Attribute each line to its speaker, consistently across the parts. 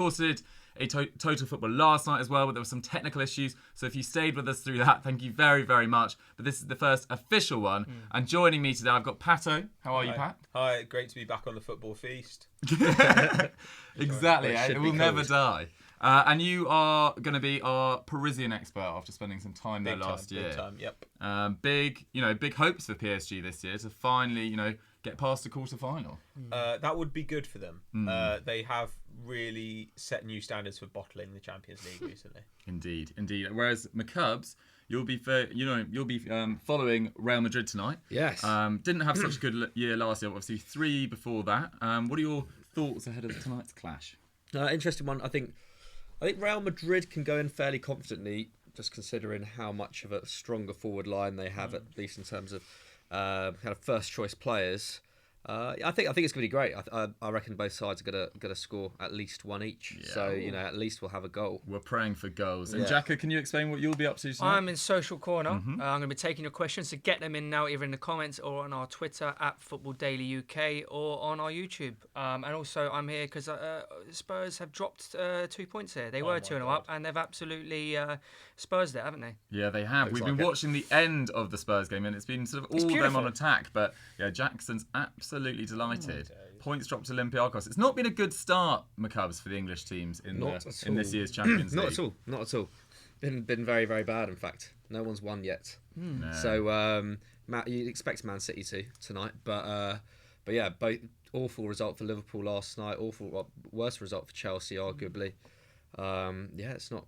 Speaker 1: also did a total football last night as well, but there were some technical issues. So if you stayed with us through that, thank you very, very much. But this is the first official one. And joining me today, I've got Pato. How are you, Pat?
Speaker 2: Hi, great to be back on the football feast.
Speaker 1: Exactly, it will never die. And you are going to be our Parisian expert after spending some time there last year.
Speaker 2: Big time, yep.
Speaker 1: Big hopes for PSG this year to finally, get past the quarter-final.
Speaker 2: That would be good for them. They have really set new standards for bottling the Champions League recently.
Speaker 1: Indeed. Whereas McCubs, you'll be following Real Madrid tonight.
Speaker 3: Yes.
Speaker 1: Didn't have such a good year last year. Obviously, 3 before that. What are your thoughts ahead of tonight's clash?
Speaker 3: Interesting one. I think Real Madrid can go in fairly confidently, just considering how much of a stronger forward line they have, at least in terms of kind of first choice players. I think it's going to be great. I reckon both sides are going to score at least one each. Yeah. So at least we'll have a goal.
Speaker 1: We're praying for goals. And Jacko, can you explain what you'll be up to tonight?
Speaker 4: I'm in Social Corner. I'm going to be taking your questions, so get them in now, either in the comments or on our Twitter @FootballDailyUK or on our YouTube. And also I'm here because Spurs have dropped 2 points here. They were 2-0 up, and they've absolutely Spursed it, haven't they?
Speaker 1: Yeah, they have. We've been watching the end of the Spurs game, and it's been sort of all them on attack. But Jackson's absolutely delighted. Points dropped to Olympiacos. It's not been a good start, McCubs, for the English teams in this year's Champions League.
Speaker 3: Not at all. Been very, very bad, in fact. No one's won yet.
Speaker 1: No.
Speaker 3: So you'd expect Man City to tonight. But both awful result for Liverpool last night. Worst result for Chelsea, arguably. It's not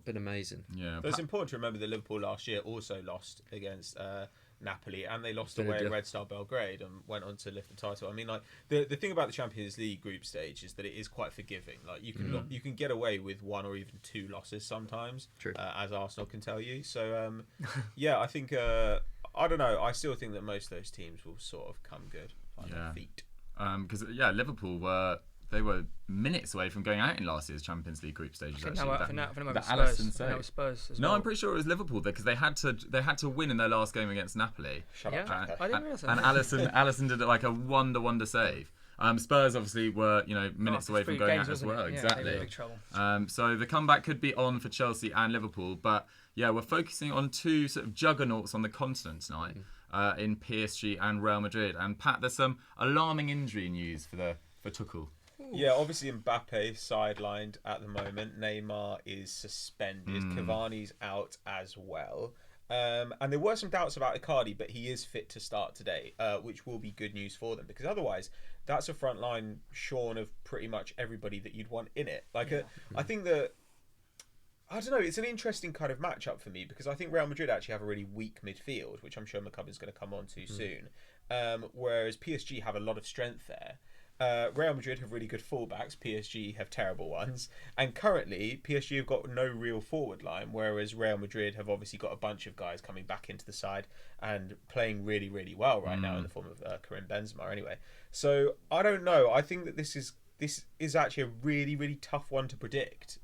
Speaker 3: been amazing.
Speaker 1: Yeah,
Speaker 2: but it's important to remember that Liverpool last year also lost against Napoli, and they lost away at Red Star Belgrade and went on to lift the title. I mean, like the thing about the Champions League group stage is that it is quite forgiving. Like you can get away with 1 or even 2 losses sometimes, as Arsenal can tell you. So I think I don't know. I still think that most of those teams will sort of come good on their feet.
Speaker 1: Because Liverpool were minutes away from going out in last year's Champions League group stages.
Speaker 4: I think that was Spurs as well.
Speaker 1: No, I'm pretty sure it was Liverpool because they had to win in their last game against Napoli.
Speaker 4: Shut up, I didn't realise that.
Speaker 1: And Alisson did like a wonder save. Spurs obviously were minutes away from going out as well. Exactly.
Speaker 4: They were in big trouble.
Speaker 1: So the comeback could be on for Chelsea and Liverpool, but we're focusing on 2 sort of juggernauts on the continent tonight in PSG and Real Madrid. And Pat, there's some alarming injury news for Tuchel.
Speaker 2: Yeah, obviously Mbappe sidelined at the moment. Neymar is suspended. Cavani's out as well. And there were some doubts about Icardi, but he is fit to start today, which will be good news for them, because otherwise that's a front line shorn of pretty much everybody that you'd want in it. I think that, I don't know, it's an interesting kind of matchup for me, because I think Real Madrid actually have a really weak midfield, which I'm sure McCubb is going to come on to soon, whereas PSG have a lot of strength there. Real Madrid have really good fullbacks. PSG have terrible ones. And currently, PSG have got no real forward line, whereas Real Madrid have obviously got a bunch of guys coming back into the side and playing really, really well right now in the form of Karim Benzema anyway. So, I don't know. I think that this is actually a really, really tough one to predict.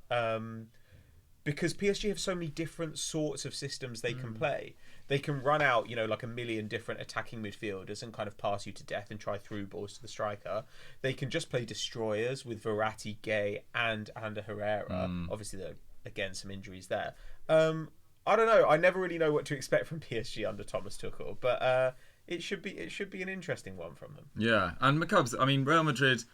Speaker 2: Because PSG have so many different sorts of systems they can play. They can run out, like a million different attacking midfielders and kind of pass you to death and try through balls to the striker. They can just play destroyers with Verratti, Gay, and Ander Herrera. Obviously, again, some injuries there. I don't know. I never really know what to expect from PSG under Thomas Tuchel, but it should be an interesting one from them.
Speaker 1: Yeah, and McCubbs, I mean, Real Madrid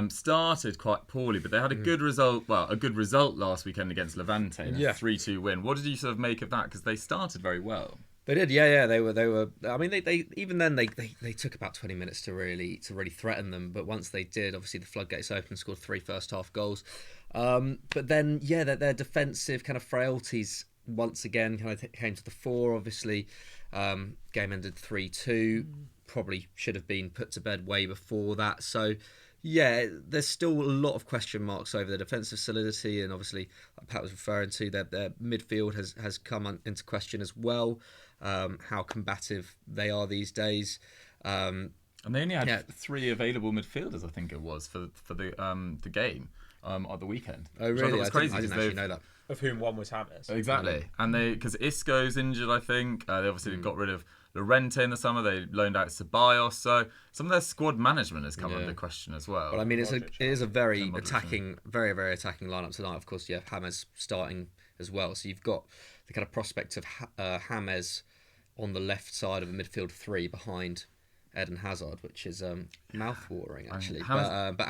Speaker 1: started quite poorly, but they had a good result. Well, a good result last weekend against Levante, a 3-2 win. What did you sort of make of that? Because they started very well.
Speaker 3: They did, yeah. They were. I mean, they even then they took about 20 minutes to really threaten them. But once they did, obviously the floodgates opened, scored 3 first half goals. But then, their defensive kind of frailties once again kind of came to the fore. Obviously, game ended 3-2. Probably should have been put to bed way before that. So. Yeah, there's still a lot of question marks over their defensive solidity, and obviously, like Pat was referring to, their midfield has come into question as well. How combative they are these days,
Speaker 1: and they only had 3 available midfielders, I think it was for the game at the weekend.
Speaker 3: Oh really?
Speaker 1: I didn't
Speaker 3: actually know that.
Speaker 2: Of whom one was James.
Speaker 1: Exactly, and because Isco's injured, I think they obviously got rid of Llorente in the summer. They loaned out Ceballos. So some of their squad management has come under question as well.
Speaker 3: Well, I mean, it is a very
Speaker 1: Modric,
Speaker 3: attacking, very attacking lineup tonight. Of course, you have James starting as well. So you've got the kind of prospect of James on the left side of a midfield three behind Eden Hazard, which is mouth-watering actually. But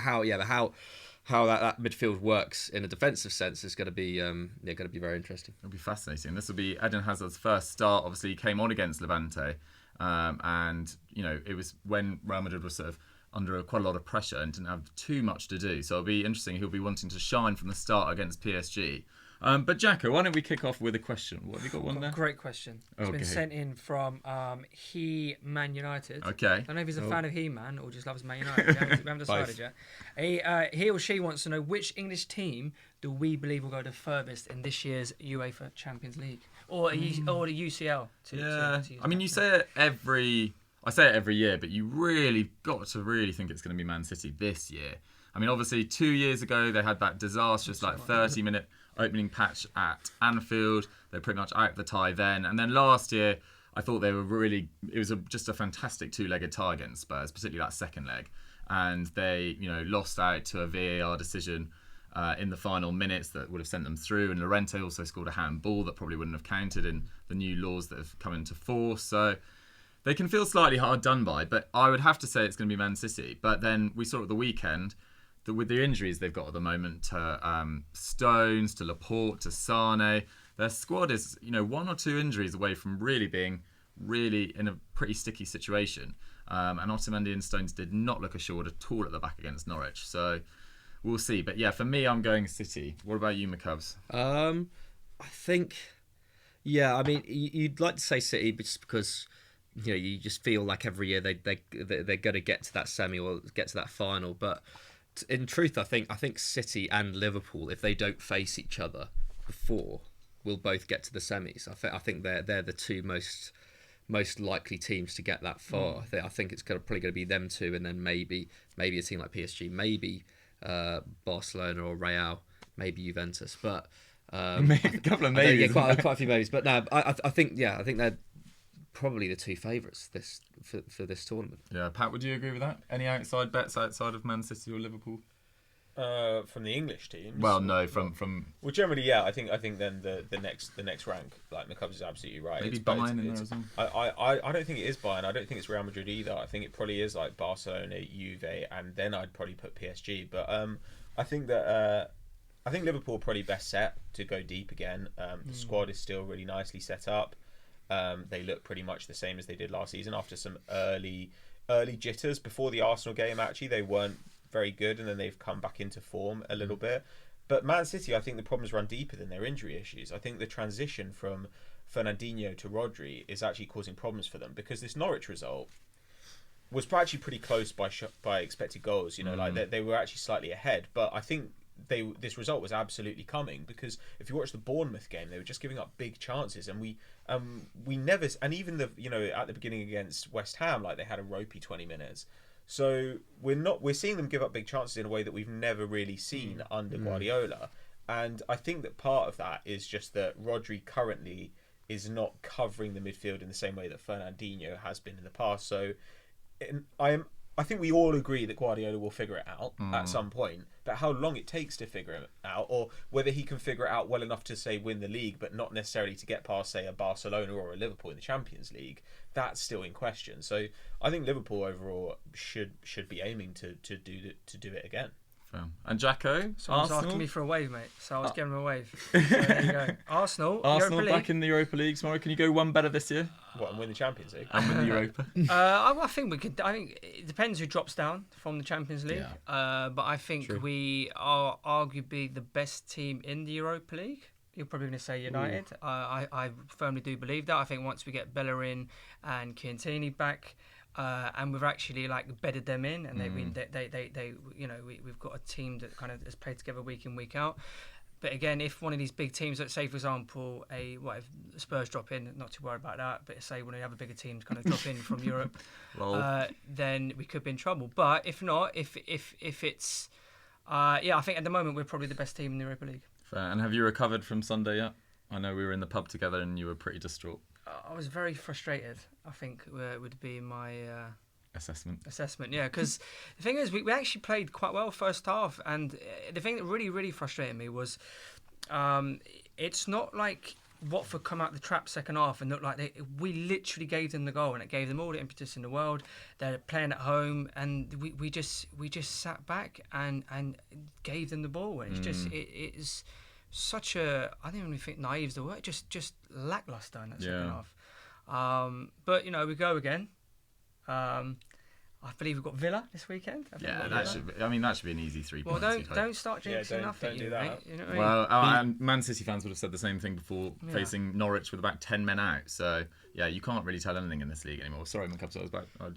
Speaker 3: how that midfield works in a defensive sense is going to be very interesting.
Speaker 1: It'll be fascinating. This will be Eden Hazard's first start. Obviously, he came on against Levante, and it was when Real Madrid was sort of under quite a lot of pressure and didn't have too much to do. So it'll be interesting. He'll be wanting to shine from the start against PSG. But Jacko, why don't we kick off with a question? What have you got one there?
Speaker 4: Great question. It's been sent in from Man United.
Speaker 1: Okay.
Speaker 4: I don't know if he's a fan of He-Man or just loves Man United. We haven't decided yet. He or she wants to know which English team do we believe will go the furthest in this year's UEFA Champions League or the UCL.
Speaker 1: I mean, you say it I say it every year, but you really got to really think it's going to be Man City this year. I mean, obviously 2 years ago they had that disastrous 30-minute opening patch at Anfield. They pretty much out the tie then. And then last year, I thought they were it was just a fantastic two-legged tie against Spurs, particularly that second leg. And they, lost out to a VAR decision in the final minutes that would have sent them through. And Llorente also scored a handball that probably wouldn't have counted in the new laws that have come into force. So they can feel slightly hard done by, but I would have to say it's going to be Man City. But then we saw at the weekend that with the injuries they've got at the moment to Stones, to Laporte, to Sane, their squad is, one or two injuries away from really being in a pretty sticky situation. And Otamendi and Stones did not look assured at all at the back against Norwich. So we'll see. But yeah, for me, I'm going City. What about you, McCubs?
Speaker 3: I think, I mean, you'd like to say City just because you just feel like every year they're going to get to that semi or get to that final, but in truth, I think City and Liverpool, if they don't face each other before, will both get to the semis. I think they're the two most likely teams to get that far. I think it's probably going to be them two, and then maybe a team like PSG, maybe Barcelona or Real, maybe Juventus. But
Speaker 1: maybe a couple of maybes.
Speaker 3: Quite a few maybes. But no, I think they're probably the two favourites for this tournament.
Speaker 1: Yeah, Pat, would you agree with that? Any outside bets outside of Man City or Liverpool?
Speaker 2: From the English teams?
Speaker 1: Well, no, from.
Speaker 2: Well, generally, yeah. I think then the next rank, like McCubbs is absolutely right.
Speaker 1: Maybe Bayern in there as well.
Speaker 2: I don't think it is Bayern. I don't think it's Real Madrid either. I think it probably is like Barcelona, Juve, and then I'd probably put PSG. But I think Liverpool are probably best set to go deep again. The squad is still really nicely set up. They look pretty much the same as they did last season after some early jitters before the Arsenal game. Actually, they weren't very good, and then they've come back into form a little bit. But Man City, I think the problems run deeper than their injury issues. I think the transition from Fernandinho to Rodri is actually causing problems for them, because this Norwich result was actually pretty close by expected goals. Like they were actually slightly ahead, but I think this result was absolutely coming, because if you watch the Bournemouth game, they were just giving up big chances, and we never, and even at the beginning against West Ham, like they had a ropey 20 minutes. So we're seeing them give up big chances in a way that we've never really seen under Guardiola. And I think that part of that is just that Rodri currently is not covering the midfield in the same way that Fernandinho has been in the past. So I think we all agree that Guardiola will figure it out at some point, but how long it takes to figure it out, or whether he can figure it out well enough to, say, win the league, but not necessarily to get past, say, a Barcelona or a Liverpool in the Champions League, that's still in question. So I think Liverpool overall should be aiming to do it again.
Speaker 1: And Jacko,
Speaker 4: someone's
Speaker 1: Arsenal?
Speaker 4: asking me for a wave, mate, so I was giving him a wave. So there you go. Arsenal
Speaker 1: back in the Europa League tomorrow. Can you go one better this year?
Speaker 2: What, and win the Champions League?
Speaker 1: And win the Europa?
Speaker 4: I think we could. I think it depends who drops down from the Champions League.
Speaker 3: Yeah.
Speaker 4: But I think we are arguably the best team in the Europa League. You're probably going to say United. I firmly do believe that. I think once we get Bellerin and Chiellini back, and we've actually bedded them in, and we've got a team that kind of has played together week in, week out. But again, if one of these big teams, let's say for example, if Spurs drop in, not too worried about that. But say one of the other bigger teams kind of drop in from Europe, then we could be in trouble. But if not, if it's, I think at the moment we're probably the best team in the Europa League.
Speaker 1: Fair. And have you recovered from Sunday yet? I know we were in the pub together and you were pretty distraught.
Speaker 4: I was very frustrated. I think would be my
Speaker 1: assessment.
Speaker 4: Yeah, because the thing is, we actually played quite well first half, and the thing that really frustrated me was, it's not like Watford come out the trap second half and looked like we literally gave them the goal, and it gave them all the impetus in the world. They're playing at home, and we just sat back and gave them the ball. And it's just it's such a, I don't even think naive is the word, just lackluster in that second half. But we go again. I believe we've got Villa this weekend.
Speaker 1: That should be an easy 3 points.
Speaker 4: Well, don't start jinxing nothing.
Speaker 2: Don't do that.
Speaker 4: You know what I mean?
Speaker 1: Well, and Man City fans would have said the same thing before facing Norwich with about 10 men out. So yeah, you can't really tell anything in this league anymore. Sorry, Macubs, I was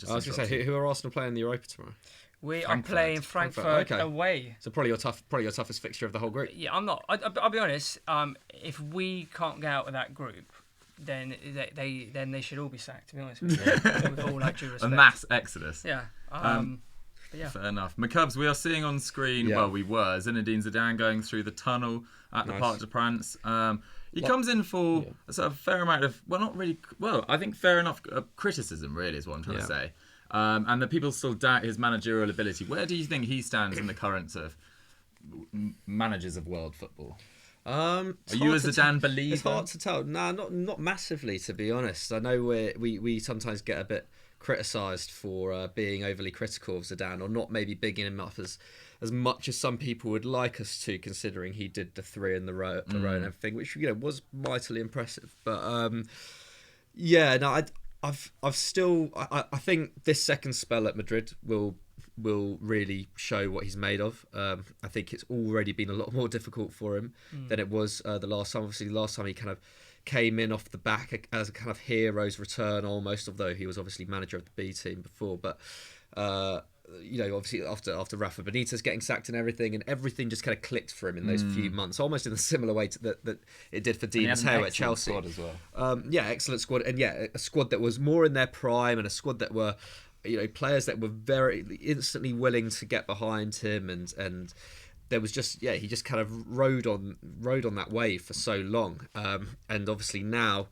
Speaker 1: going
Speaker 3: to say, who are Arsenal playing in the Europa tomorrow?
Speaker 4: We are playing Frankfurt away.
Speaker 3: So probably your toughest fixture of the whole group.
Speaker 4: Yeah, I'm not. I'll be honest. If we can't get out of that group, then they should all be sacked. To be honest with you, with all due respect.
Speaker 1: A mass exodus.
Speaker 4: Yeah.
Speaker 1: Yeah. Fair enough. Macubs, we are seeing on screen. Yeah. Well, we were Zinedine Zidane going through the tunnel at the Parc des Princes. He comes in for a sort of fair amount of, well, not really, well, I think fair enough criticism, really, is what I'm trying to say. And the people still doubt his managerial ability. Where do you think he stands in the current sort of managers of world football? Are you a Zidane believer?
Speaker 3: It's hard to tell. Nah, not massively, to be honest. I know we sometimes get a bit criticised for being overly critical of Zidane, or not maybe bigging him up as much as some people would like us to, considering he did the 3 in the row and everything, which was mightily impressive. But I think this second spell at Madrid will really show what he's made of. I think it's already been a lot more difficult for him than it was the last time. Obviously, the last time he kind of came in off the back as a kind of hero's return almost, although he was obviously manager of the B team before. But obviously after Rafa Benitez getting sacked and everything just kind of clicked for him in those few months, almost in a similar way to that it did for Di Matteo at Chelsea.
Speaker 1: Squad as well.
Speaker 3: Excellent squad, and a squad that was more in their prime, and a squad that were players that were very instantly willing to get behind him, and there was just he just kind of rode on that wave for so long, and obviously now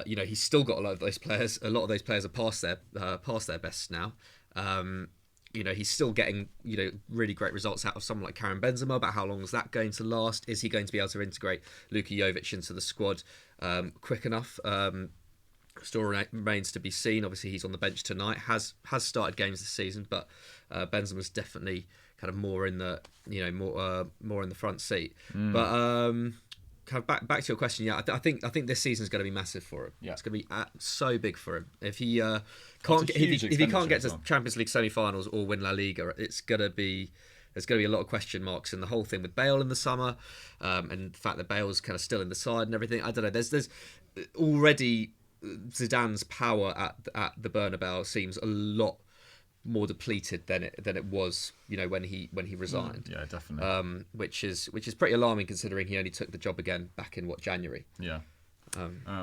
Speaker 3: he's still got a lot of those players. A lot of those players are past their best now. He's still getting really great results out of someone like Karim Benzema. About how long is that going to last? Is he going to be able to integrate Luka Jovic into the squad quick enough? Still remains to be seen. Obviously, he's on the bench tonight. Has started games this season, but Benzema's definitely kind of more in the more in the front seat. But kind of back to your question. I think this season is going to be massive for him. Yeah. It's going to be so big for him. If he can't get to Champions League semi-finals or win La Liga, there's going to be a lot of question marks in the whole thing with Bale in the summer, and the fact that Bale's kind of still in the side and everything. I don't know. There's already Zidane's power at the Bernabeu seems a lot more depleted than it was, when he resigned.
Speaker 1: Yeah, definitely.
Speaker 3: Which is pretty alarming, considering he only took the job again back in January.
Speaker 1: Yeah.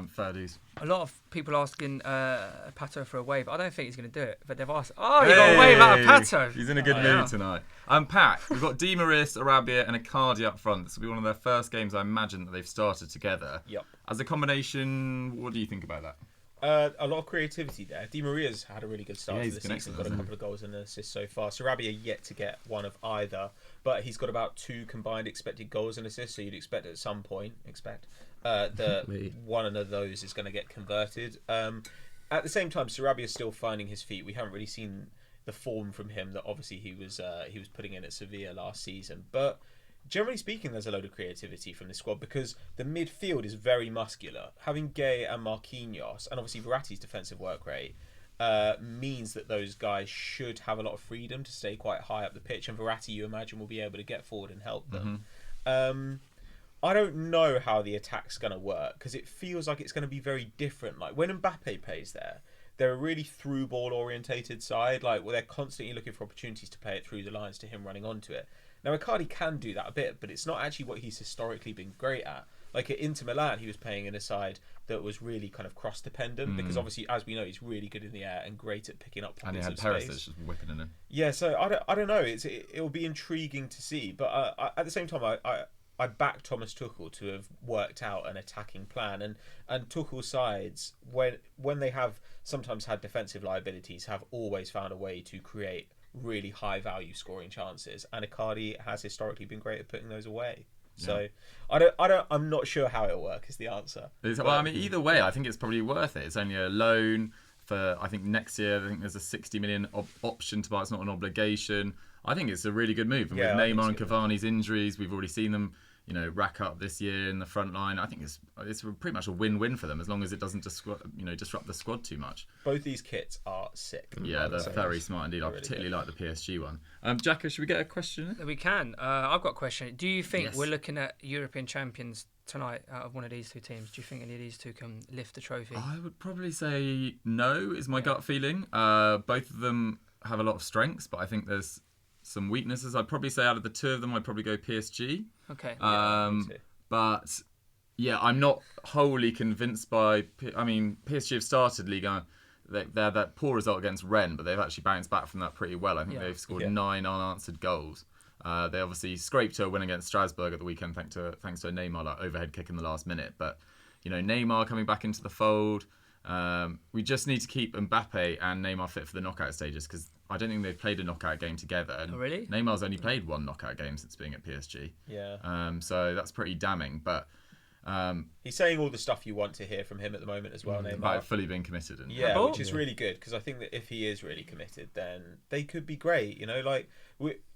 Speaker 1: Fair dues.
Speaker 4: A lot of people asking Pato for a wave. I don't think he's going to do it, but they've asked. Oh, you got a wave out of Pato.
Speaker 1: He's in a good mood tonight. Pat, we've got Di Maria, Sarabia, and Icardi up front. This will be one of their first games, I imagine, that they've started together.
Speaker 2: Yep.
Speaker 1: As a combination, what do you think about that?
Speaker 2: A lot of creativity there. Di Maria's had a really good start to the season. Got a couple of goals and assists so far. Sarabia yet to get one of either, but he's got about 2 combined expected goals and assists. So you'd expect at some point that one of those is going to get converted. At the same time, Sarabia's still finding his feet. We haven't really seen the form from him that obviously he was putting in at Sevilla last season, but generally speaking, there's a load of creativity from this squad because the midfield is very muscular. Having Gay and Marquinhos, and obviously Verratti's defensive work rate, means that those guys should have a lot of freedom to stay quite high up the pitch. And Verratti, you imagine, will be able to get forward and help them. I don't know how the attack's going to work because it feels like it's going to be very different. Like when Mbappe plays there, they're a really through ball orientated side. Like they're constantly looking for opportunities to play it through the lines to him running onto it. Now, Icardi can do that a bit, but it's not actually what he's historically been great at. Like at Inter Milan, he was playing in a side that was really kind of cross-dependent because obviously, as we know, he's really good in the air and great at picking up pockets of space.
Speaker 1: And he had Perisic just whipping it in.
Speaker 2: Yeah, so I don't know. It will be intriguing to see, but at the same time, I back Thomas Tuchel to have worked out an attacking plan, and Tuchel's sides when they have sometimes had defensive liabilities have always found a way to create really high value scoring chances, and Icardi has historically been great at putting those away. So I'm not sure how it'll work is the answer.
Speaker 1: Well, I mean, either way, I think it's probably worth it. It's only a loan for, I think next year, I think there's a 60 million option to buy. It's not an obligation. I think it's a really good move. And with Neymar and Cavani's injuries, we've already seen them, rack up this year in the front line. I think it's pretty much a win-win for them as long as it doesn't disrupt the squad too much.
Speaker 2: Both these kits are sick.
Speaker 1: Yeah, they're very smart indeed. I particularly like the PSG one. Jacko, should we get a question in?
Speaker 4: We can. I've got a question. Do you think we're looking at European champions tonight out of one of these two teams? Do you think any of these two can lift the trophy?
Speaker 1: I would probably say no, is my gut feeling. Both of them have a lot of strengths, but I think there's some weaknesses. I'd probably say out of the two of them, I'd probably go PSG.
Speaker 4: Okay.
Speaker 1: But yeah, I'm not wholly convinced by. I mean, PSG have started Ligue 1. They had that poor result against Rennes, but they've actually bounced back from that pretty well. I think they've scored 9 unanswered goals. They obviously scraped to a win against Strasbourg at the weekend thanks to a Neymar overhead kick in the last minute. But Neymar coming back into the fold. We just need to keep Mbappe and Neymar fit for the knockout stages because I don't think they've played a knockout game together. And
Speaker 4: really?
Speaker 1: Neymar's only played 1 knockout game since being at PSG.
Speaker 2: Yeah.
Speaker 1: So that's pretty damning. But
Speaker 2: he's saying all the stuff you want to hear from him at the moment as well, Neymar.
Speaker 1: About fully being committed.
Speaker 2: Which is really good because I think that if he is really committed, then they could be great.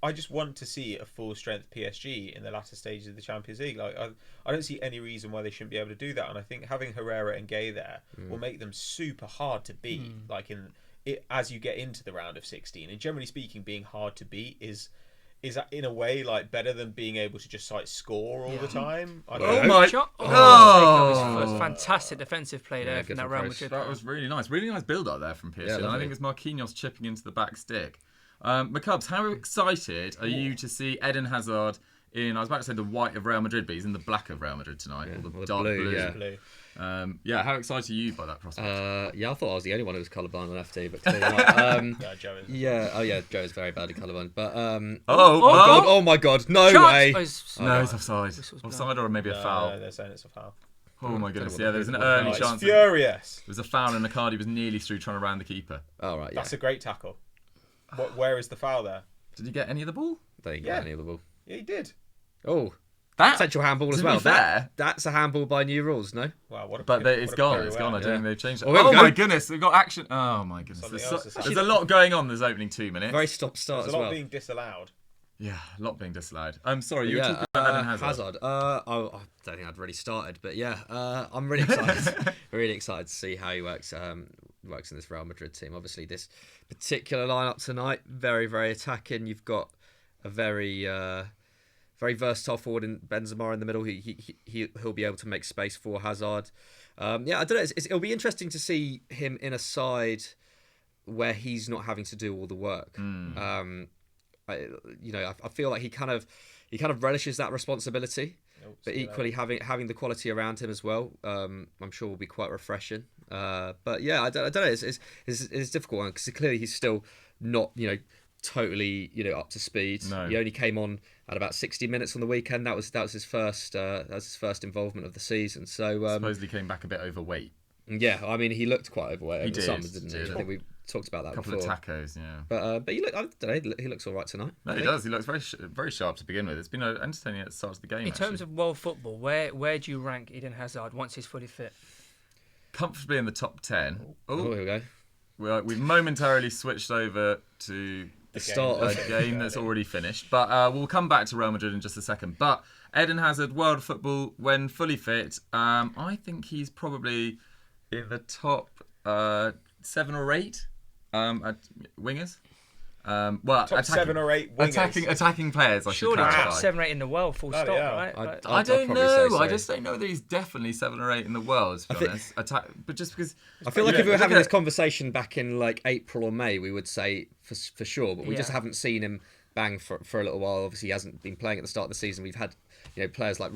Speaker 2: I just want to see a full strength PSG in the latter stages of the Champions League. I don't see any reason why they shouldn't be able to do that. And I think having Herrera and Gay there will make them super hard to beat. As you get into the round of 16, and generally speaking, being hard to beat is in a way better than being able to just score all the time.
Speaker 1: That
Speaker 4: was fantastic defensive play there from that Real Madrid.
Speaker 1: That was really nice build up there from PSG. And I think it's Marquinhos chipping into the back stick. McCubs, how excited are you to see Eden Hazard in, I was about to say the white of Real Madrid, but he's in the black of Real Madrid tonight, or the dark blue. How excited are you by that prospect?
Speaker 3: I thought I was the only one who was colourblind on FD, but clearly not.
Speaker 2: Joe is.
Speaker 3: Joe is very badly colourblind. But
Speaker 1: oh
Speaker 3: my God, no way!
Speaker 1: He's offside. Offside or maybe a foul.
Speaker 2: No, they're saying it's a foul.
Speaker 1: Oh my goodness! Yeah, there was an early chance.
Speaker 2: Furious.
Speaker 1: There was a foul, and Icardi was nearly through trying to round the keeper.
Speaker 3: Oh right,
Speaker 2: That's a great tackle. Where is the foul there?
Speaker 1: Did he get any of the ball?
Speaker 3: They didn't get any of the ball.
Speaker 2: Yeah, he did.
Speaker 3: Oh. Potential handball as well.
Speaker 1: Fair.
Speaker 3: That's a handball by new rules, no?
Speaker 2: Wow,
Speaker 1: it's gone. It's gone. I don't think they've changed it. My goodness, we've got action. Oh my goodness, there's a lot going on. There's opening 2 minutes.
Speaker 3: Very stop-start as well.
Speaker 2: There's a lot being disallowed.
Speaker 1: Yeah, a lot being disallowed. I'm sorry, you were talking about Eden Hazard.
Speaker 3: I don't think I'd really started, but I'm really excited. Really excited to see how he works in this Real Madrid team. Obviously, this particular lineup tonight, very, very attacking. You've got a very versatile forward in Benzema in the middle. He'll be able to make space for Hazard. I don't know. It'll be interesting to see him in a side where he's not having to do all the work. I feel like he kind of relishes that responsibility, but equally having the quality around him as well, I'm sure will be quite refreshing. I don't know. It's a difficult one because clearly he's still not totally up to speed.
Speaker 1: No.
Speaker 3: He only came on at about 60 minutes on the weekend. That was his first involvement of the season. So
Speaker 1: supposedly came back a bit overweight.
Speaker 3: Yeah, I mean he looked quite overweight over the summer, didn't he?
Speaker 1: I
Speaker 3: think we talked about that
Speaker 1: before. A couple of tacos, yeah.
Speaker 3: But I don't know. He looks all right tonight.
Speaker 1: No, he does. He looks very sharp to begin with. It's been entertaining at the start of the game.
Speaker 4: In terms of world football, where do you rank Eden Hazard once he's fully fit?
Speaker 1: Comfortably in the top 10.
Speaker 3: Oh, here we go.
Speaker 1: We've momentarily switched over to
Speaker 3: the start of
Speaker 1: a game that's already finished. But we'll come back to Real Madrid in just a second. But Eden Hazard, world football, when fully fit, I think he's probably in the top 7 or 8 at wingers.
Speaker 2: Top 7 or 8 wingers.
Speaker 1: Attacking players, I should clarify.
Speaker 4: Surely 7 or 8 in the world, full stop, right?
Speaker 1: I don't know. I just don't know that he's definitely 7 or 8 in the world, to be honest. But just because...
Speaker 3: I feel like if we were having this conversation back in April or May, we would say for sure, but we just haven't seen him bang for a little while. Obviously, he hasn't been playing at the start of the season. We've had players like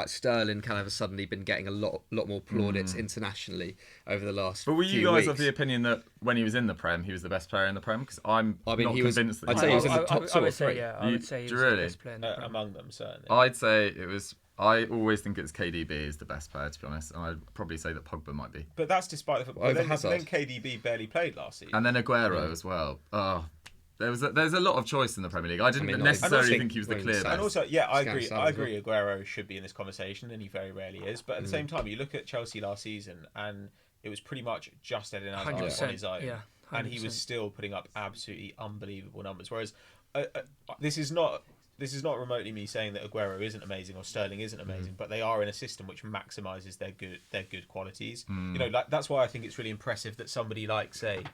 Speaker 3: Sterling kind of have suddenly been getting a lot more plaudits internationally over the last.
Speaker 1: But were you
Speaker 3: few
Speaker 1: guys
Speaker 3: weeks.
Speaker 1: of the opinion that when he was in the Prem, he was the best player in the Prem? Because I'm not convinced that
Speaker 3: I'd say he was in the top two
Speaker 4: I
Speaker 3: or
Speaker 4: would say,
Speaker 3: three.
Speaker 4: yeah, I would say he was
Speaker 1: really?
Speaker 4: the best player in the Prem.
Speaker 2: Among them, certainly.
Speaker 1: I'd say it was. I always think it's KDB is the best player, to be honest, and I'd probably say that Pogba might be.
Speaker 2: But that's despite the fact
Speaker 3: Over
Speaker 2: then
Speaker 3: Hazard.
Speaker 2: KDB barely played last season.
Speaker 1: And then Aguero as well. Oh, there's a lot of choice in the Premier League. I didn't
Speaker 3: not
Speaker 1: necessarily
Speaker 3: even
Speaker 1: think he was the
Speaker 3: when
Speaker 1: clear
Speaker 3: he's
Speaker 1: best.
Speaker 2: And also, yeah, I
Speaker 3: Scan
Speaker 2: agree.
Speaker 3: Sam
Speaker 2: I
Speaker 3: as well.
Speaker 2: agree. Aguero should be in this conversation, and he very rarely is. But at the same time, you look at Chelsea last season, and it was pretty much just Eden Hazard
Speaker 4: 100%,
Speaker 2: on his own,
Speaker 4: yeah,
Speaker 2: and he
Speaker 4: 100%.
Speaker 2: was still putting up absolutely unbelievable numbers. Whereas this is not remotely me saying that Aguero isn't amazing or Sterling isn't amazing, but they are in a system which maximises their good qualities. You know, like that's why I think it's really impressive that somebody like, say,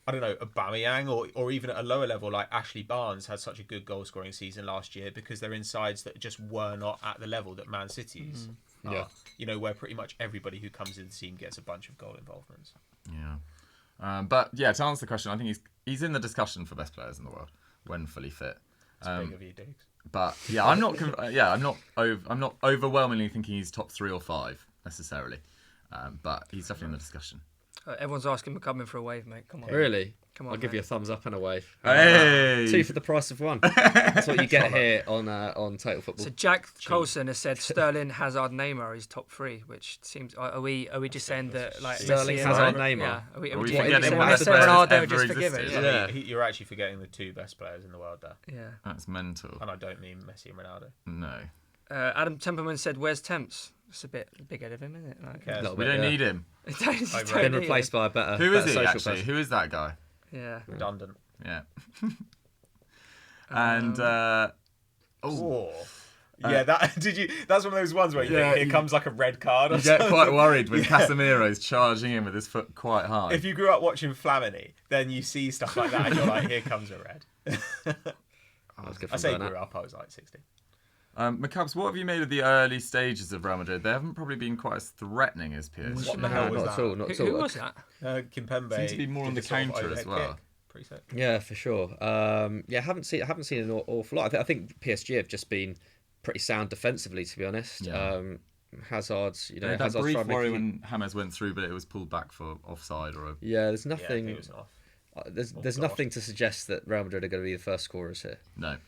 Speaker 2: I don't know, Aubameyang or even at a lower level like Ashley Barnes had such a good goal scoring season last year because they're in sides that just were not at the level that Man City's are.
Speaker 3: Yeah.
Speaker 2: You know, where pretty much everybody who comes in the team gets a bunch of goal involvements.
Speaker 1: Yeah. But yeah, to answer the question, I think he's in the discussion for best players in the world when fully fit.
Speaker 2: It's big of you, Diggs.
Speaker 1: But yeah, I'm not overwhelmingly thinking he's top 3 or 5 necessarily. But he's definitely in the discussion.
Speaker 4: Everyone's asking McCubbin for a wave, mate. Come on.
Speaker 3: Really?
Speaker 4: Come on,
Speaker 3: I'll give
Speaker 4: mate.
Speaker 3: you a thumbs up and a wave.
Speaker 1: Hey!
Speaker 3: 2 for the price of 1. That's what you get here on Total Football.
Speaker 4: So Jack Colson has said Sterling, Hazard, Neymar is top 3, which seems. Are we just saying that like
Speaker 3: Sterling,
Speaker 4: Messi
Speaker 3: Hazard,
Speaker 4: and
Speaker 3: Neymar?
Speaker 4: Yeah. Are we
Speaker 1: Are we
Speaker 4: just
Speaker 1: forgetting
Speaker 4: saying
Speaker 1: one of the
Speaker 4: Messi and
Speaker 1: best
Speaker 4: Ronaldo
Speaker 1: ever
Speaker 4: just forgive it?
Speaker 1: existed?
Speaker 4: Yeah.
Speaker 2: You're actually forgetting the 2 best players in the world there,
Speaker 4: Yeah.
Speaker 1: That's mental.
Speaker 2: and I don't mean Messi and Ronaldo.
Speaker 1: No.
Speaker 4: Adam Temperman said, "Where's Temps?" It's a bit big-headed of him, isn't it? Like,
Speaker 2: Yeah.
Speaker 1: We don't need him.
Speaker 4: He's
Speaker 3: Been replaced by a better.
Speaker 1: Who is
Speaker 3: better
Speaker 1: he
Speaker 3: social
Speaker 1: actually?
Speaker 3: person.
Speaker 1: Who is that guy?
Speaker 4: Yeah.
Speaker 2: Redundant.
Speaker 1: Yeah. And
Speaker 2: Oh. Yeah, that did you? That's one of those ones where you think, here comes like a red card. Or
Speaker 1: you get
Speaker 2: something.
Speaker 1: quite worried when Casemiro's charging in with his foot quite high.
Speaker 2: If you grew up watching Flamini, then you see stuff like that, and you're like, here comes a red.
Speaker 3: That's good
Speaker 2: I
Speaker 3: from
Speaker 2: say
Speaker 3: Bernat.
Speaker 2: grew up. I was like 16.
Speaker 1: McCubs, what have you made of the early stages of Real Madrid? They haven't probably been quite as threatening as PSG.
Speaker 2: What the hell was
Speaker 3: Not
Speaker 2: that?
Speaker 3: at all. Not at all.
Speaker 4: Who was that?
Speaker 2: Kimpembe
Speaker 1: Seems to be more on
Speaker 2: did
Speaker 1: the
Speaker 2: sort of
Speaker 1: counter as
Speaker 2: overhead
Speaker 1: well.
Speaker 2: kick. Pretty sick.
Speaker 3: Yeah, for sure. Haven't seen an awful lot. I think PSG have just been pretty sound defensively, to be honest.
Speaker 1: Yeah.
Speaker 3: Hazard's,
Speaker 1: They had that
Speaker 3: Hazard's
Speaker 1: brief
Speaker 3: tried
Speaker 1: worry
Speaker 3: making-
Speaker 1: when James went through, but it was pulled back for offside or a...
Speaker 3: Yeah, there's
Speaker 2: Yeah, I think
Speaker 3: nothing.
Speaker 2: it was off.
Speaker 3: There's
Speaker 2: God.
Speaker 3: nothing to suggest that Real Madrid are going to be the first scorers here.
Speaker 1: No.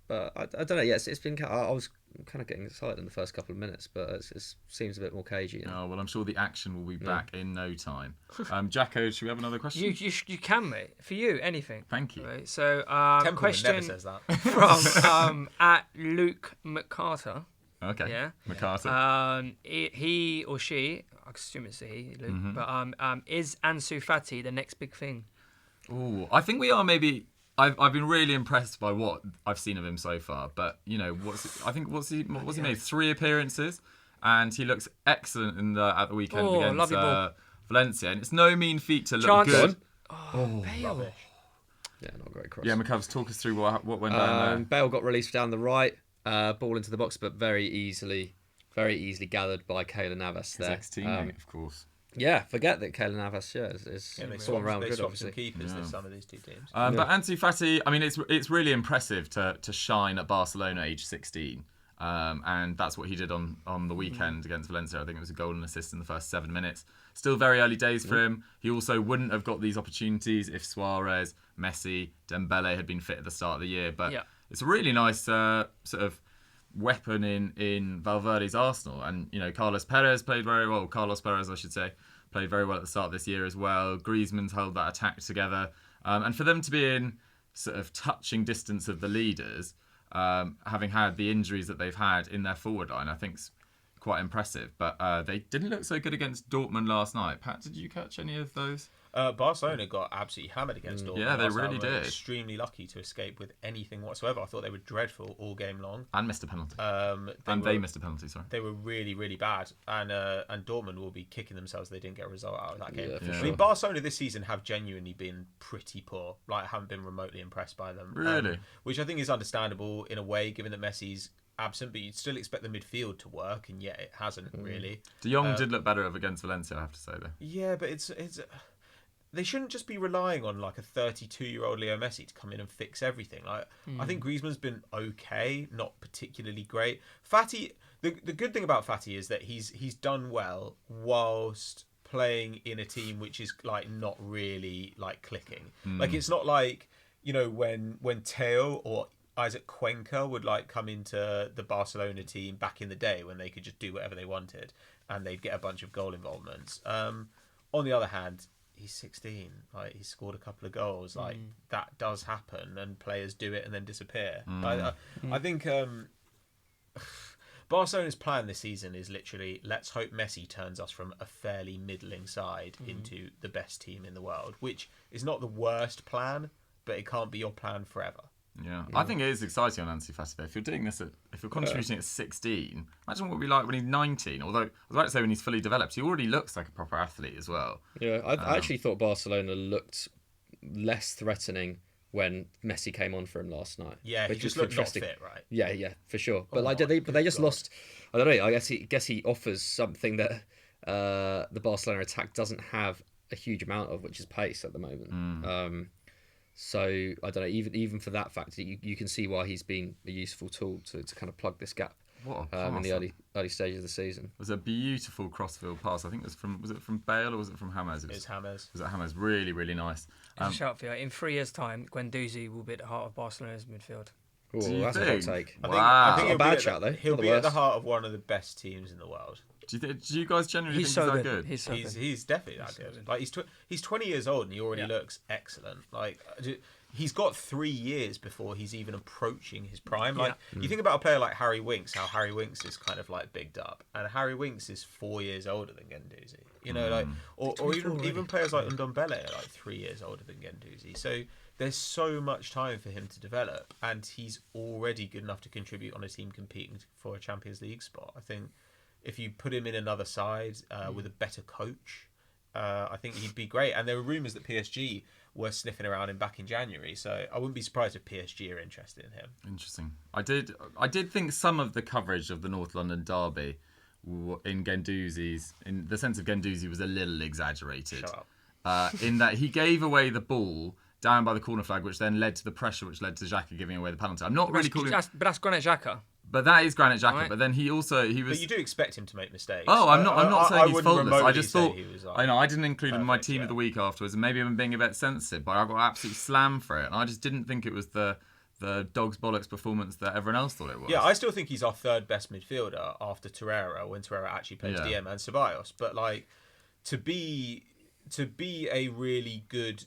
Speaker 3: But I don't know. Yes, it's been. I was kind of getting excited in the first couple of minutes, but it seems a bit more cagey. You know?
Speaker 1: Oh, well, I'm sure the action will be back in no time. Jacko, should we have another question?
Speaker 4: You can, mate. For you, anything.
Speaker 1: Thank you.
Speaker 4: Right, so,
Speaker 2: Temperman
Speaker 4: question
Speaker 2: never says that.
Speaker 4: from at Luke McCarter.
Speaker 1: Okay.
Speaker 4: Yeah.
Speaker 1: McCarter.
Speaker 4: He or she, I assume it's a he, Luke,
Speaker 1: Mm-hmm.
Speaker 4: but is Ansu Fati the next big thing?
Speaker 1: Ooh, I think we are maybe... I've been really impressed by what I've seen of him so far, but you know what's he made 3 appearances, and he looks excellent at the weekend against
Speaker 4: lovely ball.
Speaker 1: Valencia, and it's no mean feat to look
Speaker 4: Chance.
Speaker 1: good.
Speaker 4: Bale.
Speaker 3: Yeah, not a great cross.
Speaker 1: Yeah, McCubs, talk us through what went down there.
Speaker 3: Bale got released down the right, ball into the box, but very easily gathered by Keylor Navas
Speaker 1: His
Speaker 3: there.
Speaker 1: ex-teammate, of course.
Speaker 3: Yeah, forget that Keylor Navas. Yeah, is
Speaker 2: Yeah, they
Speaker 3: all around good,
Speaker 2: swapped some
Speaker 3: obviously.
Speaker 2: keepers this summer, these 2 teams.
Speaker 1: But Ansu Fati, I mean, it's really impressive to shine at Barcelona age 16. And that's what he did on the weekend against Valencia. I think it was a goal and assist in the first 7 minutes. Still very early days for him. He also wouldn't have got these opportunities if Suarez, Messi, Dembele had been fit at the start of the year. But it's a really nice sort of weapon in Valverde's Arsenal. And, you know, Carlos Perez, I should say, played very well at the start of this year as well. Griezmann's held that attack together. And for them to be in sort of touching distance of the leaders, having had the injuries that they've had in their forward line, I think's quite impressive. But they didn't look so good against Dortmund last night. Pat, did you catch any of those?
Speaker 2: Barcelona got absolutely hammered against Dortmund.
Speaker 1: Yeah, they
Speaker 2: last night.
Speaker 1: really
Speaker 2: They were
Speaker 1: did.
Speaker 2: Extremely lucky to escape with anything whatsoever. I thought they were dreadful all game long.
Speaker 1: And missed a penalty.
Speaker 2: They
Speaker 1: missed a penalty, sorry.
Speaker 2: They were really, really bad, and Dortmund will be kicking themselves if they didn't get a result out of that game.
Speaker 3: Yeah, for
Speaker 2: I
Speaker 3: sure.
Speaker 2: mean, Barcelona this season have genuinely been pretty poor. Like, I haven't been remotely impressed by them.
Speaker 1: Really?
Speaker 2: Which I think is understandable in a way, given that Messi's absent, but you'd still expect the midfield to work, and yet it hasn't really.
Speaker 1: De Jong did look better against Valencia, I have to say, though.
Speaker 2: Yeah, but it's they shouldn't just be relying on like a 32-year-old Leo Messi to come in and fix everything. Like I think Griezmann's been okay, not particularly great. Fati, the good thing about Fati is that he's done well whilst playing in a team which is like not really like clicking. Like it's not like, you know, when Teo or Isaac Cuenca would like come into the Barcelona team back in the day when they could just do whatever they wanted and they'd get a bunch of goal involvements. On the other hand, he's 16. Like he scored a couple of goals. Like that does happen, and players do it and then disappear. I think Barcelona's plan this season is literally, let's hope Messi turns us from a fairly middling side into the best team in the world, which is not the worst plan, but it can't be your plan forever.
Speaker 1: Yeah, I think it is exciting on Ansu Fati. If you're doing this, if you're contributing at 16, imagine what it would be like when he's 19. Although I was about to say when he's fully developed, he already looks like a proper athlete as well.
Speaker 3: Yeah, I actually thought Barcelona looked less threatening when Messi came on for him last night.
Speaker 2: Yeah, he just looked not fit, right?
Speaker 3: Yeah, for sure. But they just lost. I don't know. I guess he offers something that the Barcelona attack doesn't have a huge amount of, which is pace at the moment. So I don't know. Even for that fact, you can see why he's been a useful tool to kind of plug this gap in the early stages of the season.
Speaker 1: It was a beautiful crossfield pass. I think was it from Bale or was it from James?
Speaker 2: It was James.
Speaker 1: Was it James? Really, really nice.
Speaker 4: It's a shout for you. In 3 years' time, Guendouzi will be at the heart of Barcelona's midfield.
Speaker 3: Oh, that's a hot take.
Speaker 1: Wow.
Speaker 2: I think
Speaker 3: Not a bad shout though.
Speaker 2: He'll be at the heart of one of the best teams in the world.
Speaker 1: Do you guys generally think
Speaker 4: so
Speaker 1: he's that good?
Speaker 4: He's so good.
Speaker 2: He's definitely that good. Like he's 20 years old and he already looks excellent. Like he's got 3 years before he's even approaching his prime. Like you think about a player like Harry Winks, how Harry Winks is kind of like bigged up, and Harry Winks is 4 years older than Guendouzi. You know, like or even players like Ndombele are like 3 years older than Guendouzi. So there's so much time for him to develop, and he's already good enough to contribute on a team competing for a Champions League spot. I think if you put him in another side with a better coach, I think he'd be great. And there were rumours that PSG were sniffing around him back in January, so I wouldn't be surprised if PSG are interested in him.
Speaker 1: Interesting. I did think some of the coverage of the North London derby in Guendouzi's, in the sense of Guendouzi, was a little exaggerated.
Speaker 2: Shut up.
Speaker 1: In that he gave away the ball down by the corner flag, which then led to the pressure, which led to Xhaka giving away the penalty. I'm not really calling.
Speaker 4: But that's Granit Xhaka.
Speaker 1: But that is Granit Xhaka.
Speaker 4: Right.
Speaker 1: But then he was.
Speaker 2: But you do expect him to make mistakes.
Speaker 1: Oh, I'm not saying he's
Speaker 2: wouldn't
Speaker 1: faultless. I just
Speaker 2: remotely
Speaker 1: thought.
Speaker 2: say he was like
Speaker 1: I know I didn't include him in my
Speaker 2: perfect,
Speaker 1: team of the week afterwards, and maybe I'm being a bit sensitive, but I got absolutely slammed for it, and I just didn't think it was the dog's bollocks performance that everyone else thought it was.
Speaker 2: Yeah, I still think he's our third best midfielder after Torreira, when Torreira actually plays DM, and Ceballos. But like to be a really good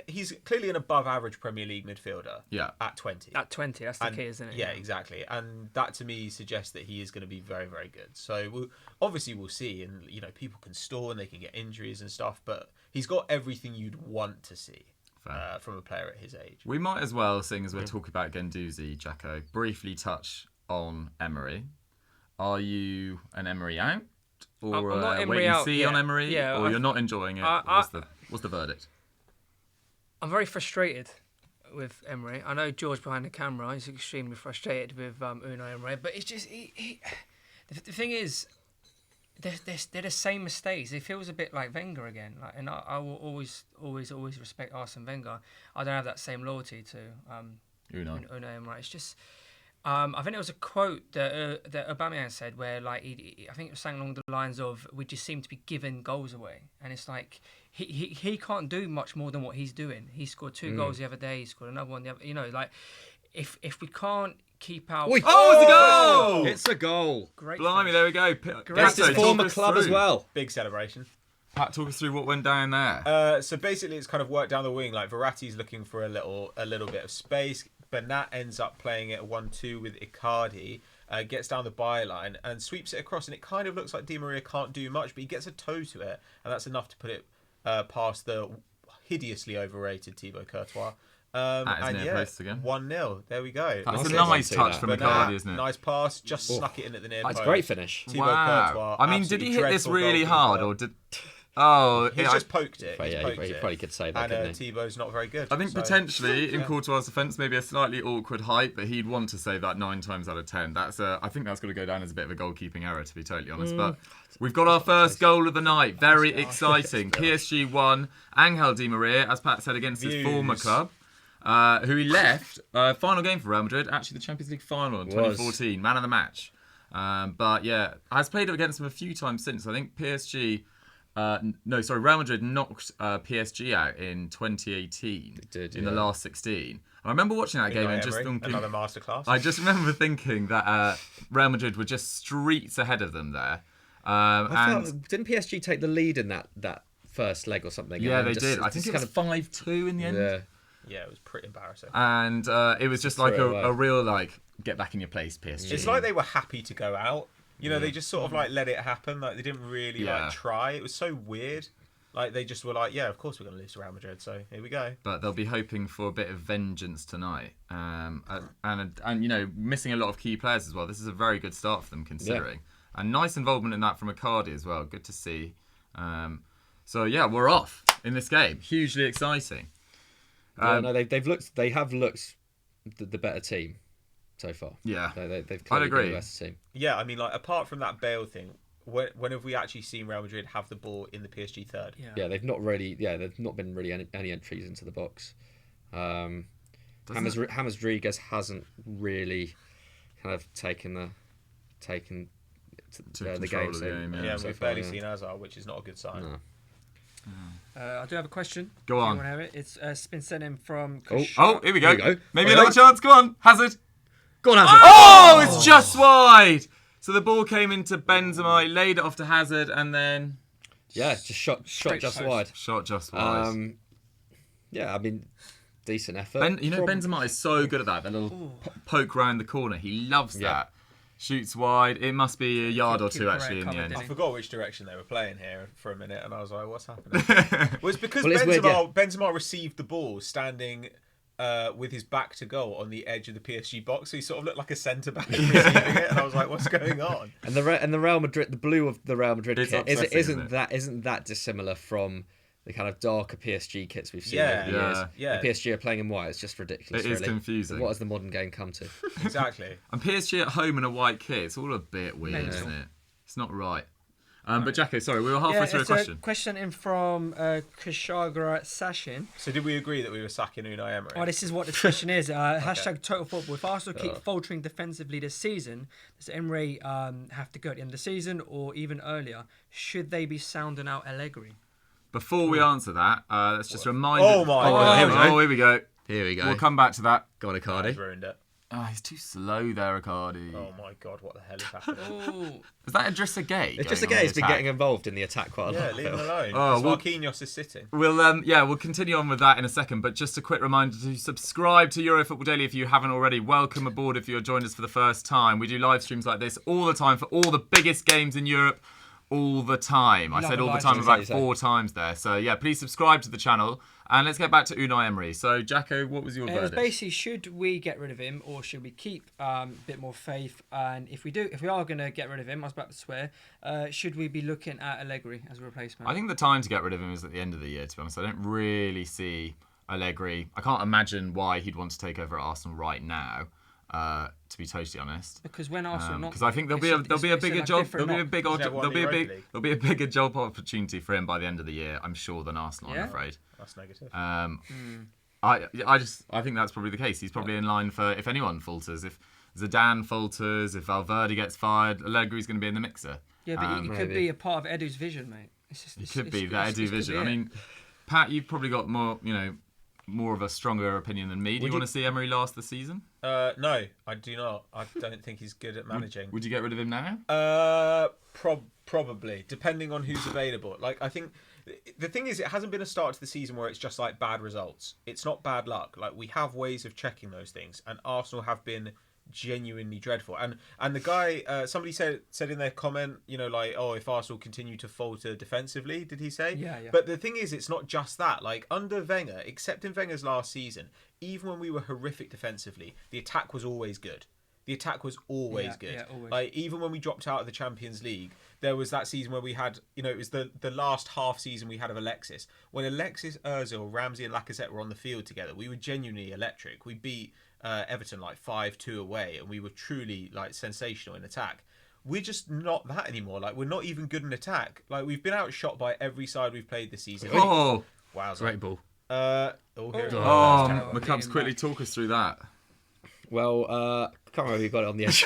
Speaker 2: he's clearly an above average Premier League midfielder.
Speaker 1: Yeah.
Speaker 2: At 20.
Speaker 4: At 20, that's the key, isn't it?
Speaker 2: Yeah, exactly. And that to me suggests that he is going to be very, very good. So we'll see, and you know, people can stall and they can get injuries and stuff, but he's got everything you'd want to see from a player at his age.
Speaker 1: We might as well, seeing as we're talking about Guendouzi, Jacko, briefly touch on Emery. Are you an Emery out? Or
Speaker 4: I'm not Emery
Speaker 1: wait and
Speaker 4: out,
Speaker 1: see on Emery? Or you're not enjoying it? What's the verdict? I'm
Speaker 4: very frustrated with Emery. I know George behind the camera is extremely frustrated with Unai Emery, but it's just the thing is, they're the same mistakes. It feels a bit like Wenger again. Like, and I will always respect Arsene Wenger. I don't have that same loyalty to Unai Emery. It's just. I think there was a quote that Aubameyang said where, like, I think it was something along the lines of, "We just seem to be giving goals away," and it's like he can't do much more than what he's doing. He scored 2 goals the other day. He scored another one the other. You know, like if we can't keep out.
Speaker 1: Oh, it's a goal!
Speaker 3: It's a goal.
Speaker 1: Great. Blimey, there we go.
Speaker 3: That's his former club as well.
Speaker 2: Big celebration.
Speaker 1: Pat, talk us through what went down there.
Speaker 2: So basically, it's kind of worked down the wing. Like Verratti's looking for a little bit of space. Bernat ends up playing it 1-2 with Icardi, gets down the byline and sweeps it across, and it kind of looks like Di Maria can't do much, but he gets a toe to it, and that's enough to put it past the hideously overrated Thibaut Courtois.
Speaker 1: And near post again.
Speaker 2: 1-0. There we go.
Speaker 1: That's a nice touch from Icardi, isn't it?
Speaker 2: Nice pass, just snuck it in at the near post.
Speaker 3: That's a great finish.
Speaker 2: Thibaut Courtois,
Speaker 1: I mean, did he hit this really hard, or did Oh,
Speaker 2: He's just poked it.
Speaker 3: But
Speaker 2: He's
Speaker 3: yeah,
Speaker 2: poked
Speaker 3: he
Speaker 2: it.
Speaker 3: probably could say that,
Speaker 2: And
Speaker 3: couldn't he?
Speaker 2: Thibaut's not very good.
Speaker 1: I think
Speaker 2: so-
Speaker 1: potentially in Courtois' defence, maybe a slightly awkward height, but he'd want to save that 9 times out of 10. I think that's got to go down as a bit of a goalkeeping error, to be totally honest. But we've got our first goal of the night. Very exciting. PSG won. Angel Di Maria, as Pat said, against his former club, who he left. Final game for Real Madrid, actually the Champions League final in 2014. Man of the match. But yeah, has played against him a few times since. I think Real Madrid knocked PSG out in 2018 in the last 16. I remember watching that game and just thinking,
Speaker 2: another masterclass.
Speaker 1: I just remember thinking that Real Madrid were just streets ahead of them there.
Speaker 3: Didn't PSG take the lead in that first leg or something?
Speaker 1: Yeah, they did. I think it was 5-2 in the end.
Speaker 2: Yeah, it was pretty embarrassing.
Speaker 1: And it was just like a real get back in your place, PSG.
Speaker 2: It's like they were happy to go out. They just sort of let it happen. Like they didn't really try. It was so weird. Like they just were like, yeah, of course we're going to lose to Real Madrid. So here we go.
Speaker 1: But they'll be hoping for a bit of vengeance tonight. And missing a lot of key players as well. This is a very good start for them considering. Yeah. And nice involvement in that from Icardi as well. Good to see. We're off in this game. Hugely exciting.
Speaker 3: They have looked the better team so far.
Speaker 1: Yeah,
Speaker 3: they've clearly been the better team.
Speaker 2: Yeah, I mean, apart from that Bale thing, when have we actually seen Real Madrid have the ball in the PSG third?
Speaker 3: Yeah, they've not been really any entries into the box. James Rodriguez hasn't really kind of taken the game.
Speaker 2: Yeah, we've barely seen Hazard, which is not a good sign.
Speaker 3: No.
Speaker 4: I do have a question.
Speaker 1: Go on.
Speaker 4: You want to have it? It's been sent in from.
Speaker 1: Here we go. Maybe another chance. Go on, Hazard.
Speaker 3: Go on, Hazard.
Speaker 1: Oh, it's just wide. So the ball came into Benzema, he laid it off to Hazard, and then
Speaker 3: just shot just wide.
Speaker 1: Shot just wide.
Speaker 3: I mean, decent effort.
Speaker 1: Benzema is so good at that. That little poke round the corner. He loves that. Shoots wide. It must be a yard or two actually in the end.
Speaker 2: I forgot which direction they were playing here for a minute, and I was like, "What's happening?" Well, it's because Benzema received the ball standing with his back to goal on the edge of the PSG box, so he sort of looked like a centre back receiving it, and I was like, "What's going on?"
Speaker 3: And the Real Madrid, the blue of the Real Madrid kit isn't
Speaker 1: it?
Speaker 3: that dissimilar from the kind of darker PSG kits we've seen over the years.
Speaker 2: Yeah.
Speaker 3: The PSG are playing in white. It's just ridiculous.
Speaker 1: It is confusing.
Speaker 3: What has the modern game come to?
Speaker 2: Exactly.
Speaker 1: And PSG at home in a white kit, it's all a bit weird, isn't it? It's not right. But Jacko, sorry, we were halfway through a question.
Speaker 4: Question in from Kshagra Sashin.
Speaker 2: So did we agree that we were sacking Unai Emery?
Speaker 4: Oh, this is what the question is. Hashtag Total Football. If Arsenal keep faltering defensively this season, does Emery have to go at the end of the season or even earlier? Should they be sounding out Allegri?
Speaker 1: Before we answer that, let's just remind...
Speaker 2: Oh, my God.
Speaker 1: Here we go.
Speaker 3: Here we go.
Speaker 1: We'll come back to that.
Speaker 3: Go on, Icardi.
Speaker 2: I've ruined it.
Speaker 1: Oh, he's too slow there, Icardi.
Speaker 2: Oh, my God. What the hell is happening?
Speaker 1: Is that Idrissa Gueye?
Speaker 3: Idrissa Gueye has been getting involved in the attack quite a lot.
Speaker 2: Yeah, leave him alone.
Speaker 1: Oh,
Speaker 2: Marquinhos is sitting.
Speaker 1: We'll continue on with that in a second, but just a quick reminder to subscribe to Eurofootball Daily if you haven't already. Welcome aboard if you're joining us for the first time. We do live streams like this all the time for all the biggest games in Europe. All the time. I said all the time about 4 times there. So yeah, please subscribe to the channel. And let's get back to Unai Emery. So Jacko, what was your verdict?
Speaker 4: It was basically, should we get rid of him or should we keep a bit more faith? And if we are going to get rid of him, I was about to swear, should we be looking at Allegri as a replacement?
Speaker 1: I think the time to get rid of him is at the end of the year, to be honest. I don't really see Allegri. I can't imagine why he'd want to take over at Arsenal right now. To be totally honest,
Speaker 4: because when Arsenal,
Speaker 1: because I think there'll be a bigger job opportunity for him by the end of the year. I'm sure than Arsenal. I'm afraid
Speaker 2: that's negative.
Speaker 1: I think that's probably the case. He's probably in line for if anyone falters, if Zidane falters, if Valverde gets fired, Allegri's going to be in the mixer.
Speaker 4: Yeah, but he could be a part of Edu's vision, mate.
Speaker 1: It could be that Edu vision. I mean, Pat, you've probably got more of a stronger opinion than me. Do you want to see Emery last the season?
Speaker 2: No, I do not. I don't think he's good at managing.
Speaker 1: Would you get rid of him now?
Speaker 2: Probably, depending on who's available. Like, I think the thing is, it hasn't been a start to the season where it's just like bad results. It's not bad luck. Like, we have ways of checking those things, and Arsenal have been genuinely dreadful. And the guy, somebody said in their comment, if Arsenal continue to falter defensively, did he say?
Speaker 4: Yeah.
Speaker 2: But the thing is, it's not just that. Like, under Wenger, except in Wenger's last season, even when we were horrific defensively, the attack was always good. the attack was always good.
Speaker 4: Yeah, always.
Speaker 2: Like even when we dropped out of the Champions League, there was that season where we had, it was the last half season we had of Alexis. When Alexis, Ozil, Ramsey, and Lacazette were on the field together, we were genuinely electric. We beat Everton like 5-2 away, and we were truly like sensational in attack. We're just not that anymore. Like we're not even good in attack. Like we've been outshot by every side we've played this season.
Speaker 1: Oh,
Speaker 2: wow,
Speaker 3: Great ball.
Speaker 1: McCubbs, quickly talk us through that.
Speaker 3: Well, I can't remember who got it on the edge,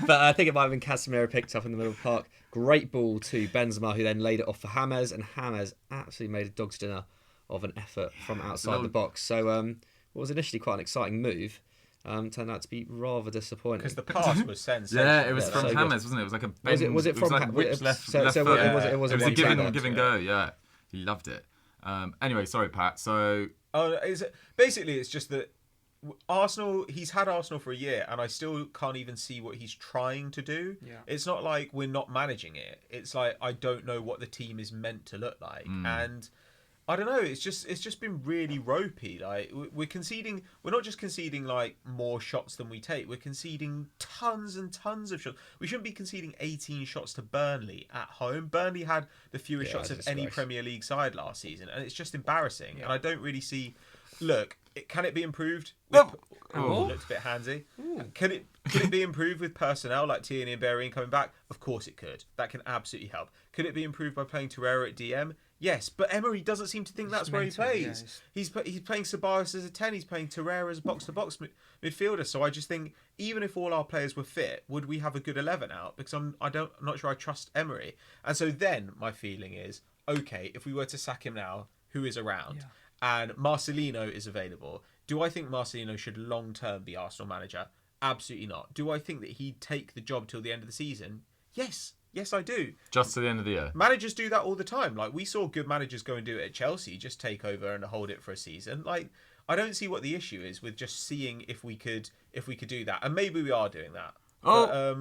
Speaker 3: but I think it might have been Casemiro picked up in the middle of the park. Great ball to Benzema, who then laid it off for James, and James absolutely made a dog's dinner of an effort from outside the box. So, what was initially quite an exciting move turned out to be rather disappointing.
Speaker 2: Because the pass was sensational.
Speaker 1: Yeah, it was from
Speaker 3: so
Speaker 1: James,
Speaker 3: good.
Speaker 1: wasn't it? It was like a bend.
Speaker 3: Was it from
Speaker 1: like
Speaker 3: Ham-
Speaker 1: which left
Speaker 3: so
Speaker 1: foot?
Speaker 3: it was
Speaker 1: a give and
Speaker 3: go.
Speaker 1: go. Yeah, he loved it. Anyway, sorry, Pat. So
Speaker 2: Basically, it's just that Arsenal, he's had Arsenal for a year, and I still can't even see what he's trying to do.
Speaker 4: Yeah.
Speaker 2: It's not like we're not managing it. It's like I don't know what the team is meant to look like, and I don't know. It's just been really ropey. Like we're conceding. We're not just conceding like more shots than we take. We're conceding tons and tons of shots. We shouldn't be conceding 18 shots to Burnley at home. Burnley had the fewest shots of any Premier League side last season, and it's just embarrassing. And I don't really see. Look, can it be improved? Looks a bit handsy. Can it be improved with personnel like Tierney and Bellerin coming back? Of course it could. That can absolutely help. Could it be improved by playing Torreira at DM? Yes, but Emery doesn't seem to think that's where he plays. He's playing Ceballos as a 10. He's playing Torreira as a box-to-box midfielder. So I just think even if all our players were fit, would we have a good 11 out? Because I'm not sure I trust Emery. And so then my feeling is, okay, if we were to sack him now, who is around?
Speaker 4: Yeah.
Speaker 2: And Marcelino is available. Do I think Marcelino should long-term be Arsenal manager? Absolutely not. Do I think that he'd take the job till the end of the season? Yes. Yes, I do.
Speaker 1: just to the end of the year.
Speaker 2: Managers do that all the time. Like, we saw good managers go and do it at Chelsea, just take over and hold it for a season. Like, I don't see what the issue is with just seeing if we could do that. And maybe we are doing that.
Speaker 1: Oh.
Speaker 2: But,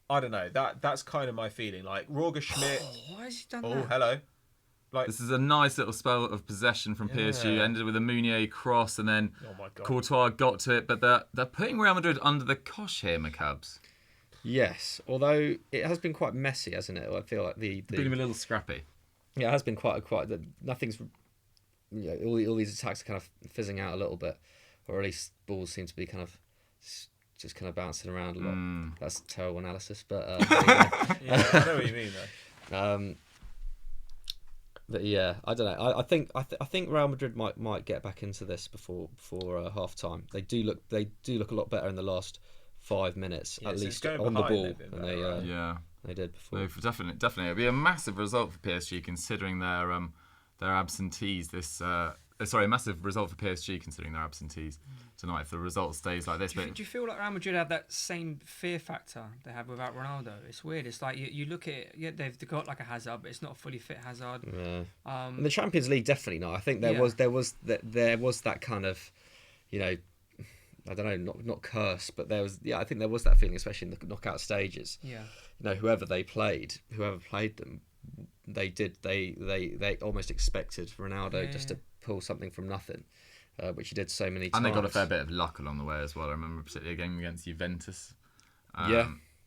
Speaker 2: I don't know. That's kind of my feeling. Like, Roger Schmidt.
Speaker 4: Why has he done
Speaker 2: Oh,
Speaker 4: that?
Speaker 2: hello. Like,
Speaker 1: This is a nice little spell of possession from PSG. Ended with a Meunier cross, and then Courtois got to it. But they're putting Real Madrid under the cosh here, McCubbs.
Speaker 3: Yes, although it has been quite messy, hasn't it? I feel like the
Speaker 1: Been a little scrappy.
Speaker 3: Yeah, it has been quite. Nothing's. All these attacks are kind of fizzing out a little bit, or at least balls seem to be kind of just kind of bouncing around a lot. That's terrible analysis, but
Speaker 2: yeah, I know what you mean though.
Speaker 3: But yeah, I don't know. I think Real Madrid might get back into this before half time. They do look a lot better in the last 5 minutes at least on the ball than they did before.
Speaker 1: No, definitely, it'll be a massive result for PSG considering their absentees. A massive result for PSG considering their absentees tonight if the result stays like this.
Speaker 4: Do you feel like Real Madrid have that same fear factor they have without Ronaldo? It's weird. It's like you look at it, they've got like a Hazard, but it's not a fully fit Hazard.
Speaker 3: Yeah. In the Champions League, definitely not. I think there was that kind of, I don't know, not curse, but I think there was that feeling, especially in the knockout stages.
Speaker 4: Yeah.
Speaker 3: Whoever played them, they almost expected Ronaldo just to pull something from nothing, which he did so many times.
Speaker 1: And they got a fair bit of luck along the way as well. I remember particularly a game against Juventus.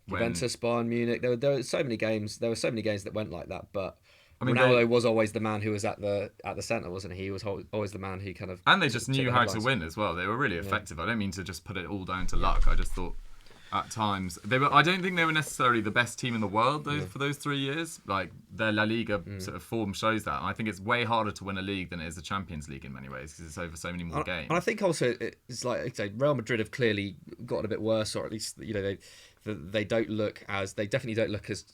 Speaker 3: Juventus, Bayern Munich. There were so many games. There were so many games that went like that, but. Ronaldo was always the man who was at the centre, wasn't he? He was always the man who kind of...
Speaker 1: And they just knew how to win as well. They were really effective. I don't mean to just put it all down to luck. I just thought at times... I don't think they were necessarily the best team in the world for those 3 years. Like, their La Liga sort of form shows that. And I think it's way harder to win a league than it is the Champions League in many ways because it's over so many more games.
Speaker 3: And I think also it's like, Real Madrid have clearly gotten a bit worse, or at least, they definitely don't look as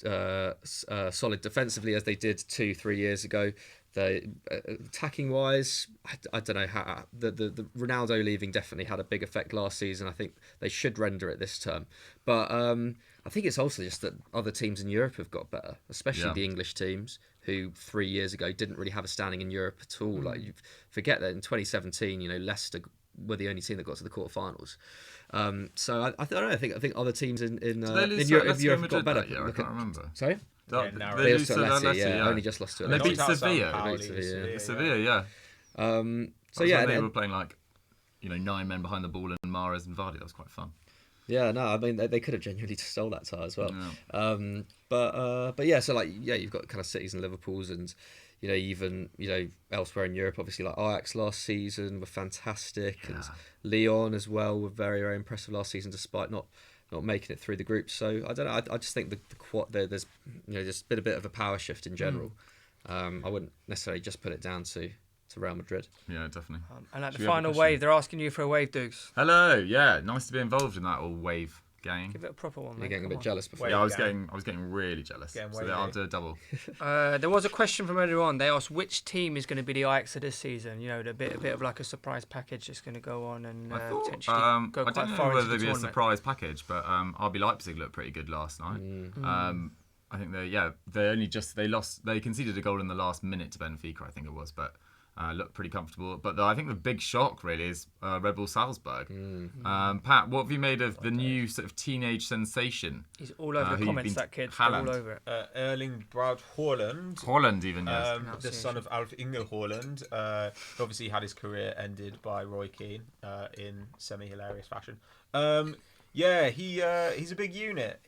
Speaker 3: solid defensively as they did 2-3 years ago. Attacking wise, I don't know how the Ronaldo leaving definitely had a big effect last season. I think they should render it this term, but I think it's also just that other teams in Europe have got better, especially the English teams who 3 years ago didn't really have a standing in Europe at all. Like, you forget that in 2017, Leicester were the only team that got to the quarterfinals. So I don't know. I think other teams in Europe got better.
Speaker 1: I can't remember.
Speaker 3: Sorry.
Speaker 1: They lost to Atleti,
Speaker 3: only just lost to
Speaker 1: They
Speaker 3: Atleti.
Speaker 1: beat Sevilla. Sevilla.
Speaker 3: So yeah,
Speaker 1: they were playing 9 men behind the ball and Mahrez and Vardy. That was quite fun.
Speaker 3: Yeah, no, I mean they could have genuinely just stole that tie as well.
Speaker 1: Yeah.
Speaker 3: But yeah, so you've got kind of Cities and Liverpools, and even elsewhere in Europe, obviously like Ajax last season were fantastic, and Lyon as well were very, very impressive last season despite not making it through the group. So I don't know. I just think there's just been a bit of a power shift in general. I wouldn't necessarily just put it down to Real Madrid.
Speaker 1: Yeah, definitely.
Speaker 4: And at
Speaker 1: Should
Speaker 4: the
Speaker 1: we have a
Speaker 4: final
Speaker 1: question?
Speaker 4: wave, they're asking you for a wave, Dukes.
Speaker 1: Hello, yeah, nice to be involved in that all wave gang.
Speaker 4: Give it a proper one,
Speaker 3: You're
Speaker 4: mate.
Speaker 3: getting a
Speaker 4: Come
Speaker 3: bit
Speaker 4: on.
Speaker 3: jealous before.
Speaker 1: Yeah, I was
Speaker 2: gang.
Speaker 1: getting really jealous.
Speaker 2: Getting
Speaker 1: So
Speaker 2: wavy.
Speaker 1: I'll do a double.
Speaker 4: There was a question from earlier on. They asked which team is going to be the Ajax of this season. The bit of like a surprise package that's going to go on and
Speaker 1: I thought,
Speaker 4: potentially
Speaker 1: I
Speaker 4: go quite
Speaker 1: don't know
Speaker 4: far
Speaker 1: whether
Speaker 4: into the
Speaker 1: there'd be a
Speaker 4: tournament.
Speaker 1: surprise package, but RB Leipzig looked pretty good last night. I think they conceded a goal in the last minute to Benfica, I think it was, but looked pretty comfortable. But I think the big shock really is Red Bull Salzburg. Pat, what have you made of the new sort of teenage sensation?
Speaker 4: He's all over
Speaker 1: who
Speaker 4: the
Speaker 1: you've
Speaker 4: comments,
Speaker 1: been-
Speaker 4: that kid. They're
Speaker 1: Haaland.
Speaker 4: all over it.
Speaker 2: Erling Braut Haaland.
Speaker 1: Holland even, yes.
Speaker 2: The son of Alf Inge Haaland, obviously had his career ended by Roy Keane in semi-hilarious fashion. He's a big unit.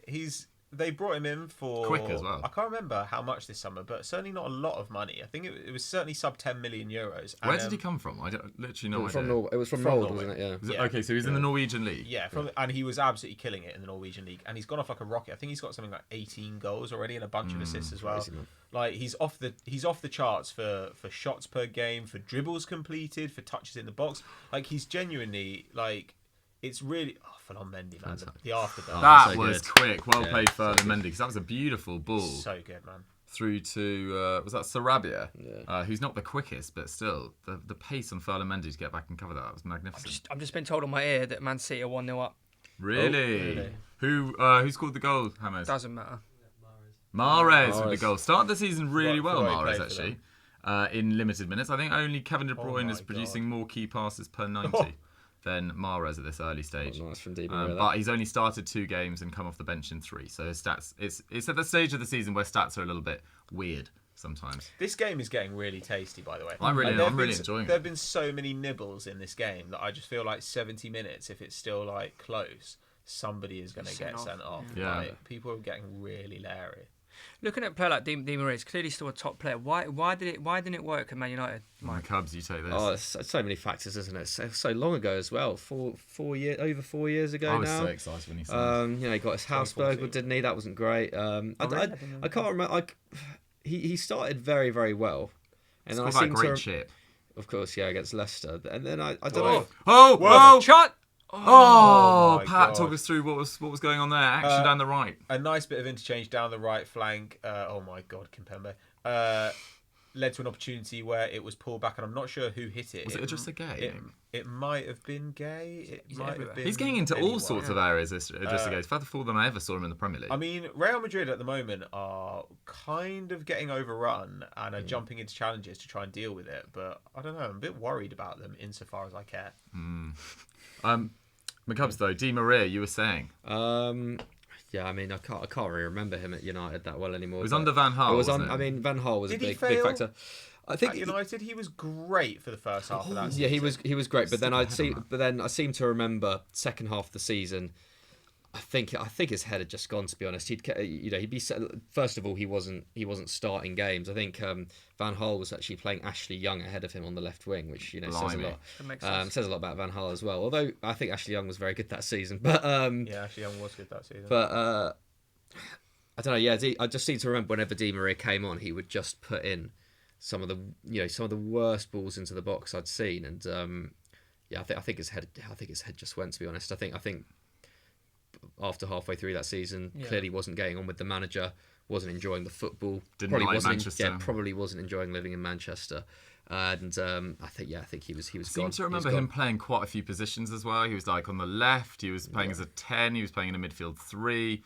Speaker 2: They brought him in for
Speaker 1: Quick as well.
Speaker 2: I can't remember how much this summer, but certainly not a lot of money. I think it was certainly sub 10 million euros.
Speaker 1: Where
Speaker 2: And,
Speaker 1: did he come from? I don't, literally no
Speaker 3: It was
Speaker 1: idea.
Speaker 3: from
Speaker 2: From
Speaker 3: Molde,
Speaker 2: Norway.
Speaker 3: wasn't it? Yeah.
Speaker 1: Was it-
Speaker 2: Yeah.
Speaker 1: Okay, so he's in the Norwegian league.
Speaker 2: Yeah, and he was absolutely killing it in the Norwegian league, and he's gone off like a rocket. I think he's got something like 18 goals already and a bunch of assists as well.
Speaker 3: crazy, man.
Speaker 2: Like he's off the charts for shots per game, for dribbles completed, for touches in the box. Like he's genuinely like it's really full on Mendy, man. The afterburn.
Speaker 1: That
Speaker 3: so
Speaker 1: was
Speaker 3: good.
Speaker 1: quick. Well
Speaker 3: Yeah,
Speaker 1: played for
Speaker 3: so
Speaker 1: Mendy, because that was a beautiful ball
Speaker 2: So good, man.
Speaker 1: through to was that Sarabia,
Speaker 3: Yeah.
Speaker 1: who's not the quickest, but still the pace on Ferland Mendy to get back and cover that was magnificent.
Speaker 4: I'm just been told on my ear that Man City are 1-0 up.
Speaker 1: Really?
Speaker 2: really?
Speaker 1: Who scored the goal, Hammers?
Speaker 4: Doesn't matter.
Speaker 1: Mahrez with the
Speaker 3: Mahrez.
Speaker 1: goal. Started the season really well,
Speaker 2: Before he
Speaker 1: Mahrez,
Speaker 2: played for
Speaker 1: actually, in limited minutes. I think only Kevin De Bruyne
Speaker 2: my
Speaker 1: is producing
Speaker 2: God.
Speaker 1: more key passes per 90 than Mahrez at this early stage.
Speaker 3: Nice from Di Maria.
Speaker 1: But he's only started 2 games and come off the bench in 3. So his stats, it's at the stage of the season where stats are a little bit weird sometimes.
Speaker 2: This game is getting really tasty, by the way.
Speaker 1: I'm really
Speaker 2: there've
Speaker 1: enjoying
Speaker 2: There
Speaker 1: it.
Speaker 2: have been so many nibbles in this game that I just feel like 70 minutes, if it's still like close, somebody is going to
Speaker 4: Sent
Speaker 2: get
Speaker 4: off.
Speaker 2: sent off.
Speaker 1: Yeah.
Speaker 2: Like, people are getting really leery.
Speaker 4: Looking at a player like Di Maria, he's clearly still a top player. Why didn't it work at Man United?
Speaker 1: My Cubs, you take this.
Speaker 3: Oh, there's so many factors, isn't it? So long ago as well. Over 4 years ago
Speaker 1: I was
Speaker 3: now.
Speaker 1: so excited when he signed.
Speaker 3: He got his Hausberg,
Speaker 2: 2014.
Speaker 3: didn't he? That wasn't great. I can't remember. He started very, very well, and then I
Speaker 1: Scored that
Speaker 3: seem
Speaker 1: great
Speaker 3: to,
Speaker 1: chip.
Speaker 3: of course, yeah, against Leicester, and then I don't know.
Speaker 1: Oh, whoa!
Speaker 4: Shot!
Speaker 1: Oh,
Speaker 2: my
Speaker 1: Pat,
Speaker 2: God.
Speaker 1: talk us through what was going on there. Action down the right.
Speaker 2: A nice bit of interchange down the right flank. Oh my God, Kimpembe. Led to an opportunity where it was pulled back, and I'm not sure who hit it.
Speaker 1: Was it just a gay?
Speaker 2: It might have been Gay. It might
Speaker 4: everywhere.
Speaker 2: have been.
Speaker 1: He's getting into all
Speaker 2: anyone.
Speaker 1: sorts of areas. Just ago, it's further than I ever saw him in the Premier League.
Speaker 2: I mean, Real Madrid at the moment are kind of getting overrun and are jumping into challenges to try and deal with it. But I don't know. I'm a bit worried about them insofar as I care.
Speaker 1: McCubs though, Di Maria, you were saying
Speaker 3: Yeah, I mean, I can't really remember him at United that well anymore.
Speaker 1: it was
Speaker 3: but
Speaker 1: under Van Gaal.
Speaker 3: It was
Speaker 1: wasn't
Speaker 3: I mean, Van Gaal was
Speaker 2: Did
Speaker 3: a
Speaker 2: he
Speaker 3: big
Speaker 2: fail
Speaker 3: factor. I think
Speaker 2: At United, he was great for the first half of that season.
Speaker 3: yeah, he was great, but then I
Speaker 1: Stick your head on that.
Speaker 3: seem to remember second half of the season. I think his head had just gone. To be honest, he'd be first of all he wasn't starting games. I think Van Gaal was actually playing Ashley Young ahead of him on the left wing, which says a
Speaker 1: Blimey.
Speaker 3: lot.
Speaker 4: That makes sense.
Speaker 3: Says a lot about Van Gaal as well. Although I think Ashley Young was very good that season, but
Speaker 2: Yeah, actually, Young was good that season.
Speaker 3: I don't know. Yeah, I just seem to remember whenever Di Maria came on, he would just put in some of the worst balls into the box I'd seen, and I think his head just went. To be honest, I think after halfway through that season, clearly wasn't getting on with the manager, wasn't enjoying the football.
Speaker 1: Didn't like
Speaker 3: wasn't
Speaker 1: Manchester.
Speaker 3: probably wasn't enjoying living in Manchester, and I think he was
Speaker 1: I
Speaker 3: gone.
Speaker 1: seem to
Speaker 3: He was
Speaker 1: remember
Speaker 3: gone.
Speaker 1: him playing quite a few positions as well. He was like on the left. He was playing as a 10. He was playing in a midfield 3.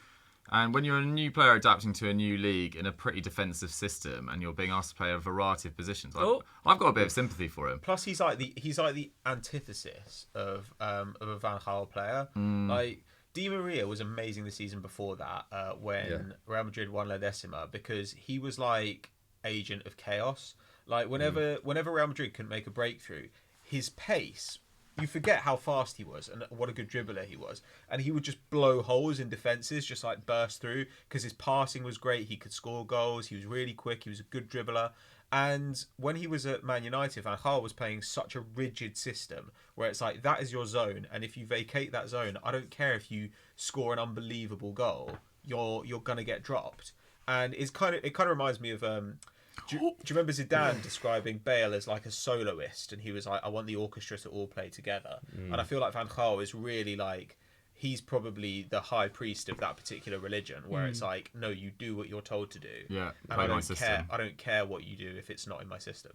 Speaker 1: And when you're a new player adapting to a new league in a pretty defensive system, and you're being asked to play a variety of positions, I've got a bit of sympathy for him.
Speaker 2: Plus, he's like the antithesis of a Van Gaal player. Like Di Maria was amazing the season before that when Real Madrid won La Decima, because he was like agent of chaos. Like whenever Real Madrid couldn't make a breakthrough, his pace you forget how fast he was and what a good dribbler he was. And he would just blow holes in defences, just like burst through, because his passing was great. He could score goals. He was really quick. He was a good dribbler. And when he was at Man United, Van Gaal was playing such a rigid system where it's like, that is your zone. And if you vacate that zone, I don't care if you score an unbelievable goal, you're going to get dropped. And it kind of reminds me of... Do you remember Zidane describing Bale as like a soloist? And he was like, I want the orchestra to all play together. And I feel like Van Gaal is really like... He's probably the high priest of that particular religion, where it's like, no, you do what you're told to do.
Speaker 1: Yeah,
Speaker 2: and I don't care what you do if it's not in my system.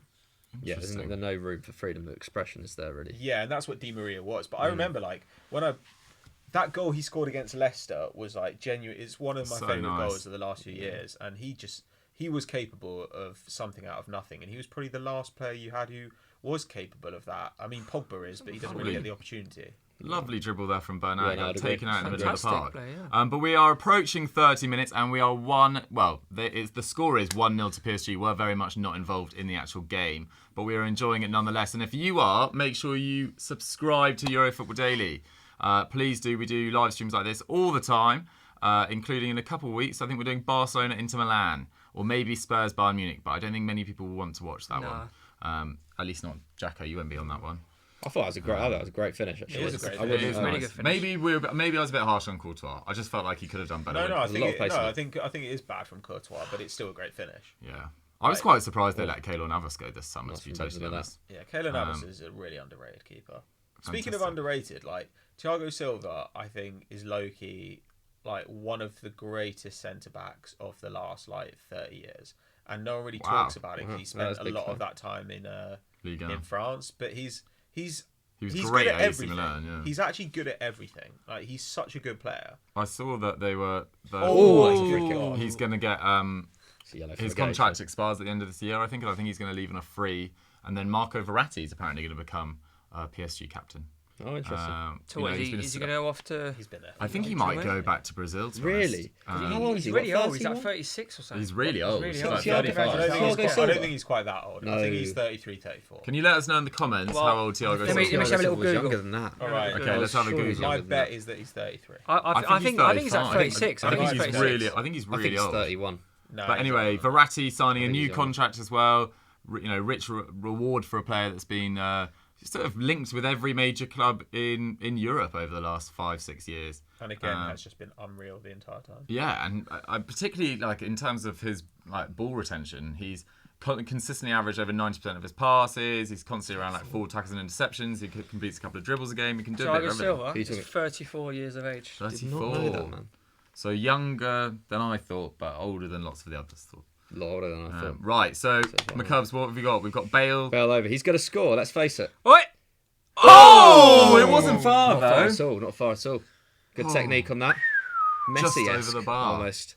Speaker 3: Yeah, there's no room for freedom of expression, is there, really?
Speaker 2: Yeah, and that's what Di Maria was. But I remember, like, that goal he scored against Leicester was like genuine. It's one of my favourite goals of the last few years, and he was capable of something out of nothing, and he was probably the last player you had who was capable of that. I mean, Pogba is, but he doesn't really get the opportunity.
Speaker 1: Lovely dribble there from Bernat. Got taken out in the middle of the park.
Speaker 4: Play, yeah.
Speaker 1: But we are approaching 30 minutes and we are the score is 1-0 to PSG. We're very much not involved in the actual game, but we are enjoying it nonetheless. And if you are, make sure you subscribe to EuroFootball Daily. Please do. We do live streams like this all the time, including in a couple of weeks. I think we're doing Barcelona Inter Milan or maybe Spurs Bayern Munich, but I don't think many people will want to watch that one. At least not Jacko. You won't be on that one.
Speaker 3: I thought that was a great finish. Actually,
Speaker 2: It was a great
Speaker 4: finish. It was really good finish.
Speaker 1: Maybe I was a bit harsh on Courtois. I just felt like he could have done better.
Speaker 2: I think it is bad from Courtois, but it's still a great finish.
Speaker 1: Yeah, I was quite surprised they let Keylor Navas go this summer. To be totally honest.
Speaker 2: Yeah, Keylor Navas is a really underrated keeper. Speaking of underrated, like Thiago Silva, I think is low key like one of the greatest centre backs of the last like 30 years, and no one really talks about it because he spent a lot of that time in France, but He's
Speaker 1: great
Speaker 2: at
Speaker 1: at AC
Speaker 2: everything.
Speaker 1: Milan, yeah.
Speaker 2: He's actually good at everything. Like he's such a good player.
Speaker 1: I saw that they were. He's going to get his contract expires at the end of this year. I think he's going to leave on a free, and then Marco Verratti is apparently going to become PSG captain.
Speaker 3: Oh, interesting.
Speaker 4: So is he going to go off to?
Speaker 2: He's been there.
Speaker 1: I think he might go back to Brazil. To
Speaker 3: really?
Speaker 1: How
Speaker 3: old is he?
Speaker 4: He's really old. He's like 36 or something.
Speaker 1: He's really old.
Speaker 4: He's
Speaker 1: Like
Speaker 4: really old.
Speaker 1: 35.
Speaker 2: I don't think he's quite that old. No. I think he's 33, 34.
Speaker 1: Can you let us know in the comments how old Thiago
Speaker 4: Let me
Speaker 1: Silva is?
Speaker 4: have a little Google.
Speaker 3: Younger than that.
Speaker 2: All right.
Speaker 1: Okay, let's have a Google.
Speaker 2: My bet is that he's 33.
Speaker 4: I think he's like 36.
Speaker 1: I think he's really old.
Speaker 3: 31.
Speaker 2: No,
Speaker 1: But anyway, Verratti signing a new contract as well. Rich reward for a player that's been sort of linked with every major club in Europe over the last 5-6 years.
Speaker 2: And again, has just been unreal the entire time.
Speaker 1: Yeah, and I particularly like in terms of his like ball retention, he's consistently averaged over 90% of his passes. He's constantly around like 4 tackles and interceptions. He completes a couple of dribbles a game. He can do a bit of everything.
Speaker 4: Silva is 34 years of age.
Speaker 1: 34.
Speaker 3: Did not know that, man.
Speaker 1: So younger than I thought, but older than lots of the others thought.
Speaker 3: Older than I thought.
Speaker 1: Right, so McCubs, what have we got? We've got Bale.
Speaker 3: Bale over. He's going to score. Let's face it.
Speaker 4: Oi!
Speaker 1: Oh, it wasn't far though.
Speaker 3: Not far at all. Good technique on that. Messi
Speaker 1: Just over the bar.
Speaker 3: Almost.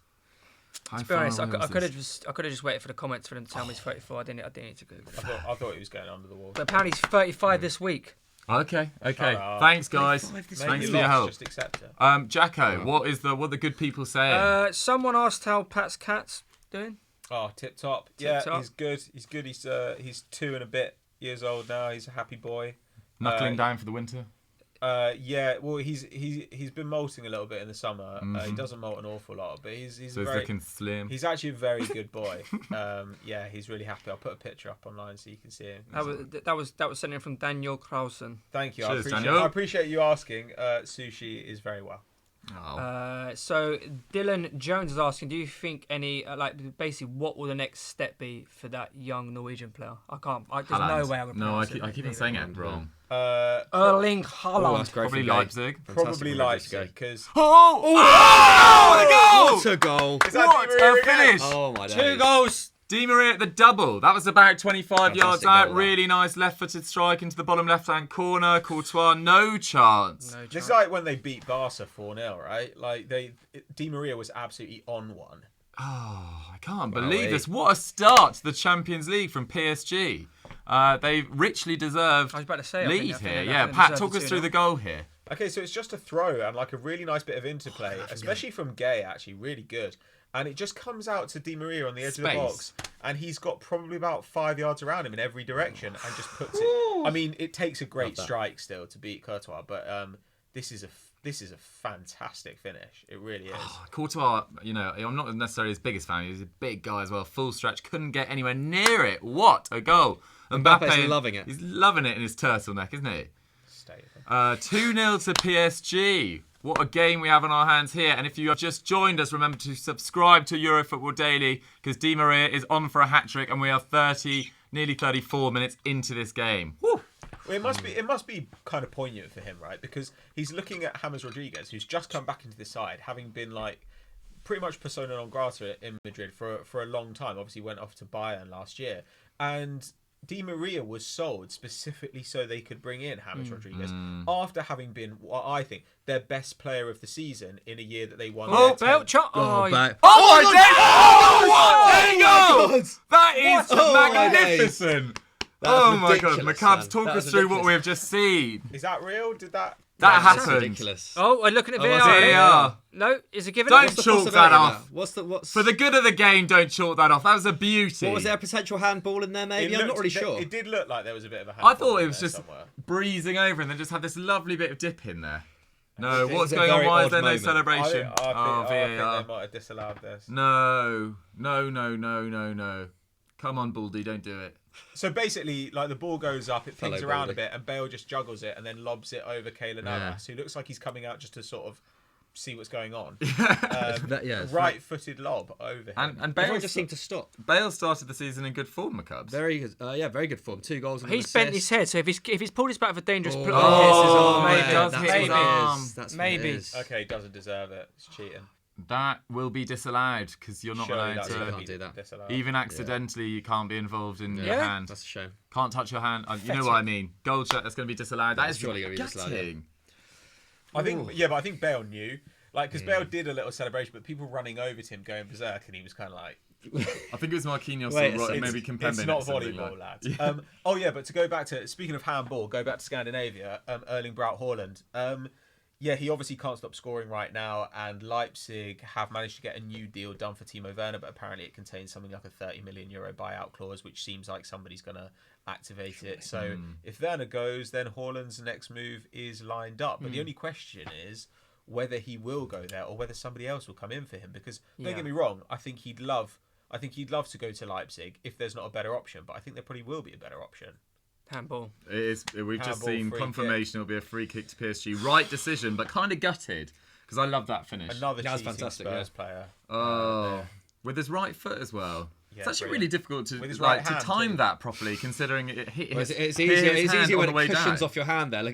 Speaker 4: To be honest, I could have just waited for the comments for them to tell me he's 34. I didn't need to Google it.
Speaker 2: I thought he was going under the wall.
Speaker 4: But apparently he's 35 this week.
Speaker 1: Okay. Thanks, guys. Thanks for your help.
Speaker 2: Just accept it.
Speaker 1: Jacko, what are the good people saying?
Speaker 4: Someone asked how Pat's cat's doing.
Speaker 2: Oh, tip top. Yeah, he's good. He's good. He's 2 and a bit years old now. He's a happy boy.
Speaker 1: Knuckling down for the winter.
Speaker 2: Yeah, well, he's been molting a little bit in the summer. He doesn't molt an awful lot, but he's
Speaker 1: looking slim.
Speaker 2: He's actually a very good boy. Yeah, he's really happy. I'll put a picture up online so you can see him.
Speaker 4: That was sent in from Daniel Krausen.
Speaker 2: Thank you.
Speaker 1: Cheers,
Speaker 2: I appreciate you asking. Sushi is very well.
Speaker 1: Oh.
Speaker 4: So Dylan Jones is asking, do you think any basically what will the next step be for that young Norwegian player? There's no way I would pronounce it.
Speaker 1: I keep on saying it wrong.
Speaker 4: Erling Haaland.
Speaker 1: Probably Leipzig.
Speaker 2: Probably Leipzig because
Speaker 1: What a goal!
Speaker 2: Is that
Speaker 1: What a finish!
Speaker 3: Oh my days.
Speaker 4: 2 goals.
Speaker 1: Di Maria at the double. That was about 25 yards out.
Speaker 3: goal,
Speaker 1: Really nice left-footed strike into the bottom left-hand corner. Courtois, no chance.
Speaker 2: This is like when they beat Barca 4-0, right? Like Di Maria was absolutely on one.
Speaker 1: Oh, I can't believe this. What a start to the Champions League from PSG. They richly deserved
Speaker 4: I was about to say,
Speaker 1: lead here. Yeah, Pat, talk us through the goal here.
Speaker 2: Okay, so it's just a throw and like a really nice bit of interplay, especially from Gay, actually, really good. And it just comes out to Di Maria on the edge of the box. and he's got probably about 5 yards around him in every direction and just puts it. I mean, it takes a great strike still to beat Courtois, but this is a fantastic finish. It really is.
Speaker 1: Courtois, I'm not necessarily his biggest fan. He's a big guy as well. Full stretch, couldn't get anywhere near it. What a goal!
Speaker 3: Mbappe's loving it.
Speaker 1: He's loving it in his turtleneck, isn't he?
Speaker 2: Stay with him.
Speaker 1: 2-0 to PSG. What a game we have on our hands here. And if you have just joined us, remember to subscribe to EuroFootball Daily because Di Maria is on for a hat-trick and we are nearly 34 minutes into this game. Woo!
Speaker 2: Well, it must be kind of poignant for him, right? Because he's looking at James Rodriguez, who's just come back into the side, having been like pretty much persona non grata in Madrid for a long time. Obviously went off to Bayern last year. And Di Maria was sold specifically so they could bring in James Rodriguez after having been, what I think, their best player of the season in a year that they won.
Speaker 4: Belcher!
Speaker 1: Oh my God! There you go! That is magnificent! Oh my God, McCubs, talk us through what we've just seen.
Speaker 2: Is that real? Did that...
Speaker 1: That happened.
Speaker 3: Ridiculous.
Speaker 4: Oh, we're looking at
Speaker 3: was
Speaker 4: VAR.
Speaker 3: it?
Speaker 1: VAR.
Speaker 4: No, is it given?
Speaker 1: Don't chalk that off.
Speaker 3: What's
Speaker 1: For the good of the game, don't chalk that off. That was a beauty.
Speaker 3: What was there, a potential handball in there maybe? I'm not really sure.
Speaker 2: It did look like there was a bit of a
Speaker 1: I thought it was just breezing over and then just had this lovely bit of dip in there. No, what's going on? Why is there no celebration?
Speaker 2: I think
Speaker 1: VAR.
Speaker 2: they might have disallowed this.
Speaker 1: No. Come on, Baldy, don't do it.
Speaker 2: So basically, like the ball goes up, it pings around
Speaker 3: Baldy.
Speaker 2: a bit, and Bale just juggles it and then lobs it over Keylor Navas, who looks like he's coming out just to sort of see what's going on. Right-footed lob over him.
Speaker 1: And Bale
Speaker 3: Everyone just seemed to stop.
Speaker 1: Bale started the season in good form, McCubs.
Speaker 3: Very good. Very good form. 2 goals. And
Speaker 4: He's
Speaker 3: an
Speaker 4: bent his
Speaker 3: assist.
Speaker 4: head, so if he's pulled his back for dangerous play,
Speaker 1: maybe.
Speaker 3: That's
Speaker 1: hit
Speaker 3: what
Speaker 1: his
Speaker 3: it
Speaker 1: arm.
Speaker 3: is. That's what
Speaker 4: Maybe.
Speaker 3: it is.
Speaker 2: Okay, doesn't deserve it. It's cheating.
Speaker 1: That will be disallowed because you're not
Speaker 2: Surely
Speaker 1: allowed
Speaker 2: that's
Speaker 1: to.
Speaker 2: gonna
Speaker 3: can't
Speaker 2: be
Speaker 3: do that.
Speaker 2: disallowed.
Speaker 1: Even accidentally, you can't be involved in your
Speaker 4: Yeah.
Speaker 1: hand.
Speaker 3: That's a shame.
Speaker 1: Can't touch your hand. You know what I mean. Gold shirt, that's going to be disallowed. That is
Speaker 3: surely gonna be disallowed, yeah.
Speaker 1: gutting.
Speaker 2: I think, but I think Bale knew. Like, because Bale did a little celebration, but people running over to him going berserk, and he was kind of like...
Speaker 1: I think it was Marquinhos
Speaker 3: Wait,
Speaker 1: or
Speaker 3: it's-
Speaker 1: maybe Kimpembe.
Speaker 2: It's not
Speaker 1: next to him,
Speaker 2: volleyball,
Speaker 1: like-
Speaker 2: lads. But to go back to... Speaking of handball, go back to Scandinavia, Erling Braut Haaland. He obviously can't stop scoring right now, and Leipzig have managed to get a new deal done for Timo Werner, but apparently it contains something like a €30 million buyout clause, which seems like somebody's going to activate it. So if Werner goes, then Haaland's next move is lined up. But the only question is whether he will go there or whether somebody else will come in for him. Because don't get me wrong, I think he'd love to go to Leipzig if there's not a better option. But I think there probably will be a better option.
Speaker 4: Handball.
Speaker 1: It is. We've just
Speaker 2: Handball,
Speaker 1: seen
Speaker 2: free
Speaker 1: confirmation it'll be a free kick to PSG. Right decision, but kind of gutted because I love that finish.
Speaker 2: Another
Speaker 3: That's
Speaker 2: cheating
Speaker 3: fantastic,
Speaker 2: Spurs player.
Speaker 1: Oh, with his right foot as well.
Speaker 2: Yeah,
Speaker 1: it's actually
Speaker 2: brilliant.
Speaker 1: really difficult to
Speaker 2: With his right
Speaker 1: to
Speaker 2: hand
Speaker 1: time
Speaker 2: too.
Speaker 1: that properly, considering it hit
Speaker 3: Well,
Speaker 1: his.
Speaker 3: it's
Speaker 1: hit
Speaker 3: easier.
Speaker 1: his
Speaker 3: It's
Speaker 1: hand
Speaker 3: easier when
Speaker 1: on the
Speaker 3: it
Speaker 1: way
Speaker 3: cushions
Speaker 1: down.
Speaker 3: off your hand there.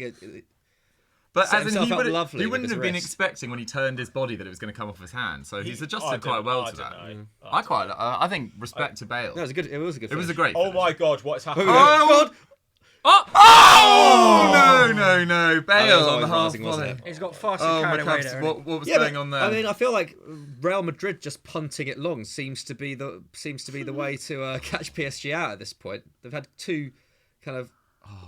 Speaker 1: But
Speaker 3: set
Speaker 1: as in,
Speaker 3: himself
Speaker 1: he
Speaker 3: up
Speaker 1: wouldn't
Speaker 3: lovely with
Speaker 1: have
Speaker 3: his
Speaker 1: been
Speaker 3: wrist.
Speaker 1: expecting when he turned his body that it was going to come off his hand. So he's adjusted quite well to that. I think respect to Bale.
Speaker 3: No, it was a good. It was a good.
Speaker 1: It was a
Speaker 3: finish.
Speaker 1: great.
Speaker 2: Oh
Speaker 1: finish.
Speaker 2: my God, what's happening?
Speaker 1: Oh God! Oh no! Bale
Speaker 3: was
Speaker 1: on the half
Speaker 3: rising, wasn't
Speaker 1: volley.
Speaker 3: it?
Speaker 4: He's got far too
Speaker 1: Oh my
Speaker 4: carried away
Speaker 1: God!
Speaker 4: there.
Speaker 1: What was
Speaker 3: Yeah,
Speaker 1: going
Speaker 3: but,
Speaker 1: on there?
Speaker 3: I mean, I feel like Real Madrid just punting it long seems to be the way to catch PSG out at this point. They've had 2 kind of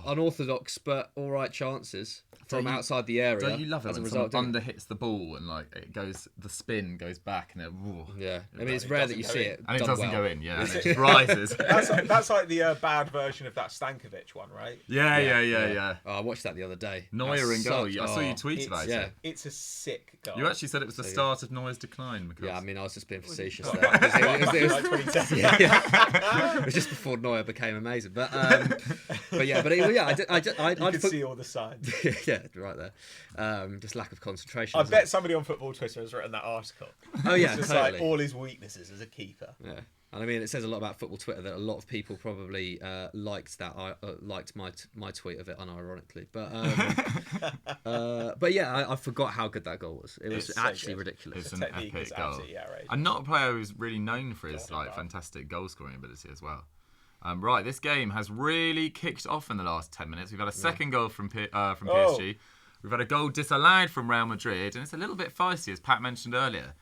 Speaker 3: unorthodox but all right chances from outside the area.
Speaker 1: Don't you love it
Speaker 3: as a
Speaker 1: when
Speaker 3: result?
Speaker 1: someone under hits the ball and like it goes, the spin goes back and it, whoa,
Speaker 3: Yeah, I mean it's rare that you see it
Speaker 1: and it
Speaker 3: done
Speaker 1: doesn't
Speaker 3: well.
Speaker 1: go in, yeah, and it just rises.
Speaker 2: That's like the bad version of that Stankovic one, right?
Speaker 1: Yeah.
Speaker 3: Oh, I watched that the other day.
Speaker 1: Neuer
Speaker 3: That's
Speaker 1: in goal.
Speaker 3: such-
Speaker 1: I saw you
Speaker 3: oh,
Speaker 1: tweet about
Speaker 3: yeah.
Speaker 1: it.
Speaker 2: It's a sick goal.
Speaker 1: You actually said it was the start of Neuer's decline. Because...
Speaker 3: Yeah, I mean I was just being facetious
Speaker 2: Like
Speaker 3: there. It was-
Speaker 2: like 2010.
Speaker 3: it was just before Neuer became amazing, but
Speaker 2: You
Speaker 3: I'd
Speaker 2: could see all the signs.
Speaker 3: yeah, right there. Just lack of concentration.
Speaker 2: I
Speaker 3: isn't
Speaker 2: bet
Speaker 3: it?
Speaker 2: somebody on football Twitter has written that article.
Speaker 3: Oh yeah,
Speaker 2: It's just
Speaker 3: totally.
Speaker 2: like all his weaknesses as a keeper.
Speaker 3: Yeah, and I mean it says a lot about football Twitter that a lot of people probably liked that. Liked my tweet of it unironically, but yeah, I forgot how good that goal was. It was
Speaker 2: It's so
Speaker 3: actually
Speaker 2: good.
Speaker 3: ridiculous.
Speaker 1: It's an
Speaker 2: Technique
Speaker 1: epic
Speaker 2: is
Speaker 1: goal.
Speaker 2: absolutely outrageous.
Speaker 1: And not a player who's really known for his
Speaker 2: God, wow.
Speaker 1: fantastic goal scoring ability as well. Right, this game has really kicked off in the last 10 minutes. We've had a second goal from PSG. We've had a goal disallowed from Real Madrid, and it's a little bit feisty, as Pat mentioned earlier.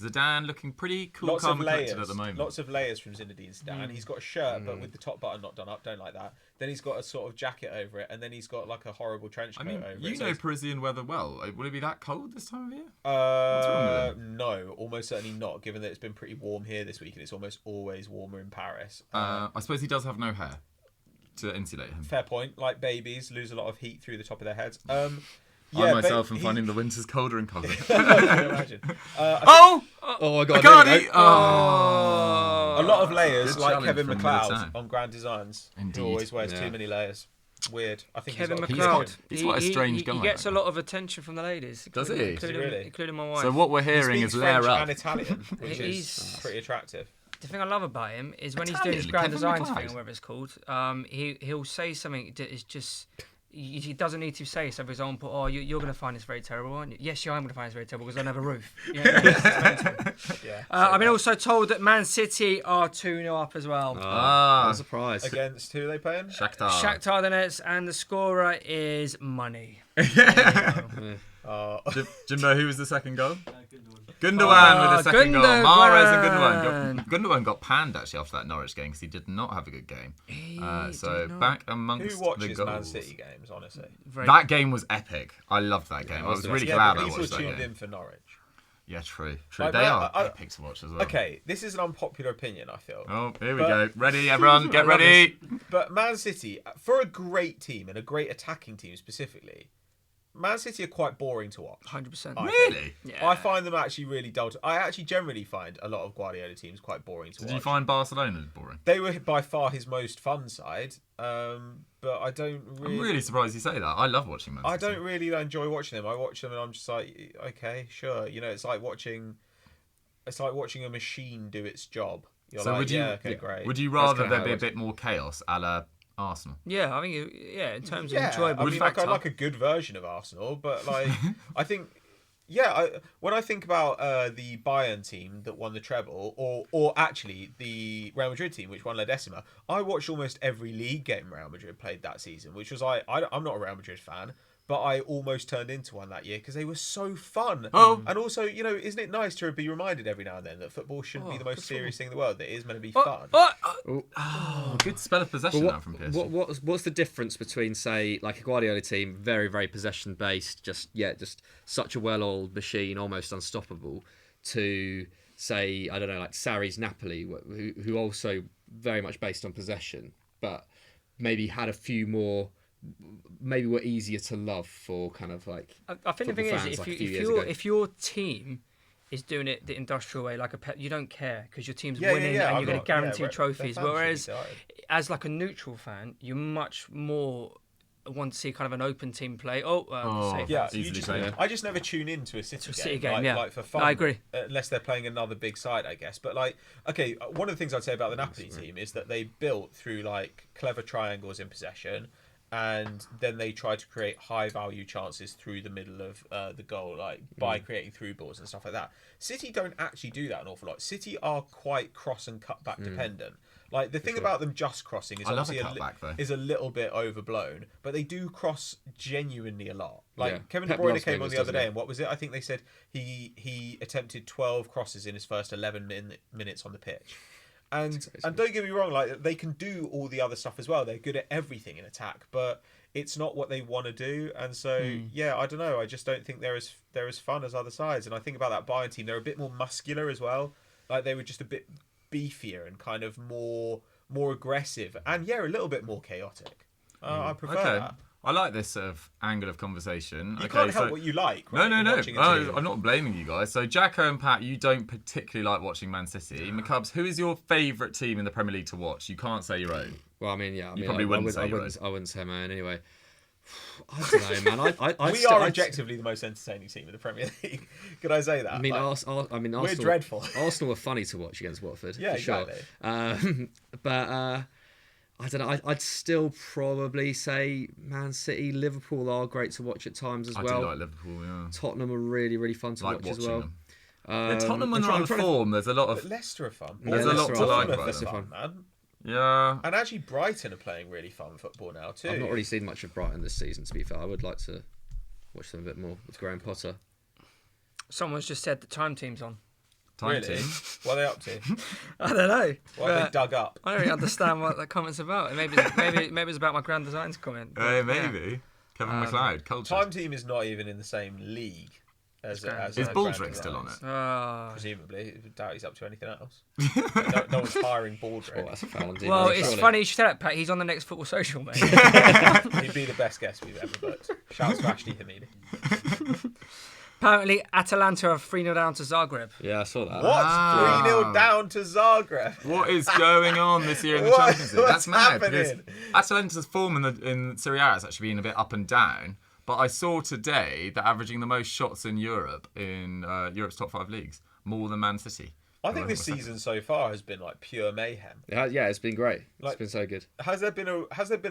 Speaker 1: Zidane looking pretty cool,
Speaker 2: Lots
Speaker 1: calm,
Speaker 2: of
Speaker 1: and
Speaker 2: layers.
Speaker 1: collected at the moment.
Speaker 2: Lots of layers from Zinedine Zidane. He's got a shirt, but with the top button not done up. Don't like that. Then he's got a sort of jacket over it, and then he's got like a horrible trench coat over it.
Speaker 1: You
Speaker 2: So
Speaker 1: know
Speaker 2: it's-
Speaker 1: Parisian weather well. Will it be that cold this time of year?
Speaker 2: wrong with
Speaker 1: them?
Speaker 2: No, almost certainly not, given that it's been pretty warm here this week and it's almost always warmer in Paris.
Speaker 1: I suppose he does have no hair to insulate him.
Speaker 2: Fair point. Like babies, lose a lot of heat through the top of their heads.
Speaker 1: I myself am finding the winters colder and colder.
Speaker 2: I can imagine.
Speaker 3: Oh my God!
Speaker 1: Icardi!
Speaker 2: A lot of layers,
Speaker 1: Good
Speaker 2: like
Speaker 1: challenge
Speaker 2: Kevin
Speaker 1: from
Speaker 2: McLeod
Speaker 1: Militao.
Speaker 2: on Grand Designs.
Speaker 1: Indeed.
Speaker 2: Who always wears
Speaker 3: Yeah.
Speaker 2: too many layers. Weird. I think
Speaker 4: Kevin
Speaker 2: he's got a
Speaker 4: McLeod.
Speaker 2: condition.
Speaker 1: He's quite a strange guy.
Speaker 4: He gets a lot of attention from the ladies.
Speaker 1: Does he?
Speaker 4: Including,
Speaker 2: Really?
Speaker 4: including my wife.
Speaker 1: So what we're
Speaker 2: He
Speaker 1: hearing
Speaker 2: speaks
Speaker 1: is layer
Speaker 2: French
Speaker 1: up.
Speaker 2: and Italian, which
Speaker 4: He's-
Speaker 2: is pretty attractive.
Speaker 4: The thing I love about him is when he's doing his
Speaker 1: Italian,
Speaker 4: grand
Speaker 1: Kevin
Speaker 4: designs
Speaker 1: McLeod.
Speaker 4: thing, or whatever it's called, he'll say something that is just. He doesn't need to say. So, for example, you're going to find this very terrible, aren't you? Yes, I'm going to find this very terrible because I don't have a roof.
Speaker 2: Yeah.
Speaker 4: I've been also told that Man City are 2-0 up as well.
Speaker 3: What a surprise!
Speaker 2: Against who are they playing?
Speaker 1: Shakhtar.
Speaker 4: Shakhtar Donetsk, and the scorer is money.
Speaker 1: Jimbo, who was the second goal? Gundogan with the second goal. Mahrez and Gundogan got panned actually after that Norwich game because he did not have a good game. So
Speaker 4: did not.
Speaker 1: back amongst
Speaker 2: Who
Speaker 1: the
Speaker 2: watches
Speaker 1: goals.
Speaker 2: Man City games, honestly?
Speaker 1: That game was epic. I loved that game. I was really glad
Speaker 2: but
Speaker 1: I
Speaker 2: people
Speaker 1: watched that
Speaker 2: tuned
Speaker 1: game.
Speaker 2: in for Norwich.
Speaker 1: Yeah, true.
Speaker 2: Like,
Speaker 1: They are
Speaker 2: I-
Speaker 1: epic to watch as well.
Speaker 2: Okay, this is an unpopular opinion, I feel.
Speaker 1: Oh, here we
Speaker 2: But-
Speaker 1: go. Ready, everyone? Get ready.
Speaker 2: But Man City, for a great team and a great attacking team specifically, Man City are quite boring to watch.
Speaker 4: 100%.
Speaker 1: Really?
Speaker 4: Yeah.
Speaker 2: I find them actually really dull. I actually generally find a lot of Guardiola teams quite boring to watch.
Speaker 1: Did you find Barcelona boring?
Speaker 2: They were by far his most fun side, but I don't really.
Speaker 1: I'm really surprised you say that. I love watching Man City.
Speaker 2: I don't really enjoy watching them. I watch them and I'm just like, okay, sure. You know, it's like watching a machine do its job. You're
Speaker 1: So
Speaker 2: like,
Speaker 1: would you?
Speaker 2: yeah, okay, great.
Speaker 1: Would you rather
Speaker 3: kinda
Speaker 1: there
Speaker 3: how
Speaker 1: be
Speaker 3: it
Speaker 1: a
Speaker 3: works.
Speaker 1: bit more chaos, a la Arsenal?
Speaker 4: Yeah, I think, in terms of
Speaker 2: Yeah,
Speaker 4: enjoyable
Speaker 2: I mean, like,
Speaker 4: factor.
Speaker 2: I'd like a good version of Arsenal, but like, I think, when I think about the Bayern team that won the treble, or actually the Real Madrid team which won La Decima, I watched almost every league game Real Madrid played that season, which was I'm not a Real Madrid fan, but I almost turned into one that year because they were so fun.
Speaker 1: Oh.
Speaker 2: And also, you know, isn't it nice to be reminded every now and then that football shouldn't be the most
Speaker 4: good
Speaker 2: serious thing in the world? That it is meant to be
Speaker 4: Oh,
Speaker 2: fun.
Speaker 1: Oh, good spell of possession now from PSG.
Speaker 3: What's the difference between, say, like a Guardiola team, very, very possession based, just such a well-oiled machine, almost unstoppable, to say, I don't know, like Sarri's Napoli, who also very much based on possession, but maybe had a few more, maybe were easier to love for kind of like.
Speaker 4: I think the thing
Speaker 3: football
Speaker 4: is,
Speaker 3: fans like a few years ago.
Speaker 4: if your team is doing it the industrial way, like you don't care because your team's
Speaker 2: Yeah,
Speaker 4: winning
Speaker 2: yeah,
Speaker 4: and
Speaker 2: I'm
Speaker 4: you're going
Speaker 2: not-
Speaker 4: to guarantee
Speaker 2: yeah, their
Speaker 4: trophies.
Speaker 2: fans should be
Speaker 4: Whereas,
Speaker 2: delighted.
Speaker 4: as like a neutral fan, you much more want to see kind of an open team play. Safe
Speaker 2: Yeah,
Speaker 4: house.
Speaker 1: Easily say.
Speaker 2: I just never tune in to a City game.
Speaker 4: City game,
Speaker 2: like,
Speaker 4: yeah.
Speaker 2: like for fun.
Speaker 4: No, I agree.
Speaker 2: Unless they're playing another big side, I guess. But like, okay, one of the things I'd say about the Napoli team is that they built through like clever triangles in possession, and then they try to create high value chances through the middle of the goal, like by creating through balls and stuff like that. City don't actually do that an awful lot. City are quite cross and cutback dependent. Like the thing about them just crossing is
Speaker 1: I love a
Speaker 2: obviously
Speaker 1: cutback, though.
Speaker 2: is a little bit overblown, but they do cross genuinely a lot. Like
Speaker 3: Yeah.
Speaker 2: Kevin De
Speaker 3: Pep
Speaker 2: Bruyne
Speaker 3: loves
Speaker 2: came on
Speaker 3: wingers,
Speaker 2: the other
Speaker 3: doesn't
Speaker 2: day,
Speaker 3: he?
Speaker 2: and what was it? I think they said he attempted 12 crosses in his first 11 minutes on the pitch. And don't get me wrong, like they can do all the other stuff as well. They're good at everything in attack, but it's not what they want to do. And so yeah, I don't know. I just don't think they're as fun as other sides. And I think about that Bayern team, they're a bit more muscular as well. Like they were just a bit beefier and kind of more aggressive, and yeah, a little bit more chaotic. I prefer that.
Speaker 1: I like this sort of angle of conversation.
Speaker 2: You can't help what you like. Right?
Speaker 1: No.
Speaker 2: Watching a team.
Speaker 1: I'm not blaming you guys. So Jacko and Pat, you don't particularly like watching Man City. McCubs, who is your favourite team in the Premier League to watch? You can't say your own.
Speaker 3: Well, I mean, yeah,
Speaker 1: probably wouldn't say
Speaker 3: I
Speaker 1: your
Speaker 3: wouldn't say mine anyway. I don't know, man.
Speaker 2: We are objectively the most entertaining team in the Premier League. Could I say that?
Speaker 3: I mean,
Speaker 2: Like,
Speaker 3: Arsenal.
Speaker 2: we're dreadful.
Speaker 3: Arsenal were funny to watch against Watford.
Speaker 2: Yeah,
Speaker 3: for sure.
Speaker 2: exactly.
Speaker 3: But I don't know. I'd still probably say Man City, Liverpool are great to watch at times as
Speaker 1: I
Speaker 3: well.
Speaker 1: do like Liverpool, yeah.
Speaker 3: Tottenham are really, really fun to
Speaker 1: Like
Speaker 3: watch as
Speaker 1: watching
Speaker 3: well.
Speaker 1: them. Yeah, Tottenham when
Speaker 3: I'm
Speaker 1: they're on
Speaker 3: trying to-
Speaker 1: form, there's a lot
Speaker 2: But
Speaker 1: of...
Speaker 2: Leicester are fun.
Speaker 3: Yeah,
Speaker 1: There's a lot
Speaker 3: Leicester
Speaker 1: to
Speaker 3: are
Speaker 1: like
Speaker 3: fun.
Speaker 1: about
Speaker 2: Leicester
Speaker 1: them.
Speaker 2: are fun, man.
Speaker 1: Yeah.
Speaker 2: And actually, Brighton are playing really fun football now too.
Speaker 3: I've not really seen much of Brighton this season, to be fair. I would like to watch them a bit more with Graham Potter.
Speaker 4: Someone's just said the time team's on.
Speaker 1: Time
Speaker 2: Really?
Speaker 1: team.
Speaker 2: What are they up to?
Speaker 4: I don't know.
Speaker 2: What have they dug up?
Speaker 4: I don't really understand what that comment's about. Maybe it's about my grand designs comment. but,
Speaker 1: Hey,
Speaker 4: yeah.
Speaker 1: maybe. Kevin McLeod, culture.
Speaker 2: Time team is not even in the same league. As
Speaker 1: Is Baldrick still on it?
Speaker 2: Presumably. I doubt he's up to anything else. no one's hiring Baldrick.
Speaker 3: That's a foul on Di
Speaker 4: Well,
Speaker 3: Maria,
Speaker 4: it's
Speaker 3: surely.
Speaker 4: funny you should say that, Pat. He's on the next Football Social, mate.
Speaker 2: He'd be the best guest we've ever booked. Shouts to Ashley Hamidi.
Speaker 4: Apparently, Atalanta are 3-0 down to Zagreb.
Speaker 3: Yeah, I saw that.
Speaker 2: What?
Speaker 1: Wow.
Speaker 2: 3-0 down to Zagreb.
Speaker 1: What is going on this year in the
Speaker 2: What-
Speaker 1: Champions League? That's
Speaker 2: what's
Speaker 1: mad
Speaker 2: happening?
Speaker 1: because Atalanta's form in Serie A has actually been a bit up and down. But I saw today they're averaging the most shots in Europe in Europe's top 5 leagues, more than Man City.
Speaker 2: I think this season so far has been like pure mayhem.
Speaker 3: Yeah, it's been great.
Speaker 2: Like-
Speaker 3: It's been so good.
Speaker 2: Has there been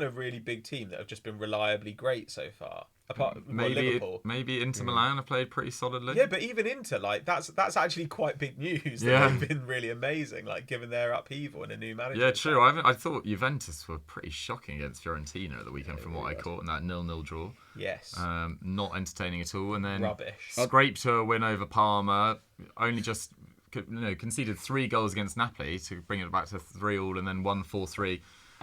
Speaker 2: a really big team that have just been reliably great so far? Apart from Liverpool.
Speaker 1: Maybe Inter Milan have played pretty solidly.
Speaker 2: Yeah, but even Inter, like that's actually quite big news.
Speaker 1: Yeah.
Speaker 2: They've been really amazing, like given their upheaval and a new manager.
Speaker 1: Yeah, true. I thought Juventus were pretty shocking against Fiorentina at the weekend from what I caught in that 0-0 draw.
Speaker 2: Yes.
Speaker 1: Not entertaining at all. And then
Speaker 2: Rubbish.
Speaker 1: scraped to a win over Parma. Only just conceded 3 goals against Napoli to bring it back to 3-3 and then 1-4-3.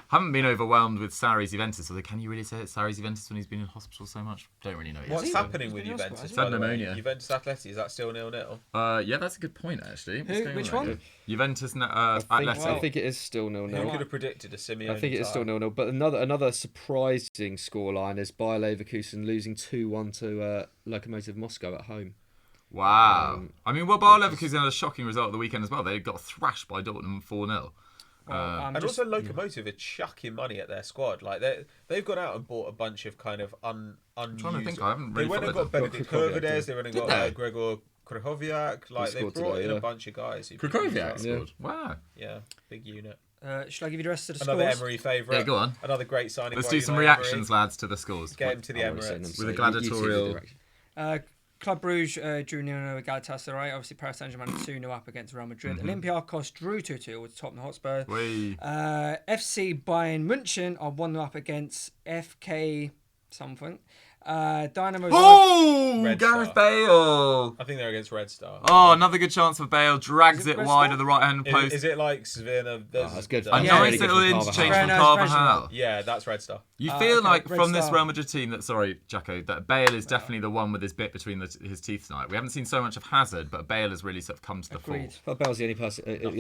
Speaker 1: Haven't been overwhelmed with Sarri's Juventus. Although, can you really say it's Sarri's Juventus when he's been in hospital so much? Don't really know yet.
Speaker 2: What's happening with
Speaker 4: He's been
Speaker 2: Juventus?
Speaker 4: hospitalized.
Speaker 2: by the way?
Speaker 1: Pneumonia.
Speaker 2: Juventus Atleti, is that still 0-0?
Speaker 1: Yeah, that's a good point actually.
Speaker 4: Which one?
Speaker 1: Juventus
Speaker 3: I
Speaker 1: Atleti.
Speaker 3: think it is still 0-0.
Speaker 2: Who could have predicted a Simeone?
Speaker 3: I think it is still 0-0. But another surprising scoreline is Bayer Leverkusen losing 2-1 to Lokomotiv Moscow at home.
Speaker 1: Wow. I mean, well, Bayer Leverkusen had a shocking result at the weekend as well. They got thrashed by Dortmund 4-0.
Speaker 2: And also Lokomotiv are chucking money at their squad. Like they've gone out and bought a bunch of kind of unused.
Speaker 1: I'm trying to think. I haven't really
Speaker 2: They went and
Speaker 1: followed
Speaker 2: got
Speaker 1: them.
Speaker 2: Benedikt
Speaker 3: Krokoviak,
Speaker 2: Kurvides. They went and
Speaker 1: Did
Speaker 2: got
Speaker 1: they?
Speaker 2: Gregor Krychowiak. Like they
Speaker 3: scored
Speaker 2: brought
Speaker 3: today,
Speaker 2: in
Speaker 3: yeah.
Speaker 2: a bunch of guys. who-
Speaker 1: Krokoviak scored. Wow.
Speaker 2: Yeah, big unit.
Speaker 4: Shall I give you the rest of the
Speaker 2: Another
Speaker 4: scores?
Speaker 2: Emery favourite.
Speaker 1: Yeah, go on.
Speaker 2: Another great signing.
Speaker 1: Let's
Speaker 2: by
Speaker 1: do some
Speaker 2: Unai
Speaker 1: reactions,
Speaker 2: Emery.
Speaker 1: lads, to the scores.
Speaker 2: Get him to the
Speaker 3: I won't say them,
Speaker 2: Emirates.
Speaker 3: so
Speaker 1: With a
Speaker 3: you two do the
Speaker 1: gladiatorial-
Speaker 3: direction.
Speaker 4: Club Brugge drew 0-0 with Galatasaray. Obviously, Paris Saint-Germain 2-0 up against Real Madrid. Olympiacos drew 2-2 with Tottenham Hotspur.
Speaker 1: Whee.
Speaker 4: FC Bayern München are 1-0 up against FK something. Dynamo.
Speaker 1: Oh,
Speaker 2: Red
Speaker 1: Gareth
Speaker 2: Star.
Speaker 1: Bale.
Speaker 2: I think they're against Red Star.
Speaker 1: Oh, another good chance for Bale. Drags
Speaker 4: Is it
Speaker 1: it
Speaker 4: Red
Speaker 1: wide
Speaker 4: Star?
Speaker 1: of the right-hand post.
Speaker 2: Is it like Svena?
Speaker 3: That's good.
Speaker 1: A
Speaker 3: Yeah,
Speaker 1: nice
Speaker 3: really good
Speaker 1: little
Speaker 3: from
Speaker 1: interchange
Speaker 4: Very
Speaker 1: from
Speaker 4: nice
Speaker 1: Carvajal.
Speaker 2: Yeah, that's Red Star.
Speaker 1: You feel
Speaker 4: okay,
Speaker 1: like
Speaker 4: Red
Speaker 1: from this
Speaker 4: Star.
Speaker 1: Real Madrid team sorry, Jacko, that Bale is definitely the one with his bit between his teeth tonight. We haven't seen so much of Hazard, but Bale has really sort of come to the fore.
Speaker 4: Agreed.
Speaker 3: Well, Bale's the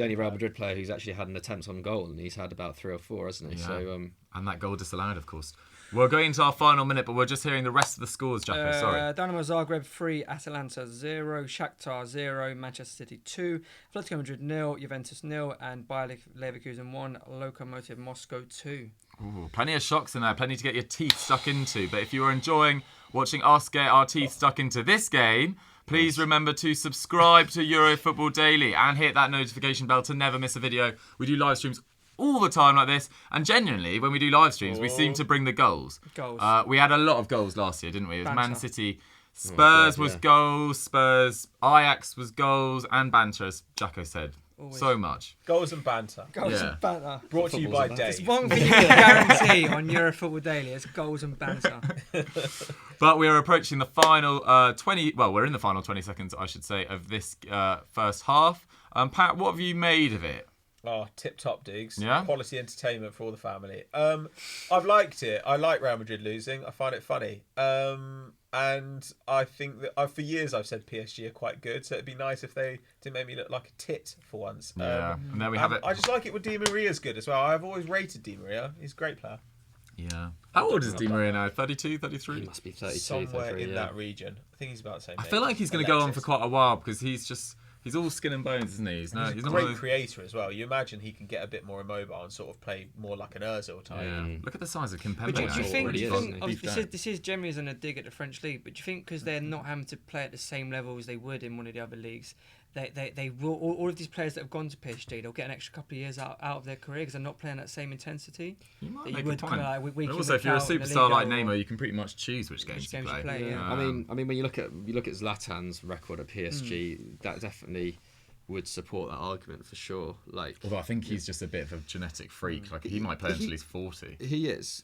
Speaker 3: only Real Madrid player who's actually had an attempt on goal, and he's had about 3 or 4, hasn't he?
Speaker 1: Yeah.
Speaker 3: So
Speaker 1: And that goal disallowed, of course. We're going into our final minute, but we're just hearing the rest of the scores, Jacko. Sorry.
Speaker 4: Dynamo Zagreb 3, Atalanta 0, Shakhtar 0, Manchester City 2, Atletico Madrid 0, Juventus 0, and Bayer Leverkusen 1, Lokomotiv Moscow 2.
Speaker 1: Ooh, plenty of shocks in there, plenty to get your teeth stuck into. But if you are enjoying watching us get our teeth stuck into this game, please remember to subscribe to Euro Football Daily and hit that notification bell to never miss a video. We do live streams all the time like this, and genuinely when we do live streams we seem to bring the goals. We had a lot of goals last year, didn't we? It was Man City, Spurs was goals, Spurs, Ajax was goals, and banter, as Jacko said.
Speaker 4: Always.
Speaker 1: So much.
Speaker 2: Goals and banter.
Speaker 4: Goals
Speaker 1: Yeah.
Speaker 4: and banter.
Speaker 2: Brought to you by
Speaker 4: There's
Speaker 2: Dave.
Speaker 4: one thing you can guarantee on Euro Football Daily, it's goals and banter.
Speaker 1: But we are approaching the final 20. Well, we're in the final 20 seconds, I should say, of this first half. Pat, what have you made of it?
Speaker 2: Oh, tip-top digs.
Speaker 1: Yeah?
Speaker 2: Quality entertainment for all the family. I've liked it. I like Real Madrid losing. I find it funny. And I think that for years I've said PSG are quite good, so it'd be nice if they didn't make me look like a tit for once.
Speaker 1: Yeah, and there we have it.
Speaker 2: I just like it when Di Maria's good as well. I've always rated Di Maria. He's a great player.
Speaker 1: Yeah. How old is Di Maria now? 32,
Speaker 3: he
Speaker 1: 33?
Speaker 3: must be 32,
Speaker 2: Somewhere
Speaker 3: 33,
Speaker 2: in
Speaker 3: yeah.
Speaker 2: that region. I think he's about the same
Speaker 1: I
Speaker 2: age.
Speaker 1: feel like he's going to go on for
Speaker 2: Alexis.
Speaker 1: quite a while because he's all skin and bones, isn't he? He's
Speaker 2: He's a
Speaker 1: not one
Speaker 2: great
Speaker 1: of those-
Speaker 2: creator as well. You imagine he can get a bit more immobile and sort of play more like an Ozil type.
Speaker 1: Yeah. Look at the size of Kimpembe.
Speaker 4: But do you
Speaker 1: now.
Speaker 4: think,
Speaker 3: already is, isn't he?
Speaker 4: obviously this is generally isn't a dig at the French league, but do you think because they're not having to play at the same level as they would in one of the other leagues, they will, all of these players that have gone to PSG, they'll get an extra couple of years out of their career because they're not playing at the same intensity.
Speaker 1: You might
Speaker 4: that
Speaker 1: make
Speaker 4: you
Speaker 1: a
Speaker 4: would
Speaker 1: point.
Speaker 4: kind of like week
Speaker 1: And
Speaker 4: in,
Speaker 1: also,
Speaker 4: week
Speaker 1: if you're a
Speaker 4: out in the
Speaker 1: superstar like
Speaker 4: Liga or-
Speaker 1: Neymar, you can pretty much choose which games you play.
Speaker 4: yeah.
Speaker 3: I mean, when you look at Zlatan's record at PSG, that definitely would support that argument for sure. Like,
Speaker 1: Although I think he's just a bit of a genetic freak. Like he might play until he's 40.
Speaker 3: he is,